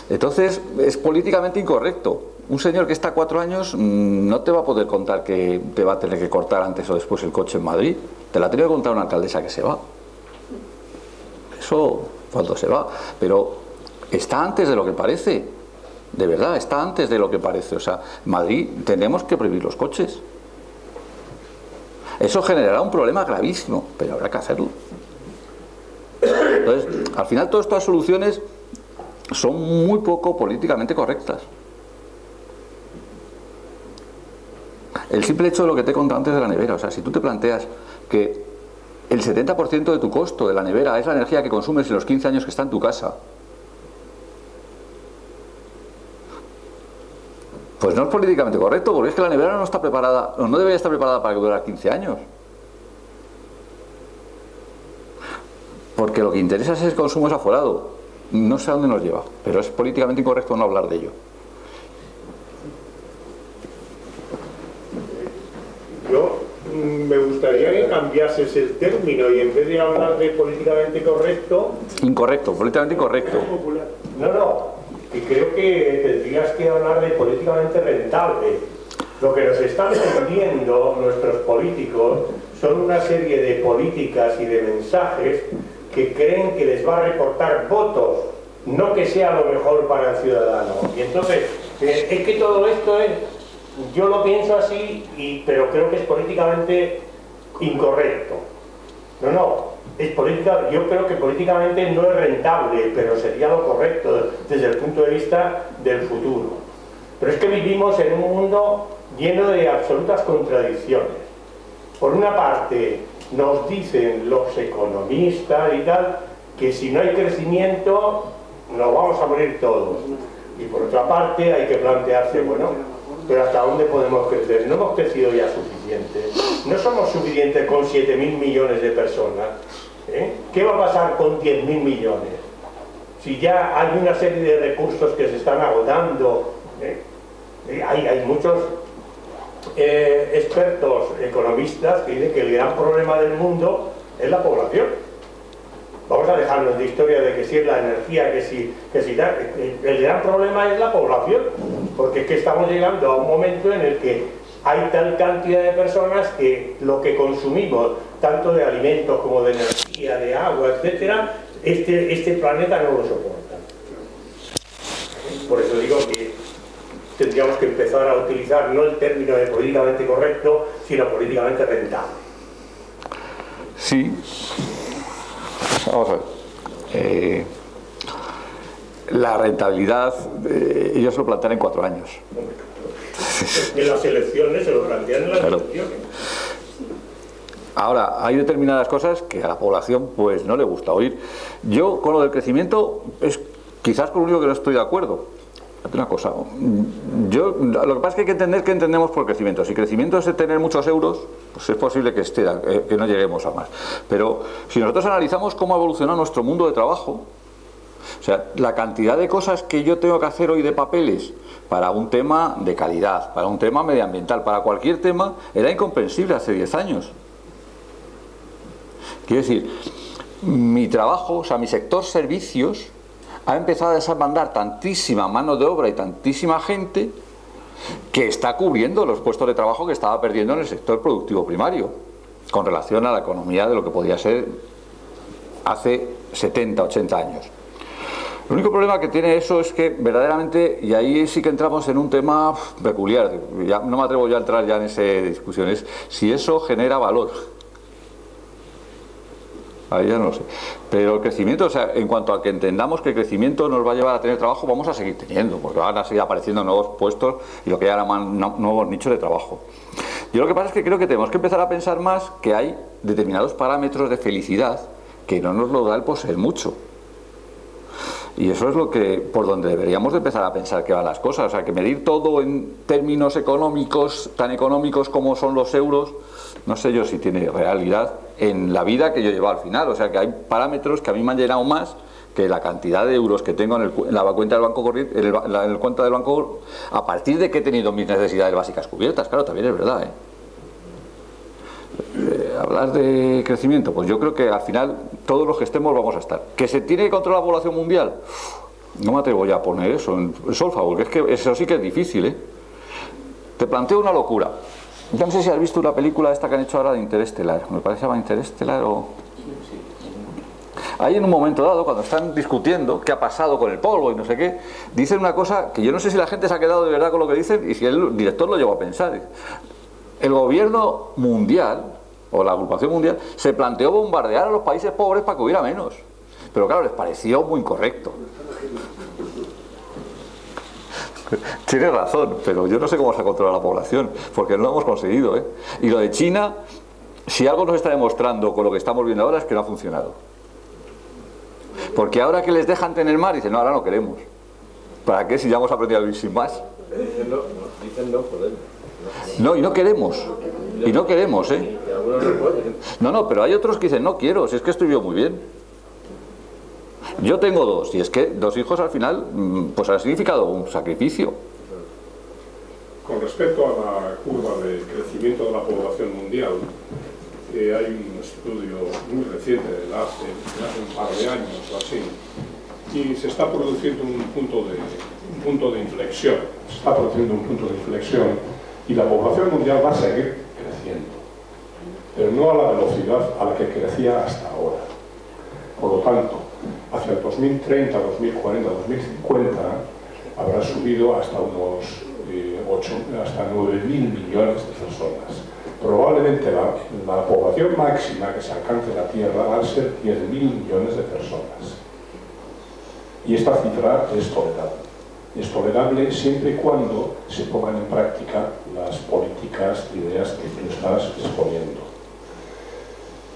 Entonces, es políticamente incorrecto. Un señor que está 4 años no te va a poder contar que te va a tener que cortar antes o después el coche en Madrid. Te la ha tenido que contar una alcaldesa que se va. Eso cuando se va. Pero está antes de lo que parece. De verdad, está antes de lo que parece. O sea, en Madrid tenemos que prohibir los coches. Eso generará un problema gravísimo, pero habrá que hacerlo. Entonces, al final todas estas soluciones son muy poco políticamente correctas. El simple hecho de lo que te he contado antes de la nevera, o sea, si tú te planteas que el 70% de tu costo de la nevera es la energía que consumes en los 15 años que está en tu casa, pues no es políticamente correcto, porque es que la nevera no está preparada, o no debería estar preparada para que durara 15 años. Porque lo que interesa es el consumo desaforado. No sé a dónde nos lleva, pero es políticamente incorrecto no hablar de ello. Yo me gustaría que cambiases el término y en vez de hablar de políticamente correcto... Incorrecto, políticamente incorrecto. No. Y creo que tendrías que hablar de políticamente rentable. Lo que nos están vendiendo nuestros políticos son una serie de políticas y de mensajes que creen que les va a reportar votos, no que sea lo mejor para el ciudadano. Y entonces, es que todo esto es, yo lo pienso así, pero creo que es políticamente incorrecto. Es política, yo creo que políticamente no es rentable, pero sería lo correcto desde el punto de vista del futuro. Pero es que vivimos en un mundo lleno de absolutas contradicciones. Por una parte, nos dicen los economistas y tal, que si no hay crecimiento, nos vamos a morir todos. Y por otra parte, hay que plantearse, bueno, pero ¿hasta dónde podemos crecer? No hemos crecido ya suficiente. No somos suficientes con 7.000 millones de personas. ¿Qué va a pasar con 10.000 millones? Si ya hay una serie de recursos que se están agotando. Hay muchos expertos economistas que dicen que el gran problema del mundo es la población. Vamos a dejarnos de historia de que si es la energía, que si tal. El gran problema es la población, porque es que estamos llegando a un momento en el que hay tal cantidad de personas que lo que consumimos, tanto de alimentos como de energía, de agua, etcétera, este planeta no lo soporta. Por eso digo que tendríamos que empezar a utilizar no el término de políticamente correcto, sino políticamente rentable. Sí. Vamos a ver. La rentabilidad, ellos lo plantean en 4 años. En las elecciones se lo plantean en las elecciones. Ahora, hay determinadas cosas que a la población pues no le gusta oír. Yo con lo del crecimiento es quizás con lo único que no estoy de acuerdo. Una cosa, lo que pasa es que hay que entender qué entendemos por crecimiento. Si crecimiento es tener muchos euros, pues es posible que no lleguemos a más. Pero si nosotros analizamos cómo ha evolucionado nuestro mundo de trabajo, o sea, la cantidad de cosas que yo tengo que hacer hoy de papeles para un tema de calidad, para un tema medioambiental, para cualquier tema, era incomprensible hace 10 años. Quiero decir, mi trabajo, o sea, mi sector servicios, ha empezado a desbandar tantísima mano de obra y tantísima gente que está cubriendo los puestos de trabajo que estaba perdiendo en el sector productivo primario, con relación a la economía de lo que podía ser hace 70, 80 años. El único problema que tiene eso es que verdaderamente, y ahí sí que entramos en un tema peculiar, ya no me atrevo yo a entrar ya en esa discusión, es si eso genera valor. Ahí ya no lo sé. Pero el crecimiento, o sea, en cuanto a que entendamos que el crecimiento nos va a llevar a tener trabajo, vamos a seguir teniendo, porque van a seguir apareciendo nuevos puestos y lo que llaman nuevos nichos de trabajo. Yo lo que pasa es que creo que tenemos que empezar a pensar más que hay determinados parámetros de felicidad que no nos lo da el poseer mucho. Y eso es lo que, por donde deberíamos de empezar a pensar que van las cosas. O sea, que medir todo en términos económicos, tan económicos como son los euros, no sé yo si tiene realidad en la vida que yo llevo al final. O sea, que hay parámetros que a mí me han llenado más que la cantidad de euros que tengo en la cuenta del banco corriente, en la cuenta del banco, a partir de que he tenido mis necesidades básicas cubiertas. Claro, también es verdad, hablar de crecimiento, pues yo creo que al final todos los que estemos vamos a estar. ¿Que se tiene que controlar la población mundial? No me atrevo ya a poner eso en solfa, porque es que eso sí que es difícil, ¿eh? Te planteo una locura. Yo no sé si has visto una película esta que han hecho ahora de Interestelar, me parece que se llama Interestelar o... Ahí en un momento dado, cuando están discutiendo qué ha pasado con el polvo y no sé qué, dicen una cosa que yo no sé si la gente se ha quedado de verdad con lo que dicen y si el director lo llegó a pensar. El gobierno mundial, o la agrupación mundial, se planteó bombardear a los países pobres para que hubiera menos. Pero claro, les pareció muy incorrecto. Tiene razón, pero yo no sé cómo se ha controlado la población, porque no lo hemos conseguido, ¿eh? Y lo de China, si algo nos está demostrando con lo que estamos viendo ahora es que no ha funcionado. Porque ahora que les dejan tener mar, dicen, no, ahora no queremos. ¿Para qué si ya hemos aprendido a vivir sin más? Dicen no podemos. No, y no queremos. Y no queremos, ¿eh? No, pero hay otros que dicen, no quiero, si es que estoy yo muy bien. Yo tengo dos, y es que 2 hijos al final, pues ha significado un sacrificio. Con respecto a la curva de crecimiento de la población mundial, hay un estudio muy reciente de hace un par de años o así, y se está produciendo un punto de inflexión. Se está produciendo un punto de inflexión y la población mundial va a seguir creciendo, pero no a la velocidad a la que crecía hasta ahora. Por lo tanto, hacia el 2030, 2040, 2050 habrá subido hasta unos 9.000 millones de personas. Probablemente la población máxima que se alcance en la Tierra va a ser 10.000 millones de personas. Y esta cifra es tolerable. Es tolerable siempre y cuando se pongan en práctica las políticas, ideas que tú estás exponiendo.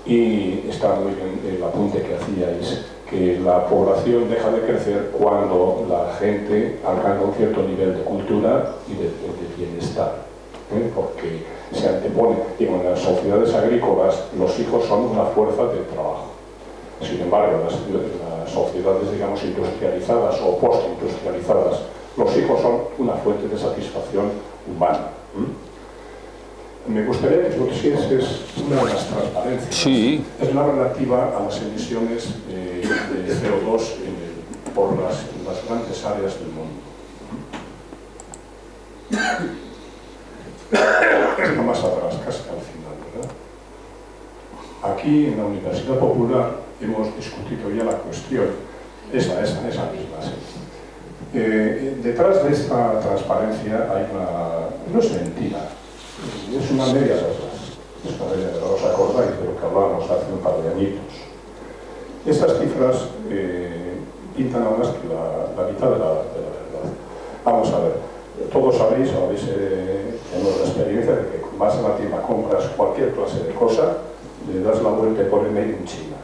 Y está muy bien el apunte que hacíais, que la población deja de crecer cuando la gente alcanza un cierto nivel de cultura y de bienestar. Porque se antepone, digo, en las sociedades agrícolas los hijos son una fuerza de trabajo. Sin embargo, en las sociedades, digamos, industrializadas o postindustrializadas, los hijos son una fuente de satisfacción humana. Me gustaría que pusieses una de las transparencias. Sí. Es la relativa a las emisiones de CO2 por las grandes áreas del mundo. Está más atrás, casi al final, ¿verdad? Aquí en la Universidad Popular hemos discutido ya la cuestión, esa misma, sí. Detrás de esta transparencia hay no es mentira, es una media verdad. Es una media verdad. ¿Os acordáis de lo que hablábamos hace un par de añitos? Estas cifras pintan aún más que la mitad de la verdad. Vamos a ver. Todos sabéis, tenemos la experiencia de que vas a la tienda, compras cualquier clase de cosa, le das la vuelta y pone Made in China.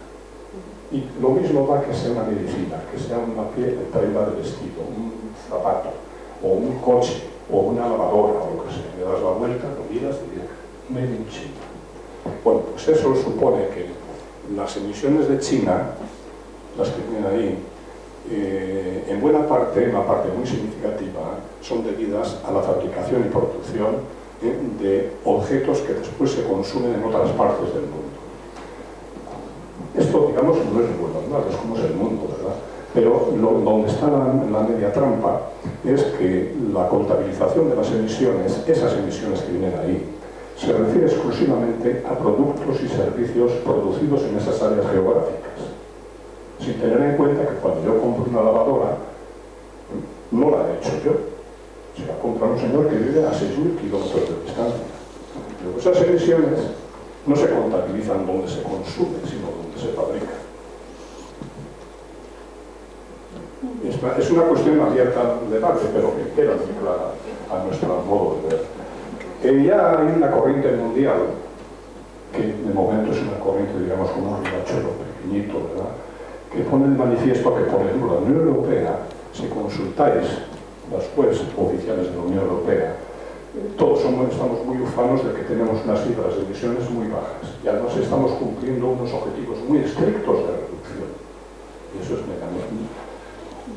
Y lo mismo da que sea una medicina, que sea una prenda de vestido, un zapato, o un coche, o una lavadora, o lo que sea. Le das la vuelta, lo miras y dices Made in China. Bueno, pues eso supone que las emisiones de China, las que tienen ahí, en buena parte, una parte muy significativa, son debidas a la fabricación y producción de objetos que después se consumen en otras partes del mundo. Esto, digamos, no es bueno, ¿no? Es como es el mundo, ¿verdad? Pero donde está la media trampa es que la contabilización de las emisiones, esas emisiones que vienen ahí, se refiere exclusivamente a productos y servicios producidos en esas áreas geográficas, sin tener en cuenta que cuando yo compro una lavadora, no la he hecho yo, se la compra un señor que vive a 6.000 kilómetros de distancia. Pero esas emisiones no se contabilizan donde se consume, sino donde se fabrica. Es una cuestión abierta al debate, pero que queda muy clara a nuestro modo de ver. Ya hay una corriente mundial, que de momento es una corriente, digamos, como un riachuelo pequeñito, ¿verdad?, que pone de manifiesto que por ejemplo la Unión Europea, si consultáis las webs oficiales de la Unión Europea, todos estamos muy ufanos de que tenemos unas cifras de emisiones muy bajas y además estamos cumpliendo unos objetivos muy estrictos de reducción. Y eso es mecanismo.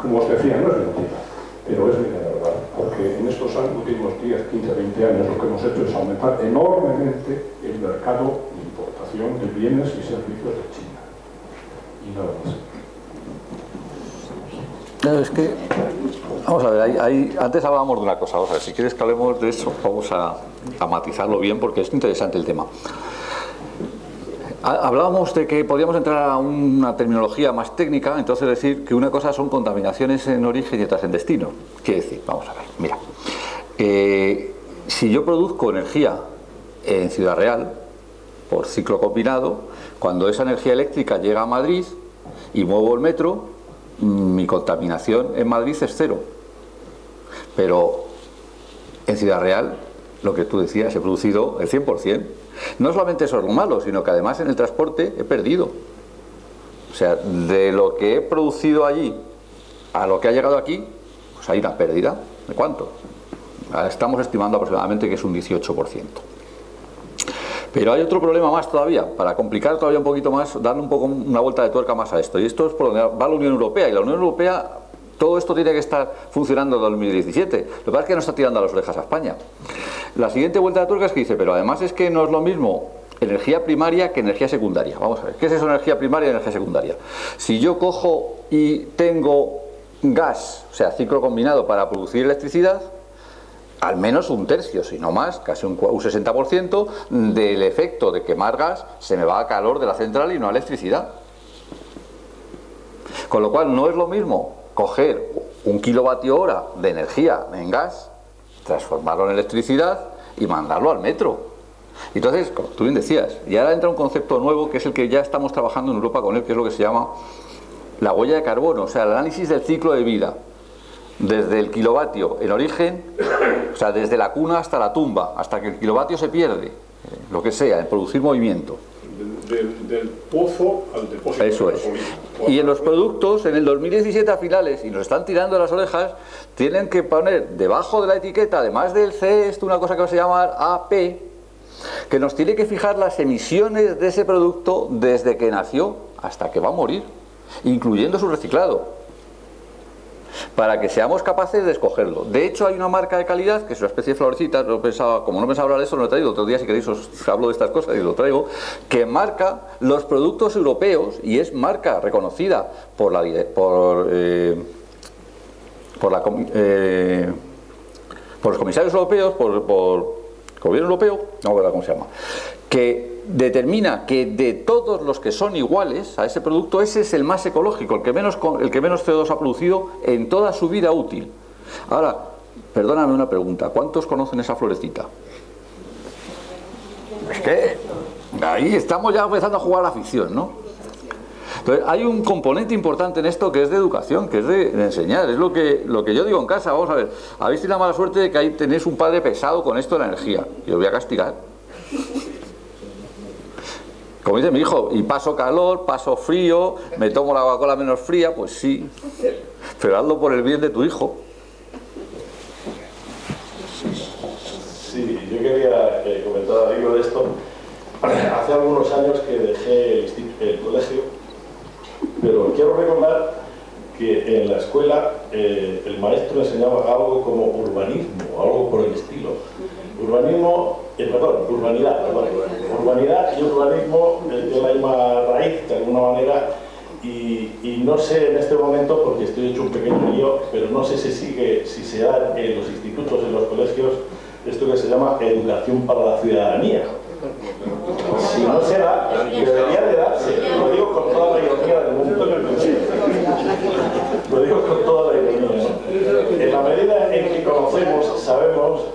Como os decía, no es mentira, pero es media verdad, porque en estos últimos 10, 15, 20 años lo que hemos hecho es aumentar enormemente el mercado de importación. importación de bienes y servicios de China. Y nada más. No, es que, vamos a ver, antes hablábamos de una cosa, o sea, si quieres que hablemos de eso, vamos a matizarlo bien porque es interesante el tema. Hablábamos de que podíamos entrar a una terminología más técnica, entonces decir que una cosa son contaminaciones en origen y otras en destino. Quiere decir, vamos a ver, mira, si yo produzco energía en Ciudad Real, por ciclo combinado, cuando esa energía eléctrica llega a Madrid y muevo el metro, mi contaminación en Madrid es cero. Pero en Ciudad Real, lo que tú decías, he producido el 100%. No solamente eso es lo malo, sino que además en el transporte he perdido. O sea, de lo que he producido allí a lo que ha llegado aquí, pues hay una pérdida. ¿De cuánto? Estamos estimando aproximadamente que es un 18%. Pero hay otro problema más todavía, para complicar todavía un poquito más, darle un poco una vuelta de tuerca más a esto. Y esto es por donde va la Unión Europea. Y la Unión Europea, todo esto tiene que estar funcionando en 2017. Lo que pasa es que no está tirando a las orejas a España. La siguiente vuelta de tuerca es que dice, pero además es que no es lo mismo energía primaria que energía secundaria. Vamos a ver, ¿qué es eso, energía primaria y energía secundaria? Si yo cojo y tengo gas, o sea, ciclo combinado para producir electricidad, al menos un tercio, si no más, casi un 60% del efecto de quemar gas se me va a calor de la central y no a electricidad. Con lo cual no es lo mismo coger 1 kilovatio hora de energía en gas, transformarlo en electricidad y mandarlo al metro. Entonces, como tú bien decías, y ahora entra un concepto nuevo que es el que ya estamos trabajando en Europa con él, que es lo que se llama la huella de carbono, o sea, el análisis del ciclo de vida. Desde el kilovatio en origen, o sea, desde la cuna hasta la tumba, hasta que el kilovatio se pierde, lo que sea, en producir movimiento. Del pozo al depósito. Eso es. Y en los productos, en el 2017 a finales, y nos están tirando las orejas, tienen que poner debajo de la etiqueta, además del CE, esto una cosa que se llama AP, que nos tiene que fijar las emisiones de ese producto desde que nació hasta que va a morir, incluyendo su reciclado, para que seamos capaces de escogerlo. De hecho, hay una marca de calidad, que es una especie de florecita, como no pensaba hablar de eso, lo he traído otro día, si queréis os hablo de estas cosas y lo traigo, que marca los productos europeos, y es marca reconocida por los comisarios europeos, por el gobierno europeo, no me acuerdo cómo se llama, que determina que de todos los que son iguales a ese producto, ese es el más ecológico, el que menos CO2 ha producido en toda su vida útil. Ahora, perdóname una pregunta, ¿cuántos conocen esa florecita? Es que ahí estamos ya empezando a jugar a la ficción, ¿no? Entonces, hay un componente importante en esto que es de educación, que es de enseñar, es lo que yo digo en casa. Vamos a ver, habéis tenido la mala suerte de que ahí tenéis un padre pesado con esto de la energía, y os voy a castigar. Como dice mi hijo, y paso calor, paso frío, me tomo la Coca-Cola menos fría, pues sí, pero hazlo por el bien de tu hijo. Sí, yo quería comentar algo de esto. Hace algunos años que dejé el colegio, pero quiero recordar que en la escuela el maestro enseñaba algo como urbanismo, algo por el estilo. Urbanidad y urbanismo tienen la misma raíz de alguna manera, y no sé en este momento, porque estoy hecho un pequeño lío, pero no sé si se da en los institutos, en los colegios, esto que se llama educación para la ciudadanía. Si no se da, debería de darse. Lo digo con toda la ironía del mundo. Lo digo con toda la ironía. En la medida en que conocemos, sabemos,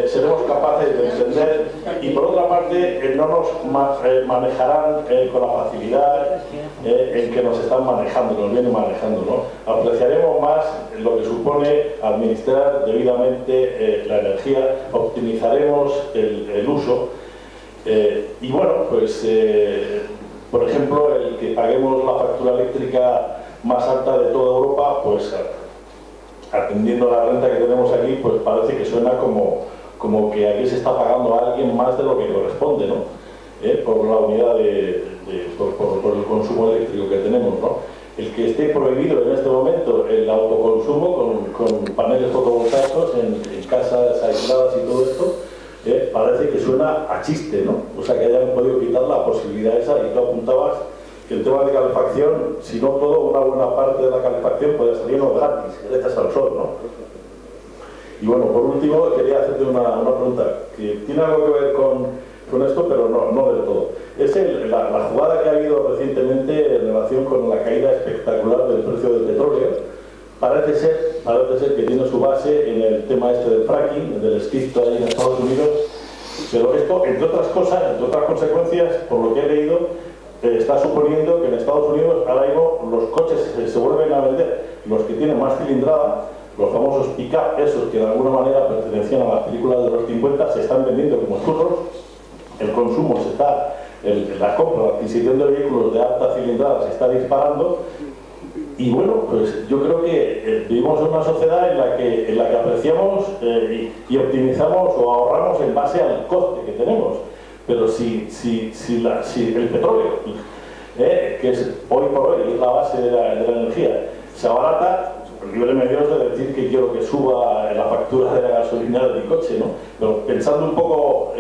seremos capaces de entender, y por otra parte no nos manejarán con la facilidad en que nos están manejando, nos vienen manejando, ¿no? Apreciaremos más lo que supone administrar debidamente la energía, optimizaremos el uso. Y bueno, pues por ejemplo, el que paguemos la factura eléctrica más alta de toda Europa, pues atendiendo a la renta que tenemos aquí, pues parece que suena como que aquí se está pagando a alguien más de lo que corresponde, ¿no? Por la unidad por el consumo eléctrico que tenemos, ¿no? El que esté prohibido en este momento el autoconsumo con paneles fotovoltaicos en casas aisladas y todo esto, parece que suena a chiste, ¿no? O sea, que hayan podido quitar la posibilidad esa, y tú apuntabas que el tema de calefacción, si no todo, una buena parte de la calefacción puede salir gratis, que le echas al sol, ¿no? Y bueno, por último, quería hacerte una pregunta que tiene algo que ver con esto, pero no del todo. Es la jugada que ha habido recientemente en relación con la caída espectacular del precio del petróleo. Parece ser que tiene su base en el tema este del fracking, del esquisto ahí en Estados Unidos, pero esto, entre otras cosas, entre otras consecuencias, por lo que he leído, está suponiendo que en Estados Unidos ahora mismo los coches se vuelven a vender, los que tienen más cilindrada, los famosos pick-up, esos que de alguna manera pertenecían a las películas de los 50, se están vendiendo como churros, el consumo la compra, la adquisición de vehículos de alta cilindrada se está disparando. Y bueno, pues yo creo que vivimos en una sociedad en la que apreciamos y optimizamos o ahorramos en base al coste que tenemos. Pero si el petróleo, que es hoy por hoy es la base de la energía, se abarata, libre medio de decir que quiero que suba la factura de la gasolina de mi coche, ¿no? Pero pensando un poco,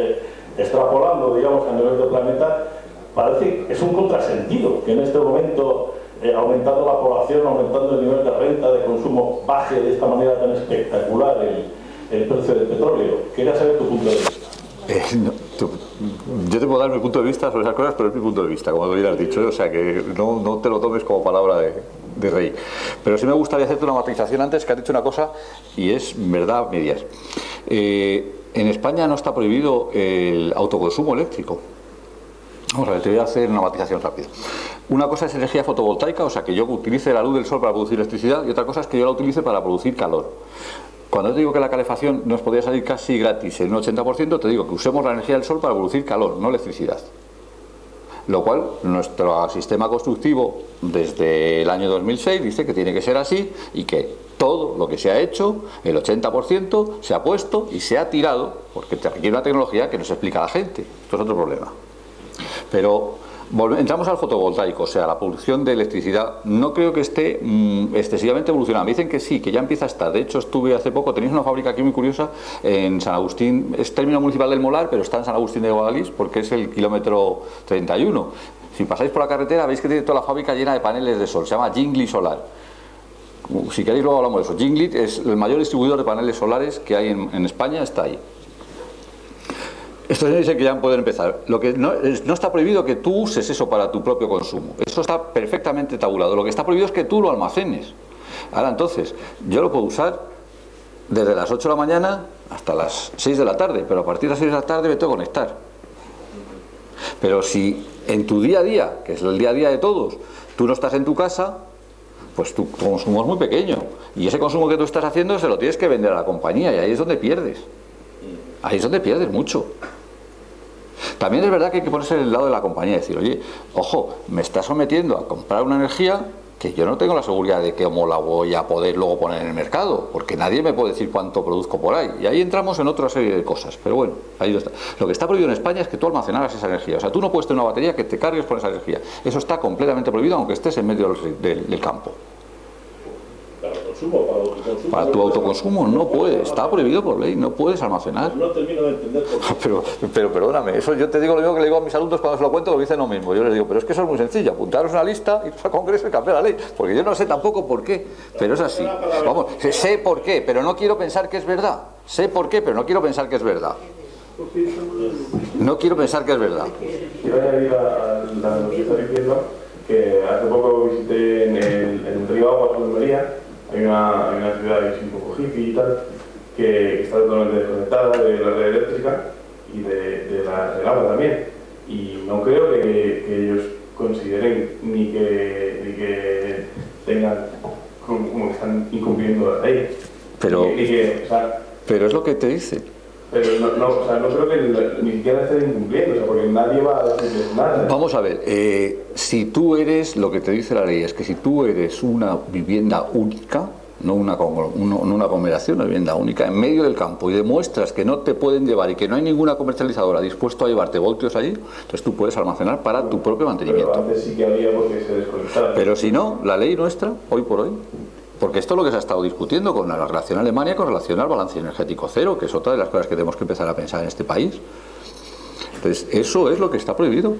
extrapolando, digamos, a nivel del planeta, parece que es un contrasentido que en este momento, aumentando la población, aumentando el nivel de renta, de consumo, baje de esta manera tan espectacular el precio del petróleo. Quería saber tu punto de vista. Yo te puedo dar mi punto de vista sobre esas cosas, pero es mi punto de vista, como lo hubieras dicho, o sea que no te lo tomes como palabra de rey. Pero sí me gustaría hacerte una matización antes, que has dicho una cosa y es verdad medias. En España no está prohibido el autoconsumo eléctrico. Vamos a ver, te voy a hacer una matización rápida. Una cosa es energía fotovoltaica, o sea, que yo utilice la luz del sol para producir electricidad, y otra cosa es que yo la utilice para producir calor. Cuando te digo que la calefacción nos podría salir casi gratis en un 80%, te digo que usemos la energía del sol para producir calor, no electricidad. Lo cual, nuestro sistema constructivo desde el año 2006 dice que tiene que ser así y que todo lo que se ha hecho, el 80%, se ha puesto y se ha tirado, porque requiere una tecnología que no se explica a la gente. Esto es otro problema. Pero entramos al fotovoltaico, o sea, la producción de electricidad. No creo que esté excesivamente evolucionada. Me dicen que sí, que ya empieza a estar. De hecho, estuve hace poco, tenéis una fábrica aquí muy curiosa en San Agustín, es término municipal del Molar, pero está en San Agustín de Guadalís porque es el kilómetro 31. Si pasáis por la carretera veis que tiene toda la fábrica llena de paneles de sol. Se llama Jingli Solar. Si queréis luego hablamos de eso. Jingli es el mayor distribuidor de paneles solares que hay en España, está ahí. Estos dicen que ya pueden empezar. Lo que no está prohibido que tú uses eso para tu propio consumo. Eso está perfectamente tabulado. Lo que está prohibido es que tú lo almacenes. Ahora entonces, yo lo puedo usar desde las 8 de la mañana hasta las 6 de la tarde, pero a partir de las 6 de la tarde me tengo que conectar. Pero si en tu día a día, que es el día a día de todos, tú no estás en tu casa, pues tu consumo es muy pequeño. Y ese consumo que tú estás haciendo se lo tienes que vender a la compañía, y ahí es donde pierdes. Ahí es donde pierdes mucho. También es verdad que hay que ponerse en el lado de la compañía y decir, oye, ojo, me está sometiendo a comprar una energía que yo no tengo la seguridad de que cómo la voy a poder luego poner en el mercado, porque nadie me puede decir cuánto produzco por ahí. Y ahí entramos en otra serie de cosas. Pero bueno, ahí está. Lo que está prohibido en España es que tú almacenaras esa energía. O sea, tú no puedes tener una batería que te cargues con esa energía. Eso está completamente prohibido, aunque estés en medio del campo. Para tu autoconsumo no puedes, está prohibido por ley, no puedes almacenar. No termino de entender por qué. Pero perdóname, eso yo te digo lo mismo que le digo a mis alumnos cuando se lo cuento, lo dicen lo mismo. Yo les digo, pero es que eso es muy sencillo, apuntaros una lista, iros al Congreso y cambiar la ley, porque yo no sé tampoco por qué, pero es así. Vamos, sé por qué, pero no quiero pensar que es verdad. Sé por qué, pero no quiero pensar que es verdad. No quiero pensar que es verdad. Quiero añadir a lo que está diciendo que hace poco visité en el río Aguas de Almería. Hay una ciudad que es un poco hippie y tal, que está totalmente desconectada de la red eléctrica y de la agua también. Y no creo que ellos consideren ni que tengan como que están incumpliendo la ley. Pero, o sea, pero es lo que te dice. Pero no creo que ni siquiera estén incumpliendo, o sea, porque nadie va a decirles nada. Vamos a ver, si tú eres, lo que te dice la ley es que si tú eres una vivienda única, no una combinación, una vivienda única, en medio del campo, y demuestras que no te pueden llevar y que no hay ninguna comercializadora dispuesto a llevarte voltios allí, entonces tú puedes almacenar para tu propio mantenimiento. Pero antes sí que había porque se desconectaba. Pero si no, la ley nuestra, hoy por hoy, Porque esto es lo que se ha estado discutiendo con la relación Alemania, con relación al balance energético cero, que es otra de las cosas que tenemos que empezar a pensar en este país. Entonces, eso es lo que está prohibido.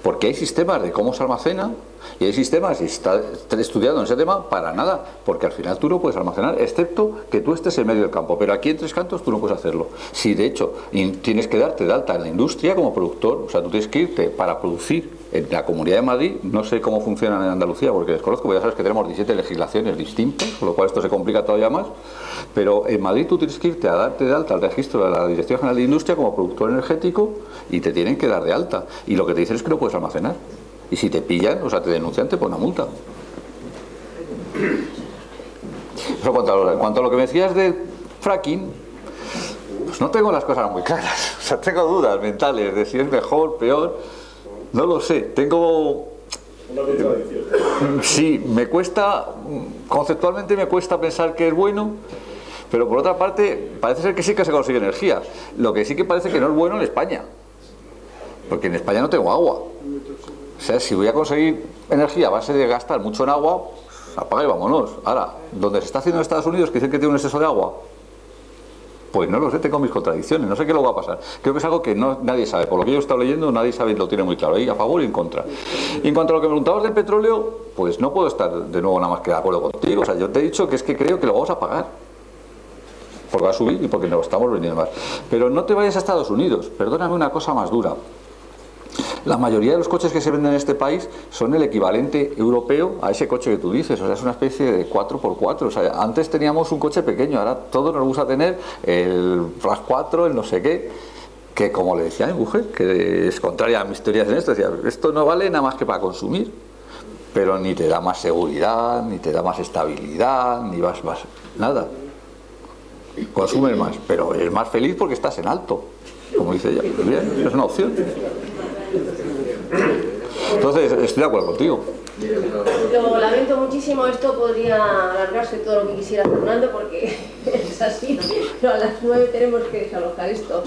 Porque hay sistemas de cómo se almacena y hay sistemas, y está estudiado en ese tema, para nada, porque al final tú no puedes almacenar, excepto que tú estés en medio del campo, pero aquí en Tres Cantos tú no puedes hacerlo. Si de hecho tienes que darte de alta en la industria como productor, o sea, tú tienes que irte para producir en la Comunidad de Madrid, no sé cómo funciona en Andalucía porque desconozco, porque ya sabes que tenemos 17 legislaciones distintas, con lo cual esto se complica todavía más, pero en Madrid tú tienes que irte a darte de alta al registro de la Dirección General de Industria como productor energético y te tienen que dar de alta, y lo que te dicen es que no puedes almacenar, y si te pillan, o sea, te denuncian, te ponen una multa. Pero en cuanto a lo que me decías del fracking, pues no tengo las cosas muy claras, o sea, tengo dudas mentales de si es mejor, peor, no lo sé, tengo... Sí, me cuesta, conceptualmente me cuesta pensar que es bueno, pero por otra parte parece ser que sí que se consigue energía. Lo que sí que parece que no es bueno en España, porque en España no tengo agua. O sea, si voy a conseguir energía a base de gastar mucho en agua, pues apaga y vámonos. Ahora, donde se está haciendo en Estados Unidos, que dicen que tiene un exceso de agua, pues no lo sé, tengo mis contradicciones, no sé qué lo va a pasar. Creo que es algo que nadie sabe, por lo que yo he estado leyendo, nadie sabe, lo tiene muy claro, ahí a favor y en contra. Y en cuanto a lo que me preguntabas del petróleo, pues no puedo estar de nuevo nada más que de acuerdo contigo. O sea, yo te he dicho que es que creo que lo vamos a pagar, porque va a subir y porque nos estamos vendiendo más. Pero no te vayas a Estados Unidos, perdóname una cosa más dura. La mayoría de los coches que se venden en este país son el equivalente europeo a ese coche que tú dices, o sea, es una especie de 4x4, o sea, antes teníamos un coche pequeño, ahora todos nos gusta tener el RAV4, el no sé qué, que como le decía a mi mujer, que es contraria a mis teorías en esto, decía, esto no vale nada más que para consumir, pero ni te da más seguridad, ni te da más estabilidad, ni vas más, nada, consumes más, pero eres más feliz porque estás en alto, como dice ella, pues bien, es una opción. Entonces, estoy de acuerdo contigo. Lo lamento muchísimo, esto podría alargarse todo lo que quisiera Fernando porque es así, pero a las 9 tenemos que desalojar esto.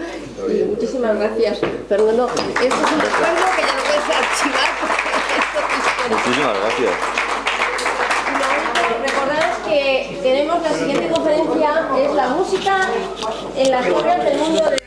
Y muchísimas gracias, Fernando. Esto es un recuerdo que ya no puedes archivar porque esto es histórico. Muchísimas gracias. Recordaros que tenemos la siguiente conferencia, es la música en las obras del mundo de...